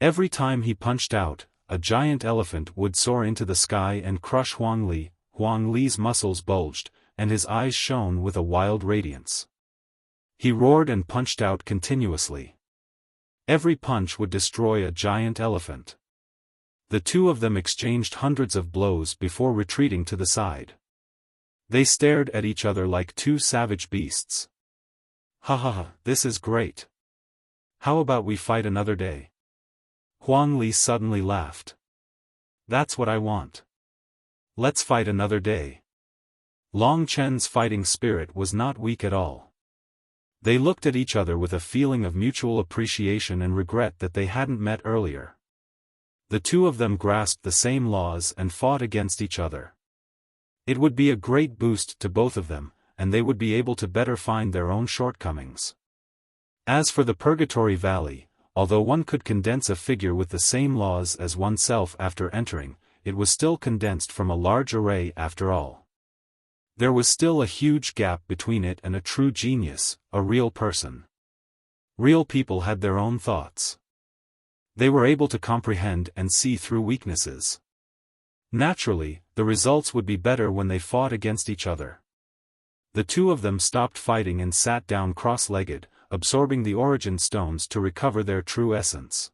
Every time he punched out, a giant elephant would soar into the sky and crush Huang Li. Huang Li's muscles bulged, and his eyes shone with a wild radiance. He roared and punched out continuously. Every punch would destroy a giant elephant. The two of them exchanged hundreds of blows before retreating to the side. They stared at each other like two savage beasts. Ha ha ha, this is great. How about we fight another day? Huang Li suddenly laughed. That's what I want. Let's fight another day. Long Chen's fighting spirit was not weak at all. They looked at each other with a feeling of mutual appreciation and regret that they hadn't met earlier. The two of them grasped the same laws and fought against each other. It would be a great boost to both of them, and they would be able to better find their own shortcomings. As for the Purgatory Valley, although one could condense a figure with the same laws as oneself after entering, it was still condensed from a large array after all. There was still a huge gap between it and a true genius, a real person. Real people had their own thoughts. They were able to comprehend and see through weaknesses. Naturally, the results would be better when they fought against each other. The two of them stopped fighting and sat down cross-legged, absorbing the origin stones to recover their true essence.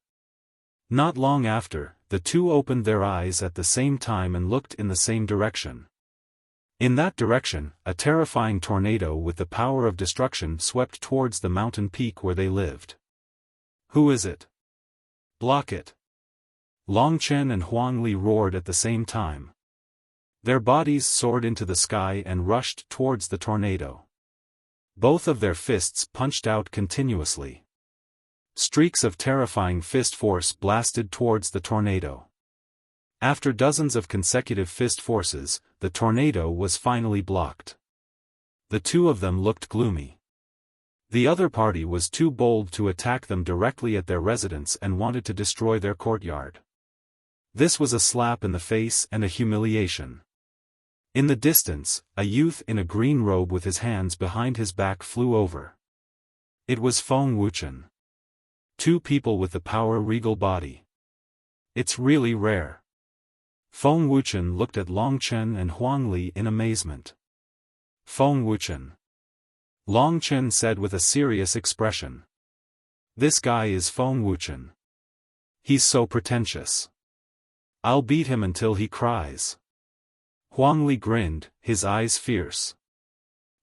Not long after, the two opened their eyes at the same time and looked in the same direction. In that direction, a terrifying tornado with the power of destruction swept towards the mountain peak where they lived. Who is it? Block it! Long Chen and Huang Li roared at the same time. Their bodies soared into the sky and rushed towards the tornado. Both of their fists punched out continuously. Streaks of terrifying fist force blasted towards the tornado. After dozens of consecutive fist forces, the tornado was finally blocked. The two of them looked gloomy. The other party was too bold to attack them directly at their residence and wanted to destroy their courtyard. This was a slap in the face and a humiliation. In the distance, a youth in a green robe with his hands behind his back flew over. It was Feng Wuchen. Two people with the power regal body. It's really rare. Feng Wuchen looked at Long Chen and Huang Li in amazement. Feng Wuchen. Long Chen said with a serious expression. This guy is Feng Wuchen. He's so pretentious. I'll beat him until he cries. Huang Li grinned, his eyes fierce.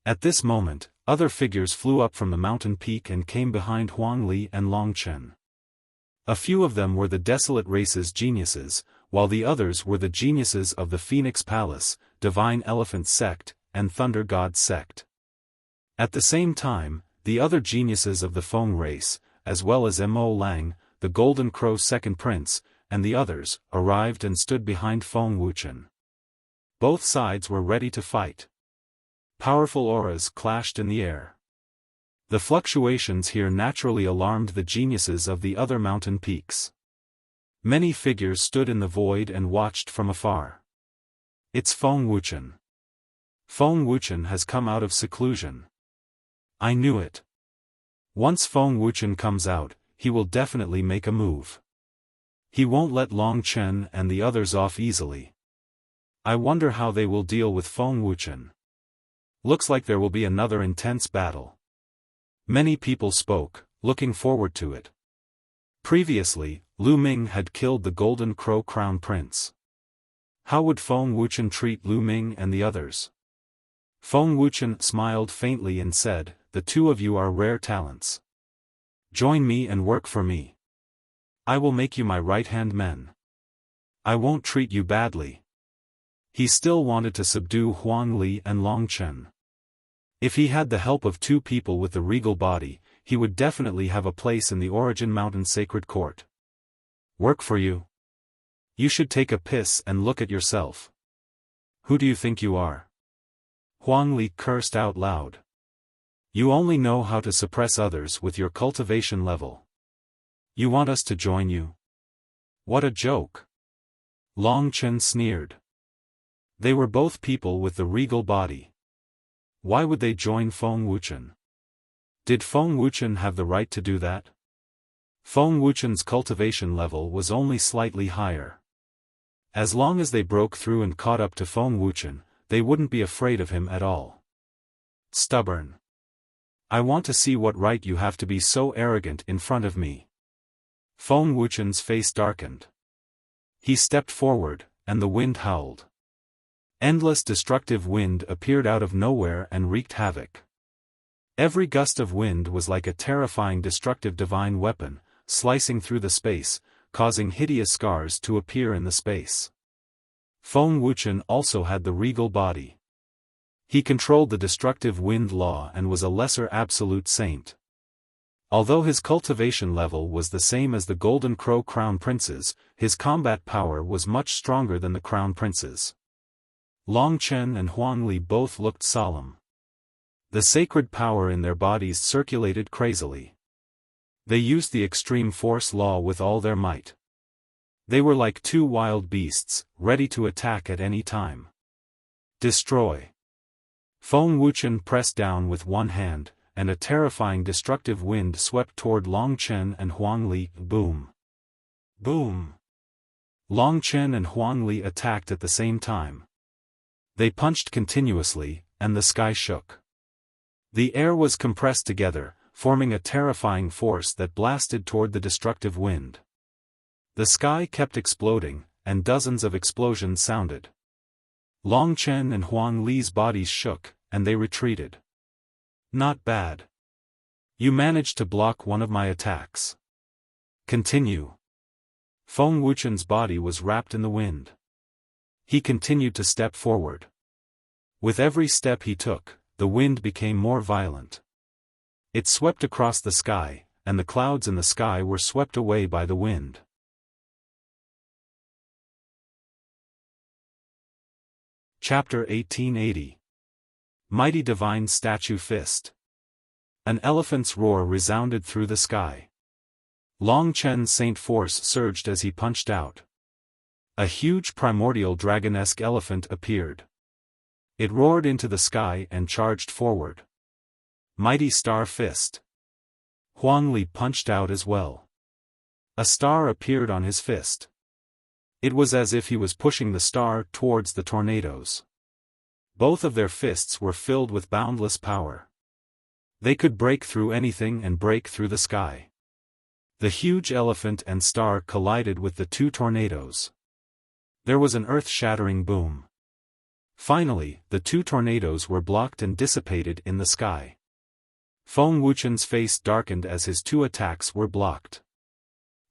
At this moment, other figures flew up from the mountain peak and came behind Huang Li and Long Chen. A few of them were the Desolate Race's geniuses, while the others were the geniuses of the Phoenix Palace, Divine Elephant Sect, and Thunder God Sect. At the same time, the other geniuses of the Feng race, as well as Mo Lang, the Golden Crow's second prince, and the others, arrived and stood behind Feng Wuchen. Both sides were ready to fight. Powerful auras clashed in the air. The fluctuations here naturally alarmed the geniuses of the other mountain peaks. Many figures stood in the void and watched from afar. It's Feng Wuchen. Feng Wuchen has come out of seclusion. I knew it. Once Feng Wuchen comes out, he will definitely make a move. He won't let Long Chen and the others off easily. I wonder how they will deal with Feng Wuchen. Looks like there will be another intense battle. Many people spoke, looking forward to it. Previously, Lu Ming had killed the Golden Crow Crown Prince. How would Feng Wuchen treat Lu Ming and the others? Feng Wuchen smiled faintly and said, "The two of you are rare talents. Join me and work for me. I will make you my right-hand men." I won't treat you badly. He still wanted to subdue Huang Li and Long Chen. If he had the help of two people with the regal body, he would definitely have a place in the Origin Mountain Sacred Court. Work for you? You should take a piss and look at yourself. Who do you think you are? Huang Li cursed out loud. You only know how to suppress others with your cultivation level. You want us to join you? What a joke. Long Chen sneered. They were both people with the regal body. Why would they join Feng Wuchen? Did Feng Wuchen have the right to do that? Feng Wuchen's cultivation level was only slightly higher. As long as they broke through and caught up to Feng Wuchen, they wouldn't be afraid of him at all. Stubborn. I want to see what right you have to be so arrogant in front of me. Feng Wuchen's face darkened. He stepped forward, and the wind howled. Endless destructive wind appeared out of nowhere and wreaked havoc. Every gust of wind was like a terrifying destructive divine weapon, slicing through the space, causing hideous scars to appear in the space. Feng Wuchen also had the regal body. He controlled the destructive wind law and was a lesser absolute saint. Although his cultivation level was the same as the Golden Crow Crown Prince's, his combat power was much stronger than the Crown Prince's. Long Chen and Huang Li both looked solemn. The sacred power in their bodies circulated crazily. They used the extreme force law with all their might. They were like two wild beasts, ready to attack at any time. Destroy. Feng Wuchen pressed down with one hand, and a terrifying destructive wind swept toward Long Chen and Huang Li. Boom. Boom. Long Chen and Huang Li attacked at the same time. They punched continuously, and the sky shook. The air was compressed together, forming a terrifying force that blasted toward the destructive wind. The sky kept exploding, and dozens of explosions sounded. Long Chen and Huang Li's bodies shook, and they retreated. Not bad. You managed to block one of my attacks. Continue. Feng Wuchen's body was wrapped in the wind. He continued to step forward. With every step he took, the wind became more violent. It swept across the sky, and the clouds in the sky were swept away by the wind. Chapter 1880. Mighty Divine Statue Fist. An elephant's roar resounded through the sky. Long Chen's saint force surged as he punched out. A huge primordial dragon-esque elephant appeared. It roared into the sky and charged forward. Mighty Star Fist. Huang Li punched out as well. A star appeared on his fist. It was as if he was pushing the star towards the tornadoes. Both of their fists were filled with boundless power. They could break through anything and break through the sky. The huge elephant and star collided with the two tornadoes. There was an earth-shattering boom. Finally, the two tornadoes were blocked and dissipated in the sky. Feng Wuchen's face darkened as his two attacks were blocked.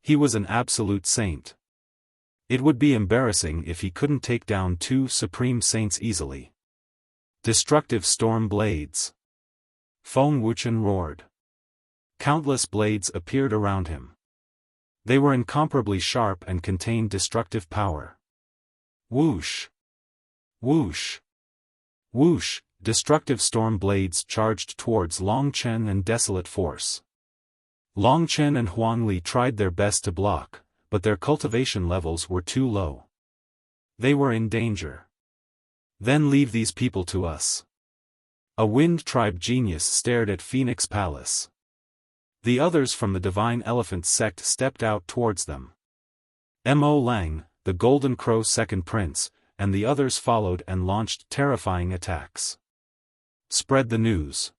He was an absolute saint. It would be embarrassing if he couldn't take down two supreme saints easily. Destructive storm blades. Feng Wuchen roared. Countless blades appeared around him. They were incomparably sharp and contained destructive power. Whoosh! Whoosh! Whoosh! Destructive storm blades charged towards Long Chen and Desolate Force. Long Chen and Huang Li tried their best to block, but their cultivation levels were too low. They were in danger. Then leave these people to us. A Wind Tribe genius stared at Phoenix Palace. The others from the Divine Elephant sect stepped out towards them. Mo Lang, the Golden Crow Second Prince, and the others followed and launched terrifying attacks. Spread the news.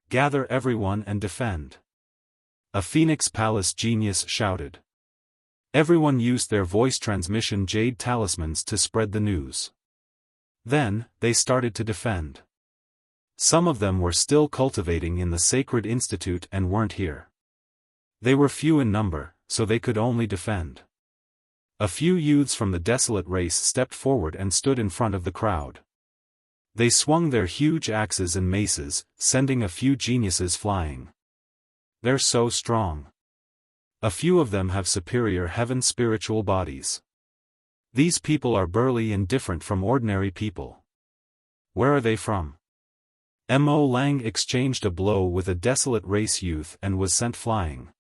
Gather everyone and defend. A Phoenix Palace genius shouted. Everyone used their voice transmission jade talismans to spread the news. Then, they started to defend. Some of them were still cultivating in the Sacred Institute and weren't here. They were few in number, so they could only defend. A few youths from the desolate race stepped forward and stood in front of the crowd. They swung their huge axes and maces, sending a few geniuses flying. They're so strong. A few of them have superior heaven spiritual bodies. These people are burly and different from ordinary people. Where are they from? Mo Lang exchanged a blow with a desolate race youth and was sent flying.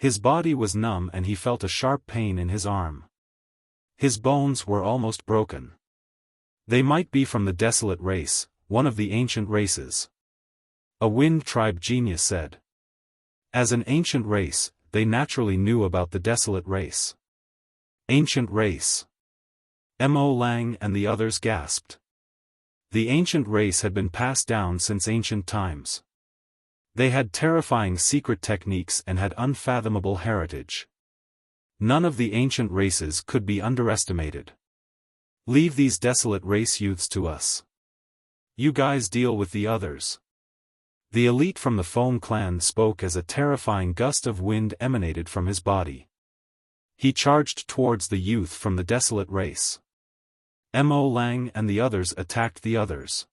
His body was numb and he felt a sharp pain in his arm. His bones were almost broken. They might be from the desolate race, one of the ancient races. A Wind Tribe genius said. As an ancient race, they naturally knew about the desolate race. Ancient race. Mo Lang and the others gasped. The ancient race had been passed down since ancient times. They had terrifying secret techniques and had unfathomable heritage. None of the ancient races could be underestimated. Leave these desolate race youths to us. You guys deal with the others. The elite from the Foam clan spoke as a terrifying gust of wind emanated from his body. He charged towards the youth from the desolate race. Mo Lang and the others attacked the others.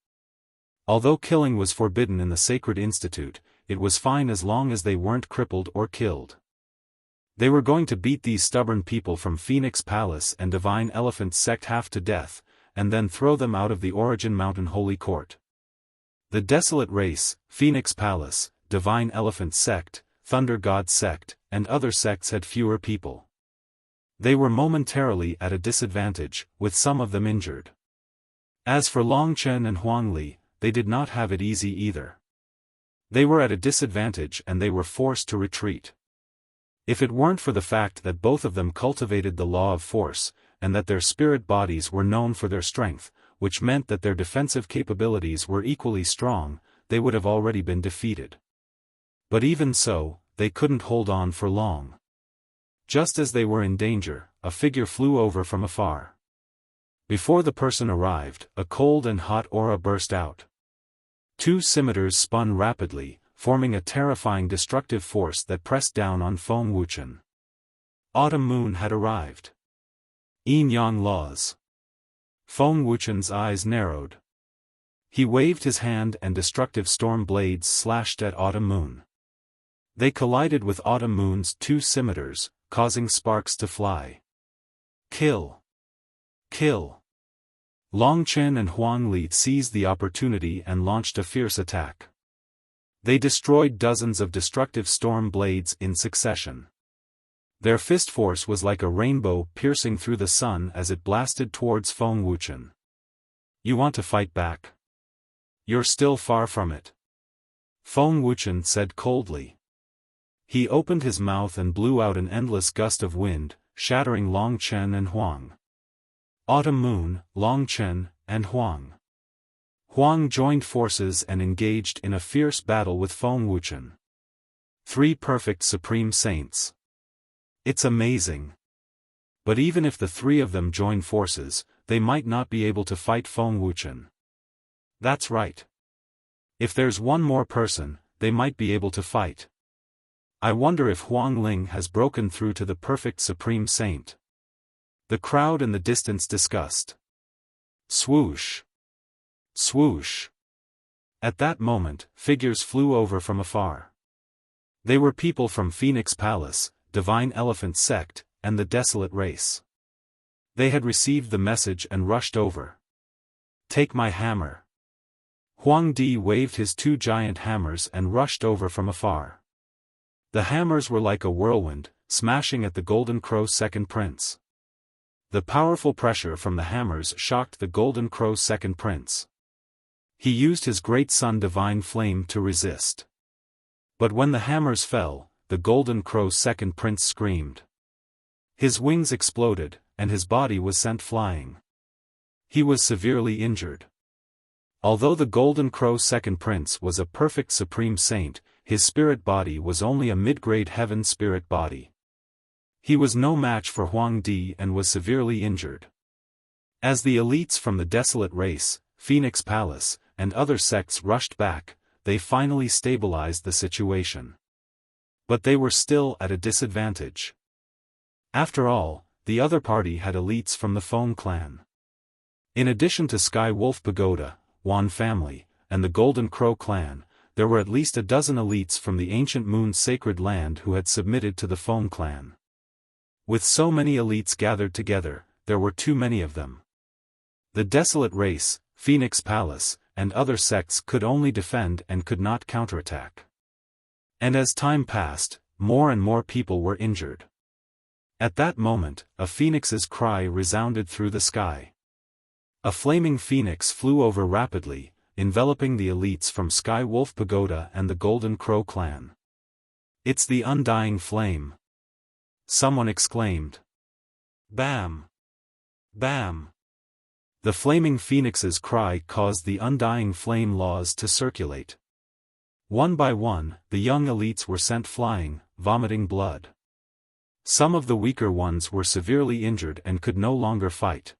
Although killing was forbidden in the Sacred Institute, it was fine as long as they weren't crippled or killed. They were going to beat these stubborn people from Phoenix Palace and Divine Elephant Sect half to death, and then throw them out of the Origin Mountain Holy Court. The desolate race, Phoenix Palace, Divine Elephant Sect, Thunder God Sect, and other sects had fewer people. They were momentarily at a disadvantage, with some of them injured. As for Long Chen and Huang Li, they did not have it easy either. They were at a disadvantage and they were forced to retreat. If it weren't for the fact that both of them cultivated the law of force, and that their spirit bodies were known for their strength, which meant that their defensive capabilities were equally strong, they would have already been defeated. But even so, they couldn't hold on for long. Just as they were in danger, a figure flew over from afar. Before the person arrived, a cold and hot aura burst out. Two scimitars spun rapidly, forming a terrifying destructive force that pressed down on Feng Wuchen. Autumn Moon had arrived. Yin Yang laws. Feng Wuchen's eyes narrowed. He waved his hand and destructive storm blades slashed at Autumn Moon. They collided with Autumn Moon's two scimitars, causing sparks to fly. Kill! Kill! Long Chen and Huang Li seized the opportunity and launched a fierce attack. They destroyed dozens of destructive storm blades in succession. Their fist force was like a rainbow piercing through the sun as it blasted towards Feng Wuchen. You want to fight back? You're still far from it. Feng Wuchen said coldly. He opened his mouth and blew out an endless gust of wind, shattering Long Chen and Huang. Autumn Moon, Long Chen, and Huang. Huang joined forces and engaged in a fierce battle with Feng Wuchen. Three perfect Supreme Saints. It's amazing. But even if the three of them join forces, they might not be able to fight Feng Wuchen. That's right. If there's one more person, they might be able to fight. I wonder if Huang Ling has broken through to the perfect Supreme Saint. The crowd in the distance discussed. Swoosh! Swoosh! At that moment, figures flew over from afar. They were people from Phoenix Palace, Divine Elephant Sect, and the Desolate Race. They had received the message and rushed over. Take my hammer. Huang Di waved his two giant hammers and rushed over from afar. The hammers were like a whirlwind, smashing at the Golden Crow's second prince. The powerful pressure from the hammers shocked the Golden Crow's second prince. He used his great sun Divine Flame to resist. But when the hammers fell, the Golden Crow's second prince screamed. His wings exploded, and his body was sent flying. He was severely injured. Although the Golden Crow's second prince was a perfect Supreme Saint, his spirit body was only a mid-grade heaven spirit body. He was no match for Huang Di and was severely injured. As the elites from the Desolate Race, Phoenix Palace, and other sects rushed back, they finally stabilized the situation. But they were still at a disadvantage. After all, the other party had elites from the Feng clan. In addition to Sky Wolf Pagoda, Wan family, and the Golden Crow clan, there were at least a dozen elites from the ancient Moon's sacred land who had submitted to the Feng clan. With so many elites gathered together, there were too many of them. The desolate race, Phoenix Palace, and other sects could only defend and could not counterattack. And as time passed, more and more people were injured. At that moment, a phoenix's cry resounded through the sky. A flaming phoenix flew over rapidly, enveloping the elites from Sky Wolf Pagoda and the Golden Crow clan. "It's the undying flame!" someone exclaimed. Bam! Bam! The flaming phoenix's cry caused the undying flame laws to circulate. One by one, the young elites were sent flying, vomiting blood. Some of the weaker ones were severely injured and could no longer fight.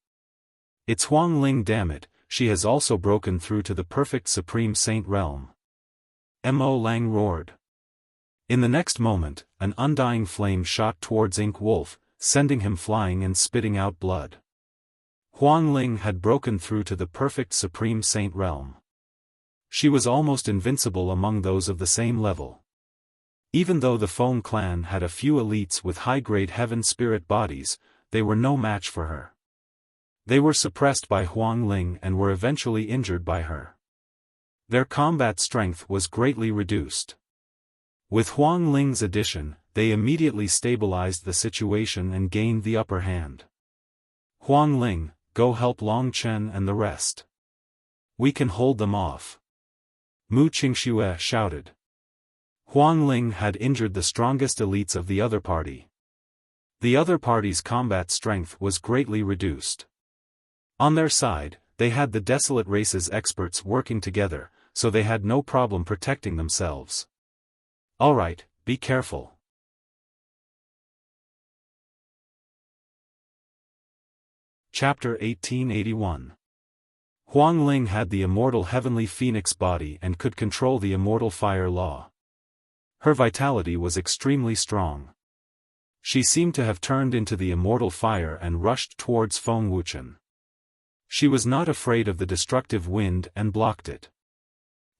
"It's Huang Ling, damn it, she has also broken through to the perfect Supreme Saint realm." Mo Lang roared. In the next moment, an undying flame shot towards Ink Wolf, sending him flying and spitting out blood. Huang Ling had broken through to the perfect Supreme Saint realm. She was almost invincible among those of the same level. Even though the Feng clan had a few elites with high-grade heaven spirit bodies, they were no match for her. They were suppressed by Huang Ling and were eventually injured by her. Their combat strength was greatly reduced. With Huang Ling's addition, they immediately stabilized the situation and gained the upper hand. "Huang Ling, go help Long Chen and the rest. We can hold them off," Mu Qingxue shouted. Huang Ling had injured the strongest elites of the other party. The other party's combat strength was greatly reduced. On their side, they had the desolate race's experts working together, so they had no problem protecting themselves. "Alright, be careful." Chapter 1881. Huang Ling had the immortal heavenly phoenix body and could control the immortal fire law. Her vitality was extremely strong. She seemed to have turned into the immortal fire and rushed towards Feng Wuchen. She was not afraid of the destructive wind and blocked it.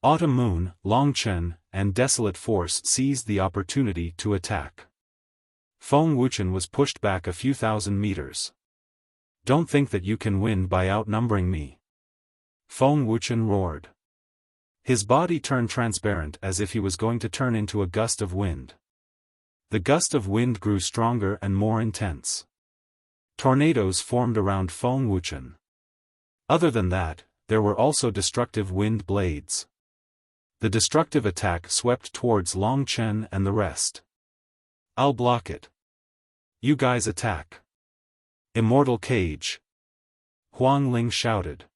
Autumn Moon, Long Chen, and Desolate Force seized the opportunity to attack. Feng Wuchen was pushed back a few thousand meters. "Don't think that you can win by outnumbering me," Feng Wuchen roared. His body turned transparent as if he was going to turn into a gust of wind. The gust of wind grew stronger and more intense. Tornadoes formed around Feng Wuchen. Other than that, there were also destructive wind blades. The destructive attack swept towards Long Chen and the rest. "I'll block it. You guys attack." "Immortal Cage!" Huang Ling shouted.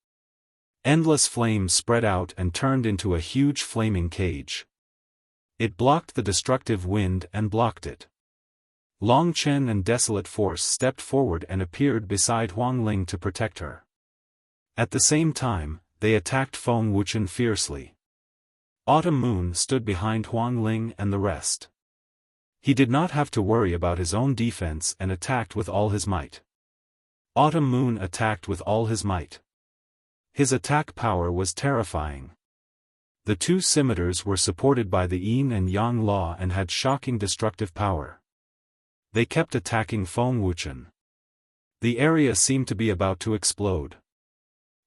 Endless flames spread out and turned into a huge flaming cage. It blocked the destructive wind and blocked it. Long Chen and Desolate Force stepped forward and appeared beside Huang Ling to protect her. At the same time, they attacked Feng Wuchen fiercely. Autumn Moon stood behind Huang Ling and the rest. He did not have to worry about his own defense and attacked with all his might. Autumn Moon attacked with all his might. His attack power was terrifying. The two scimitars were supported by the Yin and Yang law and had shocking destructive power. They kept attacking Feng Wuchen. The area seemed to be about to explode.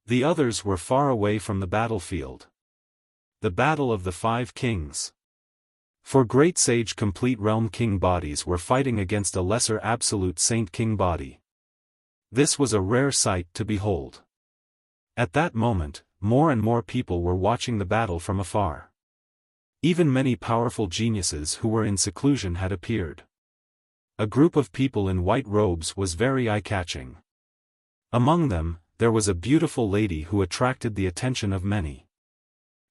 The others were far away from the battlefield. The Battle of the Five Kings. For Great Sage complete realm king bodies were fighting against a lesser absolute saint king body. This was a rare sight to behold. At that moment, more and more people were watching the battle from afar. Even many powerful geniuses who were in seclusion had appeared. A group of people in white robes was very eye-catching. Among them, there was a beautiful lady who attracted the attention of many.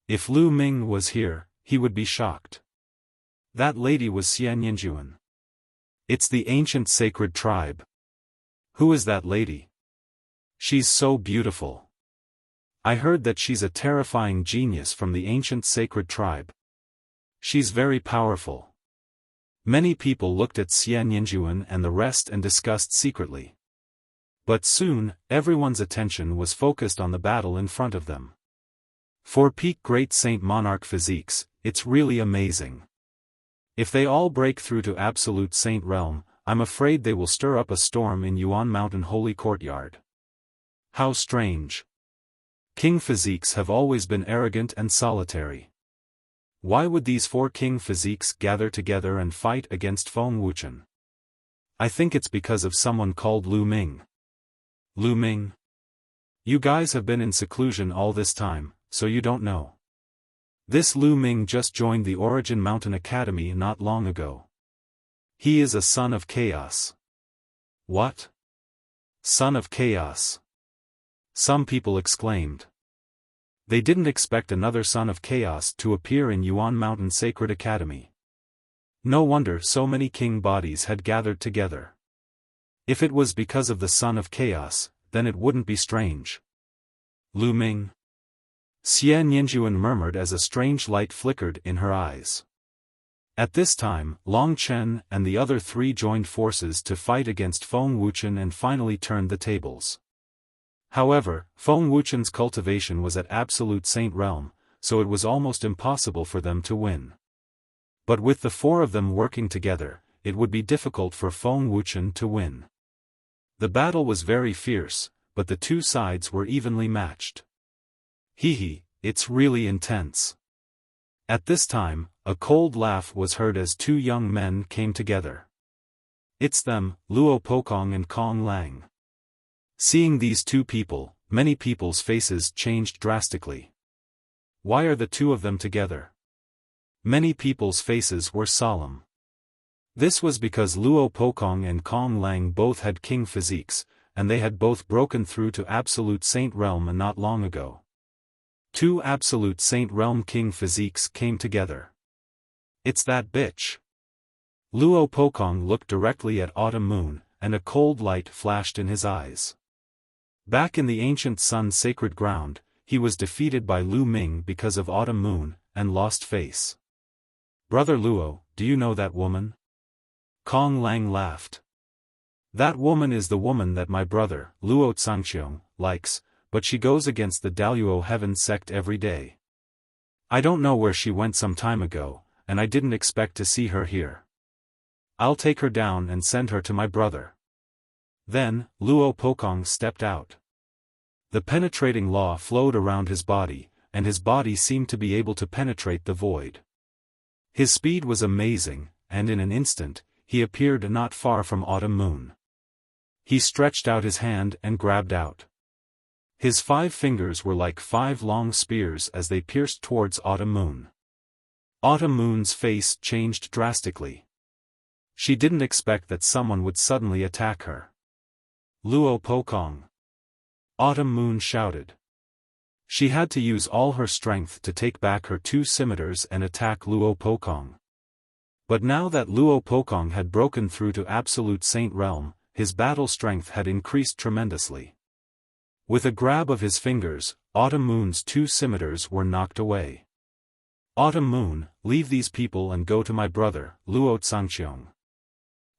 If Lu Ming was here, he would be shocked. That lady was Xian Yinjuan. It's the ancient sacred tribe. Who is that lady? She's so beautiful. I heard that she's a terrifying genius from the ancient sacred tribe. She's very powerful. Many people looked at Xian Yinjuan and the rest and discussed secretly. But soon, everyone's attention was focused on the battle in front of them. For peak Great Saint Monarch physiques, it's really amazing. If they all break through to Absolute Saint Realm, I'm afraid they will stir up a storm in Yuan Mountain Holy Courtyard. How strange. King physiques have always been arrogant and solitary. Why would these 4 king physiques gather together and fight against Feng Wuchen? I think it's because of someone called Lu Ming. Lu Ming? You guys have been in seclusion all this time, so you don't know. This Lu Ming just joined the Origin Mountain Academy not long ago. He is a son of chaos. What? Son of chaos? Some people exclaimed. They didn't expect another son of chaos to appear in Yuan Mountain Sacred Academy. No wonder so many king bodies had gathered together. If it was because of the son of chaos, then it wouldn't be strange. Lu Ming? Xian Yinjuan murmured as a strange light flickered in her eyes. At this time, Long Chen and the other 3 joined forces to fight against Feng Wuchen and finally turned the tables. However, Feng Wuchen's cultivation was at Absolute Saint Realm, so it was almost impossible for them to win. But with the 4 of them working together, it would be difficult for Feng Wuchen to win. The battle was very fierce, but the 2 sides were evenly matched. Hee, it's really intense. At this time, a cold laugh was heard as 2 young men came together. It's them, Luo Pokong and Kong Lang. Seeing these 2 people, many people's faces changed drastically. Why are the 2 of them together? Many people's faces were solemn. This was because Luo Pokong and Kong Lang both had king physiques, and they had both broken through to Absolute Saint Realm not long ago. 2 Absolute Saint Realm king physiques came together. It's that bitch. Luo Pokong looked directly at Autumn Moon, and a cold light flashed in his eyes. Back in the ancient Sun sacred ground, he was defeated by Lu Ming because of Autumn Moon, and lost face. Brother Luo, do you know that woman? Kong Lang laughed. That woman is the woman that my brother, Luo Tsangqiong, likes, but she goes against the Daluo Heaven sect every day. I don't know where she went some time ago, and I didn't expect to see her here. I'll take her down and send her to my brother. Then, Luo Pokong stepped out. The penetrating law flowed around his body, and his body seemed to be able to penetrate the void. His speed was amazing, and in an instant, he appeared not far from Autumn Moon. He stretched out his hand and grabbed out. His 5 fingers were like 5 long spears as they pierced towards Autumn Moon. Autumn Moon's face changed drastically. She didn't expect that someone would suddenly attack her. Luo Pokong. Autumn Moon shouted. She had to use all her strength to take back her 2 scimitars and attack Luo Pokong. But now that Luo Pokong had broken through to Absolute Saint Realm, his battle strength had increased tremendously. With a grab of his fingers, Autumn Moon's 2 scimitars were knocked away. Autumn Moon, leave these people and go to my brother, Luo Tsangqiong.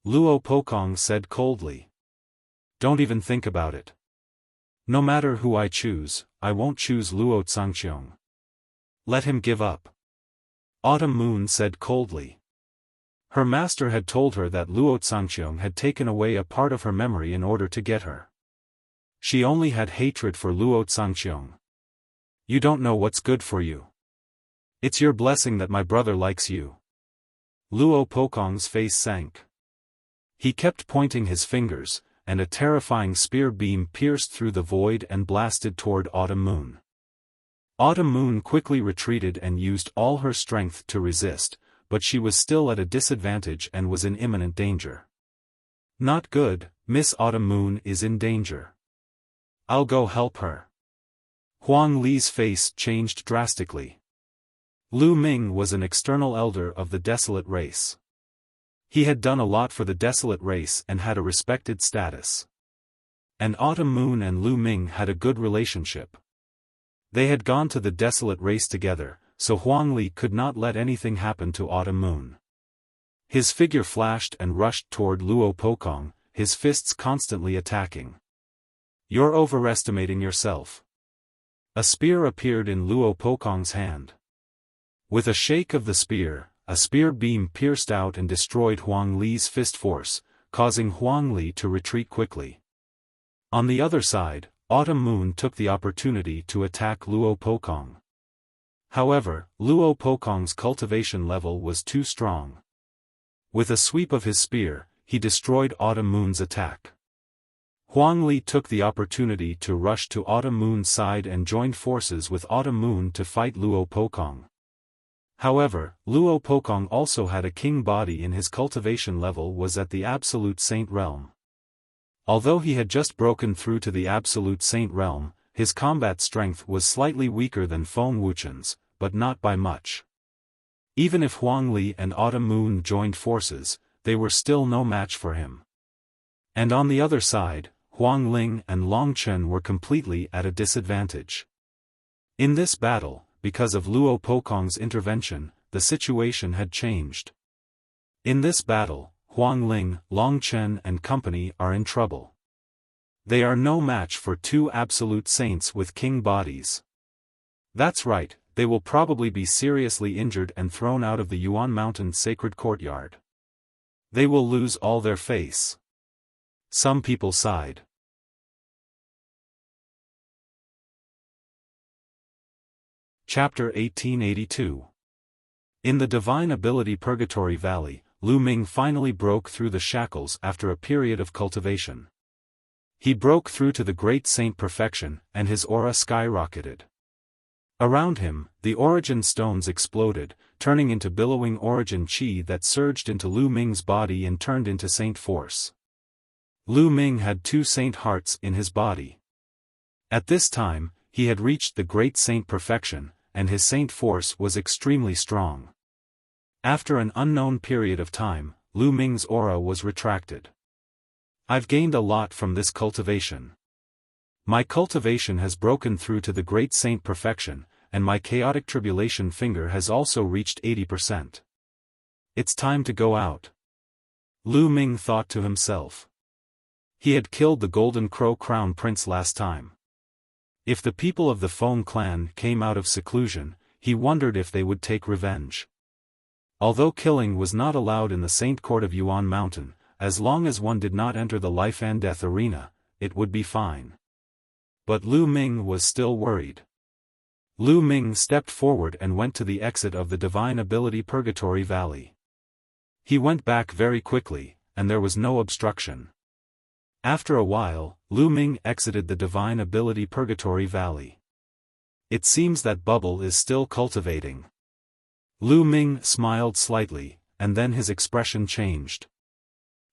Luo Pokong said coldly. Don't even think about it. No matter who I choose, I won't choose Luo Tsangqiong. Let him give up. Autumn Moon said coldly. Her master had told her that Luo Tsangqiong had taken away a part of her memory in order to get her. She only had hatred for Luo Tsangqiong. You don't know what's good for you. It's your blessing that my brother likes you. Luo Pokong's face sank. He kept pointing his fingers, and a terrifying spear beam pierced through the void and blasted toward Autumn Moon. Autumn Moon quickly retreated and used all her strength to resist, but she was still at a disadvantage and was in imminent danger. Not good, Miss Autumn Moon is in danger. I'll go help her. Huang Li's face changed drastically. Lu Ming was an external elder of the Desolate race. He had done a lot for the Desolate race and had a respected status. And Autumn Moon and Lu Ming had a good relationship. They had gone to the Desolate race together, so Huang Li could not let anything happen to Autumn Moon. His figure flashed and rushed toward Luo Pokong, his fists constantly attacking. "You're overestimating yourself." A spear appeared in Luo Pokong's hand. With a shake of the spear, a spear beam pierced out and destroyed Huang Li's fist force, causing Huang Li to retreat quickly. On the other side, Autumn Moon took the opportunity to attack Luo Pokong. However, Luo Pokong's cultivation level was too strong. With a sweep of his spear, he destroyed Autumn Moon's attack. Huang Li took the opportunity to rush to Autumn Moon's side and joined forces with Autumn Moon to fight Luo Pokong. However, Luo Pokong also had a king body and his cultivation level was at the Absolute Saint realm. Although he had just broken through to the Absolute Saint realm, his combat strength was slightly weaker than Feng Wuchen's, but not by much. Even if Huang Li and Autumn Moon joined forces, they were still no match for him. And on the other side, Huang Ling and Long Chen were completely at a disadvantage. In this battle, because of Luo Pokong's intervention, the situation had changed. In this battle, Huang Ling, Long Chen and company are in trouble. They are no match for two absolute saints with king bodies. That's right, they will probably be seriously injured and thrown out of the Yuan Mountain sacred courtyard. They will lose all their face. Some people sighed. Chapter 1882. In the Divine Ability Purgatory Valley, Lu Ming finally broke through the shackles after a period of cultivation. He broke through to the Great Saint Perfection, and his aura skyrocketed. Around him, the origin stones exploded, turning into billowing origin chi that surged into Lu Ming's body and turned into Saint Force. Lu Ming had two Saint Hearts in his body. At this time, he had reached the Great Saint Perfection, and his Saint Force was extremely strong. After an unknown period of time, Lu Ming's aura was retracted. I've gained a lot from this cultivation. My cultivation has broken through to the Great Saint Perfection, and my chaotic tribulation finger has also reached 80%. It's time to go out. Lu Ming thought to himself. He had killed the Golden Crow Crown Prince last time. If the people of the Feng clan came out of seclusion, he wondered if they would take revenge. Although killing was not allowed in the Saint Court of Yuan Mountain, as long as one did not enter the life and death arena, it would be fine. But Lu Ming was still worried. Lu Ming stepped forward and went to the exit of the Divine Ability Purgatory Valley. He went back very quickly, and there was no obstruction. After a while, Lu Ming exited the Divine Ability Purgatory Valley. It seems that bubble is still cultivating. Lu Ming smiled slightly, and then his expression changed.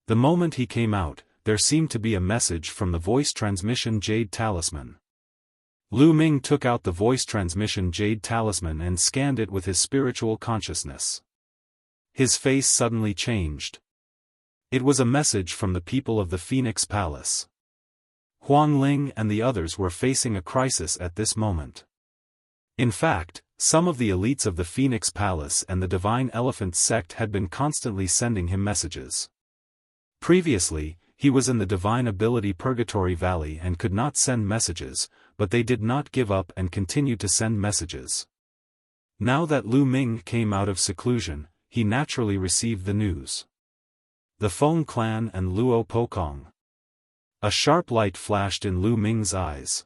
The moment he came out, there seemed to be a message from the voice transmission Jade Talisman. Lu Ming took out the voice transmission Jade Talisman and scanned it with his spiritual consciousness. His face suddenly changed. It was a message from the people of the Phoenix Palace. Huang Ling and the others were facing a crisis at this moment. In fact, some of the elites of the Phoenix Palace and the Divine Elephant sect had been constantly sending him messages. Previously, he was in the Divine Ability Purgatory Valley and could not send messages, but they did not give up and continued to send messages. Now that Lu Ming came out of seclusion, he naturally received the news. The Feng clan and Luo Pokong. A sharp light flashed in Lu Ming's eyes.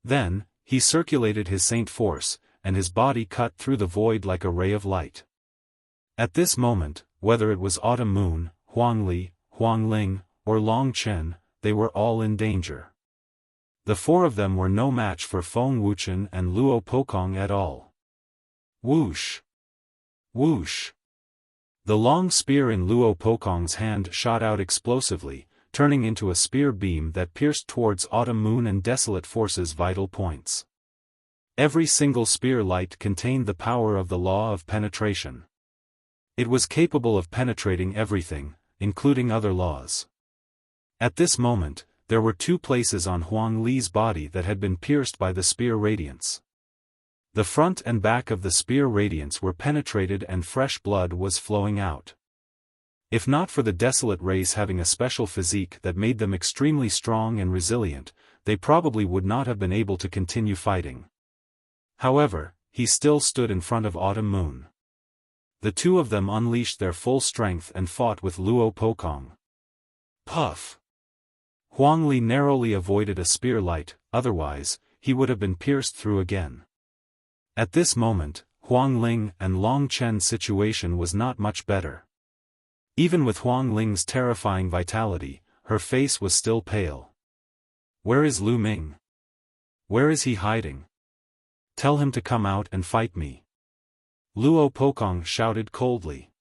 Then, he circulated his Saint Force, and his body cut through the void like a ray of light. At this moment, whether it was Autumn Moon, Huang Li, Huang Ling, or Long Chen, they were all in danger. The four of them were no match for Feng Wuchen and Luo Pokong at all. Whoosh! Whoosh! The long spear in Luo Pokong's hand shot out explosively, turning into a spear beam that pierced towards Autumn Moon and Desolate Force's vital points. Every single spear light contained the power of the law of penetration. It was capable of penetrating everything, including other laws. At this moment, there were two places on Huang Li's body that had been pierced by the spear radiance. The front and back of the spear radiance were penetrated and fresh blood was flowing out. If not for the desolate race having a special physique that made them extremely strong and resilient, they probably would not have been able to continue fighting. However, he still stood in front of Autumn Moon. The two of them unleashed their full strength and fought with Luo Pokong. Puff! Huang Li narrowly avoided a spear light, otherwise, he would have been pierced through again. At this moment, Huang Ling and Long Chen's situation was not much better. Even with Huang Ling's terrifying vitality, her face was still pale. Where is Lu Ming? Where is he hiding? Tell him to come out and fight me. Luo Pokong shouted coldly.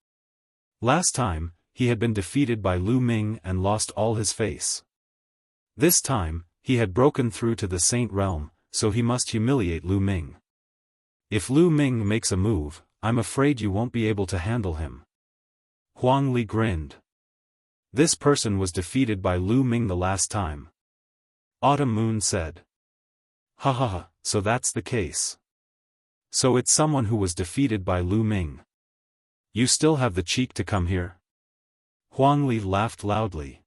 Last time, he had been defeated by Lu Ming and lost all his face. This time, he had broken through to the Saint Realm, so he must humiliate Lu Ming. If Lu Ming makes a move, I'm afraid you won't be able to handle him. Huang Li grinned. This person was defeated by Lu Ming the last time. Autumn Moon said. Ha ha ha, so that's the case. So it's someone who was defeated by Lu Ming. You still have the cheek to come here? Huang Li laughed loudly.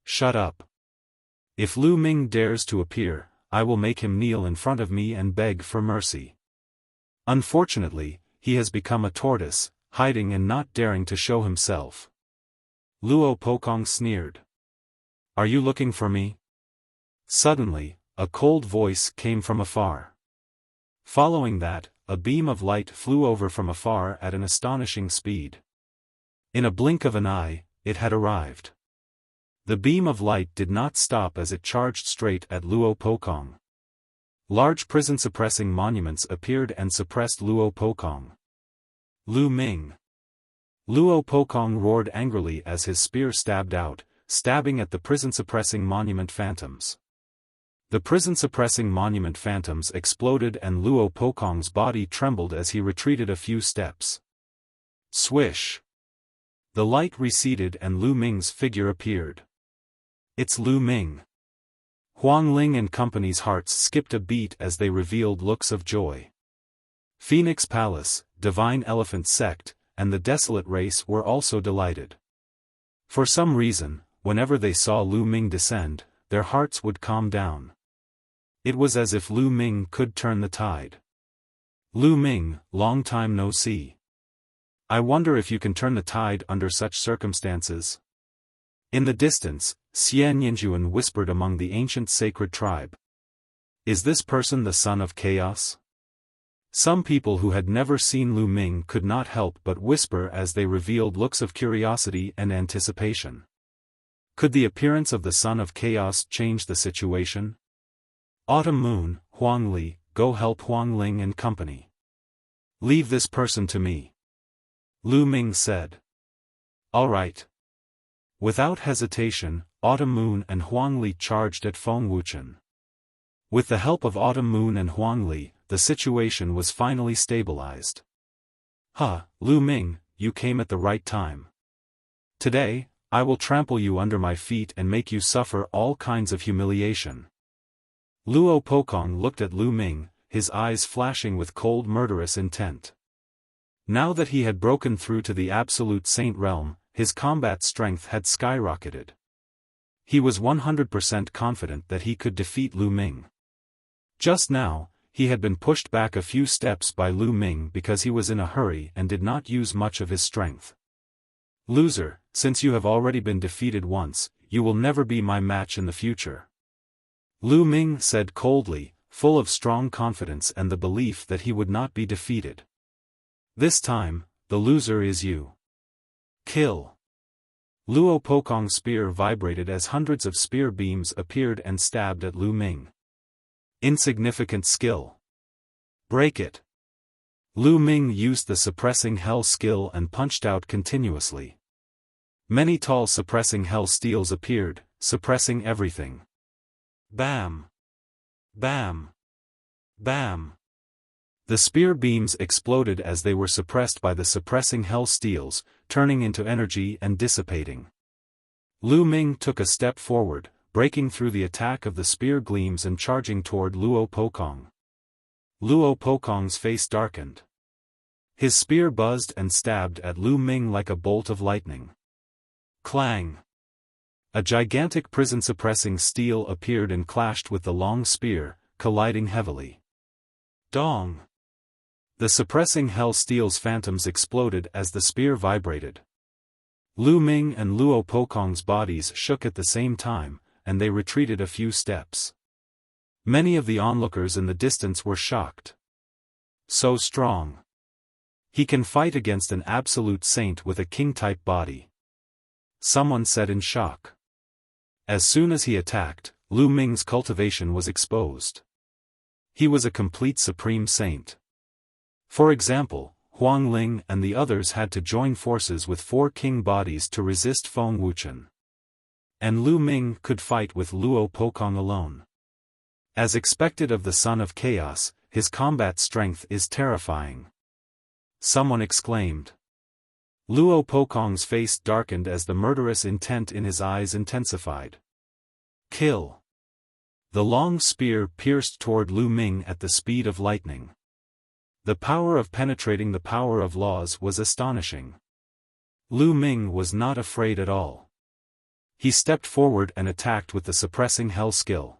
Shut up. If Lu Ming dares to appear, I will make him kneel in front of me and beg for mercy. Unfortunately, he has become a tortoise, hiding and not daring to show himself. Luo Pokong sneered. Are you looking for me? Suddenly, a cold voice came from afar. Following that, a beam of light flew over from afar at an astonishing speed. In a blink of an eye, it had arrived. The beam of light did not stop as it charged straight at Luo Pokong. Large prison-suppressing monuments appeared and suppressed Luo Pokong. Lu Ming. Luo Pokong roared angrily as his spear stabbed out, stabbing at the prison-suppressing monument phantoms. The prison-suppressing monument phantoms exploded and Luo Pokong's body trembled as he retreated a few steps. Swish! The light receded and Lu Ming's figure appeared. It's Lu Ming. Huang Ling and company's hearts skipped a beat as they revealed looks of joy. Phoenix Palace, Divine Elephant Sect, and the Desolate Race were also delighted. For some reason, whenever they saw Lu Ming descend, their hearts would calm down. It was as if Lu Ming could turn the tide. Lu Ming, long time no see. I wonder if you can turn the tide under such circumstances. In the distance, Xian Yinjuan whispered among the ancient sacred tribe. Is this person the son of chaos? Some people who had never seen Lu Ming could not help but whisper as they revealed looks of curiosity and anticipation. Could the appearance of the son of chaos change the situation? Autumn Moon, Huang Li, go help Huang Ling and company. Leave this person to me. Lu Ming said. All right. Without hesitation, Autumn Moon and Huang Li charged at Feng Wuchen. With the help of Autumn Moon and Huang Li, the situation was finally stabilized. Lu Ming, you came at the right time. Today, I will trample you under my feet and make you suffer all kinds of humiliation. Luo Pokong looked at Lu Ming, his eyes flashing with cold murderous intent. Now that he had broken through to the absolute saint realm, his combat strength had skyrocketed. He was 100% confident that he could defeat Lu Ming. Just now, he had been pushed back a few steps by Lu Ming because he was in a hurry and did not use much of his strength. Loser, since you have already been defeated once, you will never be my match in the future. Lu Ming said coldly, full of strong confidence and the belief that he would not be defeated. This time, the loser is you. Kill. Luo Pokong's spear vibrated as hundreds of spear beams appeared and stabbed at Lu Ming. Insignificant skill. Break it. Lu Ming used the suppressing hell skill and punched out continuously. Many tall suppressing hell steels appeared, suppressing everything. Bam! Bam! Bam! The spear beams exploded as they were suppressed by the suppressing hell steels, turning into energy and dissipating. Lu Ming took a step forward, breaking through the attack of the spear gleams and charging toward Luo Pokong. Luo Pokong's face darkened. His spear buzzed and stabbed at Lu Ming like a bolt of lightning. Clang! A gigantic prison-suppressing steel appeared and clashed with the long spear, colliding heavily. Dong! The suppressing hell steel's phantoms exploded as the spear vibrated. Lu Ming and Luo Pokong's bodies shook at the same time, and they retreated a few steps. Many of the onlookers in the distance were shocked. So strong. He can fight against an absolute saint with a king-type body. Someone said in shock. As soon as he attacked, Lu Ming's cultivation was exposed. He was a complete supreme saint. For example, Huang Ling and the others had to join forces with 4 king bodies to resist Feng Wuchen. And Lu Ming could fight with Luo Pokong alone. As expected of the Son of Chaos, his combat strength is terrifying. Someone exclaimed. Luo Pokong's face darkened as the murderous intent in his eyes intensified. Kill! The long spear pierced toward Lu Ming at the speed of lightning. The power of penetrating the power of laws was astonishing. Lu Ming was not afraid at all. He stepped forward and attacked with the suppressing hell skill.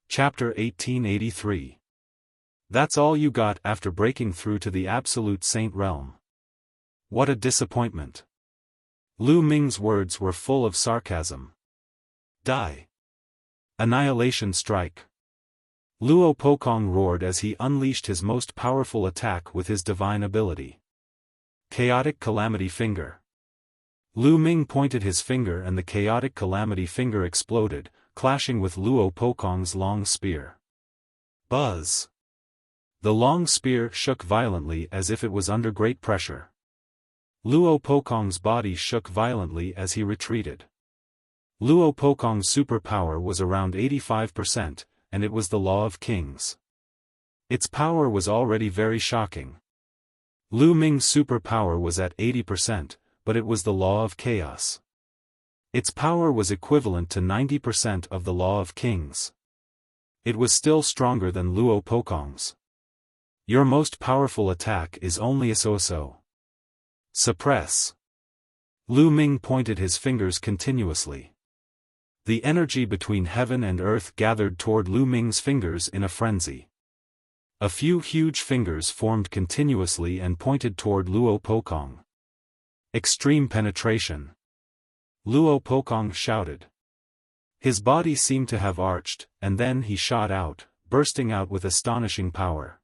Chapter 1883. That's all you got after breaking through to the absolute saint realm. What a disappointment. Lu Ming's words were full of sarcasm. Die. Annihilation strike. Luo Pokong roared as he unleashed his most powerful attack with his divine ability. Chaotic Calamity Finger. Lu Ming pointed his finger and the Chaotic Calamity Finger exploded, clashing with Luo Pokong's long spear. Buzz! The long spear shook violently as if it was under great pressure. Luo Pokong's body shook violently as he retreated. Luo Pokong's superpower was around 85%, and it was the Law of Kings. Its power was already very shocking. Lu Ming's superpower was at 80%, but it was the Law of Chaos. Its power was equivalent to 90% of the Law of Kings. It was still stronger than Luo Pokong's. Your most powerful attack is only a so-so. Suppress. Lu Ming pointed his fingers continuously. The energy between heaven and earth gathered toward Lu Ming's fingers in a frenzy. A few huge fingers formed continuously and pointed toward Luo Pokong. Extreme penetration. Luo Pokong shouted. His body seemed to have arched, and then he shot out, bursting out with astonishing power.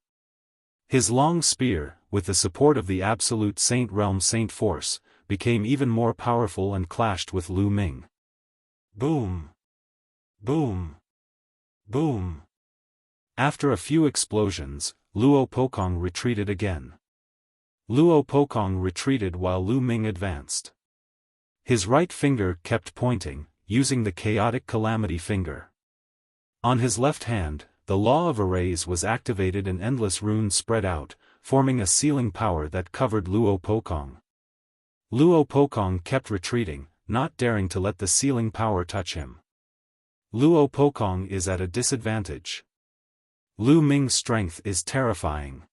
His long spear, with the support of the absolute saint realm saint force, became even more powerful and clashed with Lu Ming. Boom! Boom! Boom! After a few explosions, Luo Pokong retreated again. Luo Pokong retreated while Lu Ming advanced. His right finger kept pointing, using the Chaotic Calamity Finger. On his left hand, the Law of Arrays was activated and endless runes spread out, forming a sealing power that covered Luo Pokong. Luo Pokong kept retreating, not daring to let the sealing power touch him. Luo Pokong is at a disadvantage. Lu Ming's strength is terrifying.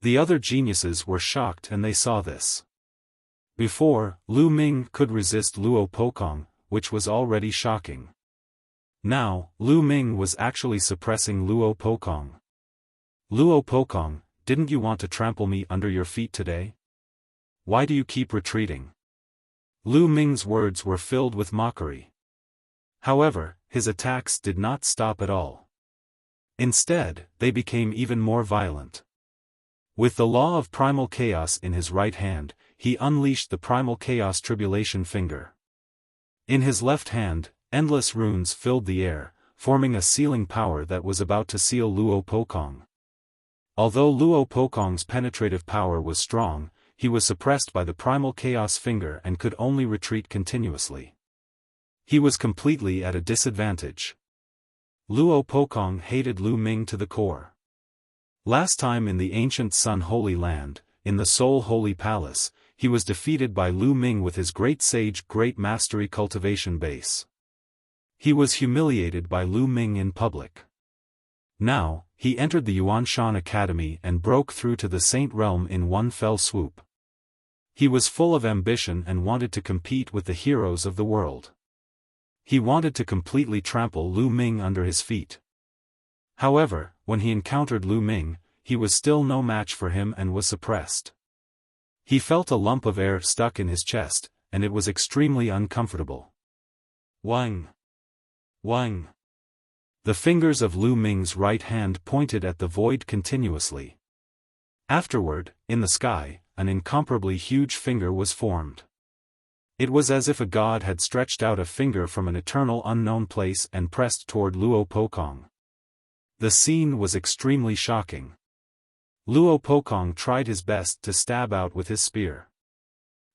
The other geniuses were shocked and they saw this. Before, Lu Ming could resist Luo Pokong, which was already shocking. Now, Lu Ming was actually suppressing Luo Pokong. Luo Pokong, didn't you want to trample me under your feet today? Why do you keep retreating? Lu Ming's words were filled with mockery. However, his attacks did not stop at all. Instead, they became even more violent. With the Law of Primal Chaos in his right hand, he unleashed the Primal Chaos Tribulation Finger. In his left hand, endless runes filled the air, forming a sealing power that was about to seal Luo Pokong. Although Luo Pokong's penetrative power was strong, he was suppressed by the Primal Chaos Finger and could only retreat continuously. He was completely at a disadvantage. Luo Pokong hated Lu Ming to the core. Last time in the ancient Sun Holy Land, in the Soul Holy Palace, he was defeated by Lu Ming with his Great Sage Great Mastery cultivation base. He was humiliated by Lu Ming in public. Now, he entered the Yuanshan Academy and broke through to the Saint Realm in one fell swoop. He was full of ambition and wanted to compete with the heroes of the world. He wanted to completely trample Lu Ming under his feet. However, when he encountered Lu Ming, he was still no match for him and was suppressed. He felt a lump of air stuck in his chest, and it was extremely uncomfortable. Wang! Wang! The fingers of Lu Ming's right hand pointed at the void continuously. Afterward, in the sky, an incomparably huge finger was formed. It was as if a god had stretched out a finger from an eternal unknown place and pressed toward Luo Pokong. The scene was extremely shocking. Luo Pokong tried his best to stab out with his spear.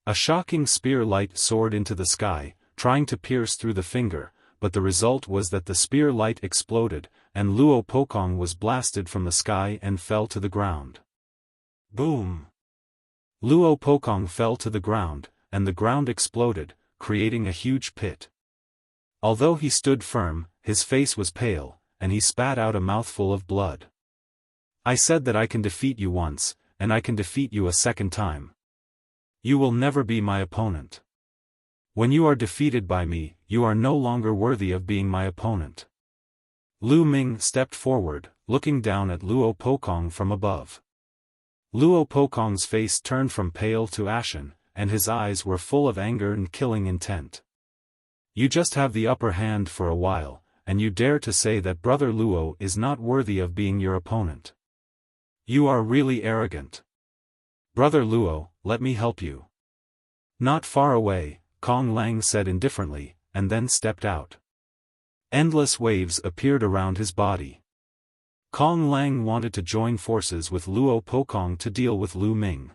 A shocking spear light soared into the sky, trying to pierce through the finger, but the result was that the spear light exploded, and Luo Pokong was blasted from the sky and fell to the ground. Boom! Luo Pokong fell to the ground, and the ground exploded, creating a huge pit. Although he stood firm, his face was pale, and he spat out a mouthful of blood. I said that I can defeat you once, and I can defeat you a second time. You will never be my opponent. When you are defeated by me, you are no longer worthy of being my opponent. Lu Ming stepped forward, looking down at Luo Pokong from above. Luo Pokong's face turned from pale to ashen, and his eyes were full of anger and killing intent. You just have the upper hand for a while, and you dare to say that Brother Luo is not worthy of being your opponent. You are really arrogant. Brother Luo, let me help you. Not far away, Kong Lang said indifferently, and then stepped out. Endless waves appeared around his body. Kong Lang wanted to join forces with Luo Pokong to deal with Lu Ming.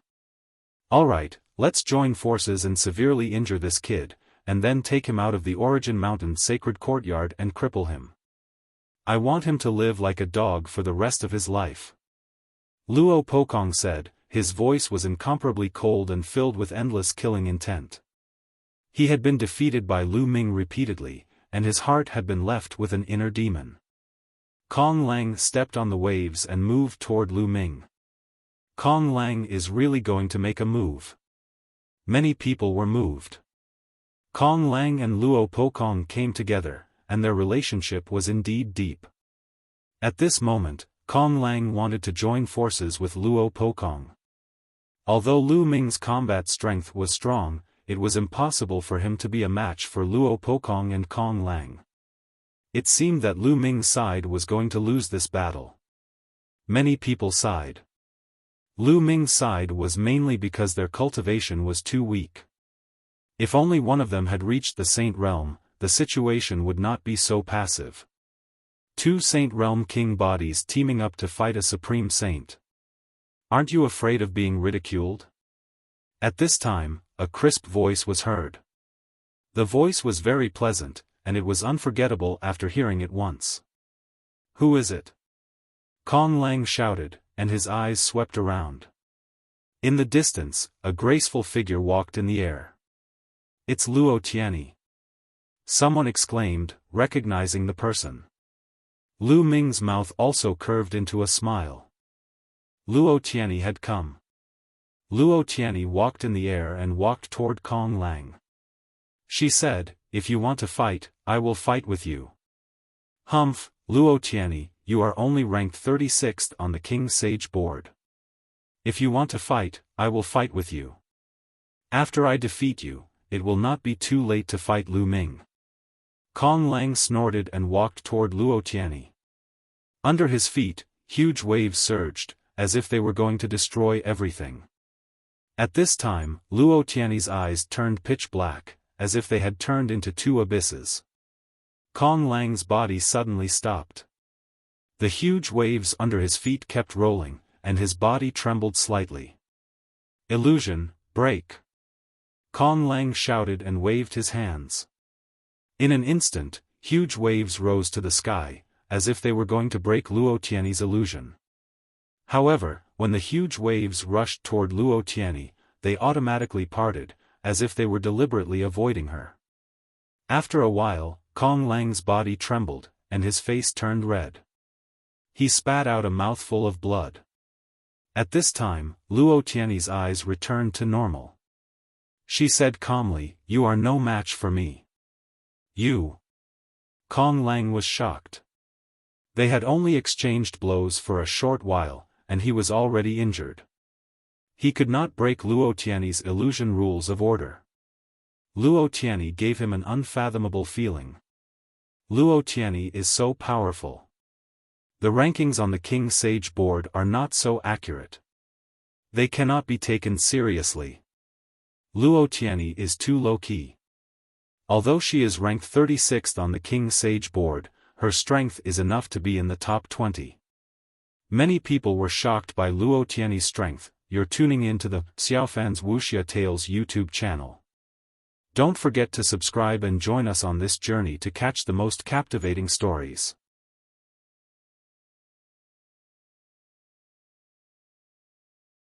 Alright, let's join forces and severely injure this kid, and then take him out of the Origin Mountain sacred courtyard and cripple him. I want him to live like a dog for the rest of his life. Luo Pokong said, his voice was incomparably cold and filled with endless killing intent. He had been defeated by Lu Ming repeatedly, and his heart had been left with an inner demon. Kong Lang stepped on the waves and moved toward Lu Ming. Kong Lang is really going to make a move. Many people were moved. Kong Lang and Luo Pokong came together, and their relationship was indeed deep. At this moment, Kong Lang wanted to join forces with Luo Pokong. Although Lu Ming's combat strength was strong, it was impossible for him to be a match for Luo Pokong and Kong Lang. It seemed that Lu Ming's side was going to lose this battle. Many people sighed. Lu Ming's side was mainly because their cultivation was too weak. If only one of them had reached the Saint Realm, the situation would not be so passive. Two Saint Realm King bodies teaming up to fight a Supreme Saint. Aren't you afraid of being ridiculed? At this time, a crisp voice was heard. The voice was very pleasant, and it was unforgettable after hearing it once. Who is it? Kong Lang shouted, and his eyes swept around. In the distance, a graceful figure walked in the air. It's Luo Tianyi. Someone exclaimed, recognizing the person. Lu Ming's mouth also curved into a smile. Luo Tianyi had come. Luo Tianyi walked in the air and walked toward Kong Lang. She said, if you want to fight, I will fight with you. Humph, Luo Tianyi, you are only ranked 36th on the King Sage board. If you want to fight, I will fight with you. After I defeat you, it will not be too late to fight Lu Ming. Kong Lang snorted and walked toward Luo Tianyi. Under his feet, huge waves surged, as if they were going to destroy everything. At this time, Luo Tianyi's eyes turned pitch black, as if they had turned into two abysses. Kong Lang's body suddenly stopped. The huge waves under his feet kept rolling, and his body trembled slightly. Illusion, break! Kong Lang shouted and waved his hands. In an instant, huge waves rose to the sky, as if they were going to break Luo Tianyi's illusion. However, when the huge waves rushed toward Luo Tianyi, they automatically parted, as if they were deliberately avoiding her. After a while, Kong Lang's body trembled, and his face turned red. He spat out a mouthful of blood. At this time, Luo Tianyi's eyes returned to normal. She said calmly, "You are no match for me." "You?" Kong Lang was shocked. They had only exchanged blows for a short while, and he was already injured. He could not break Luo Tianyi's illusion rules of order. Luo Tianyi gave him an unfathomable feeling. Luo Tianyi is so powerful. The rankings on the King Sage board are not so accurate. They cannot be taken seriously. Luo Tianyi is too low-key. Although she is ranked 36th on the King Sage board, her strength is enough to be in the top 20. Many people were shocked by Luo Tianyi's strength. You're tuning in to the Xiaofan's Wuxia Tales YouTube channel. Don't forget to subscribe and join us on this journey to catch the most captivating stories.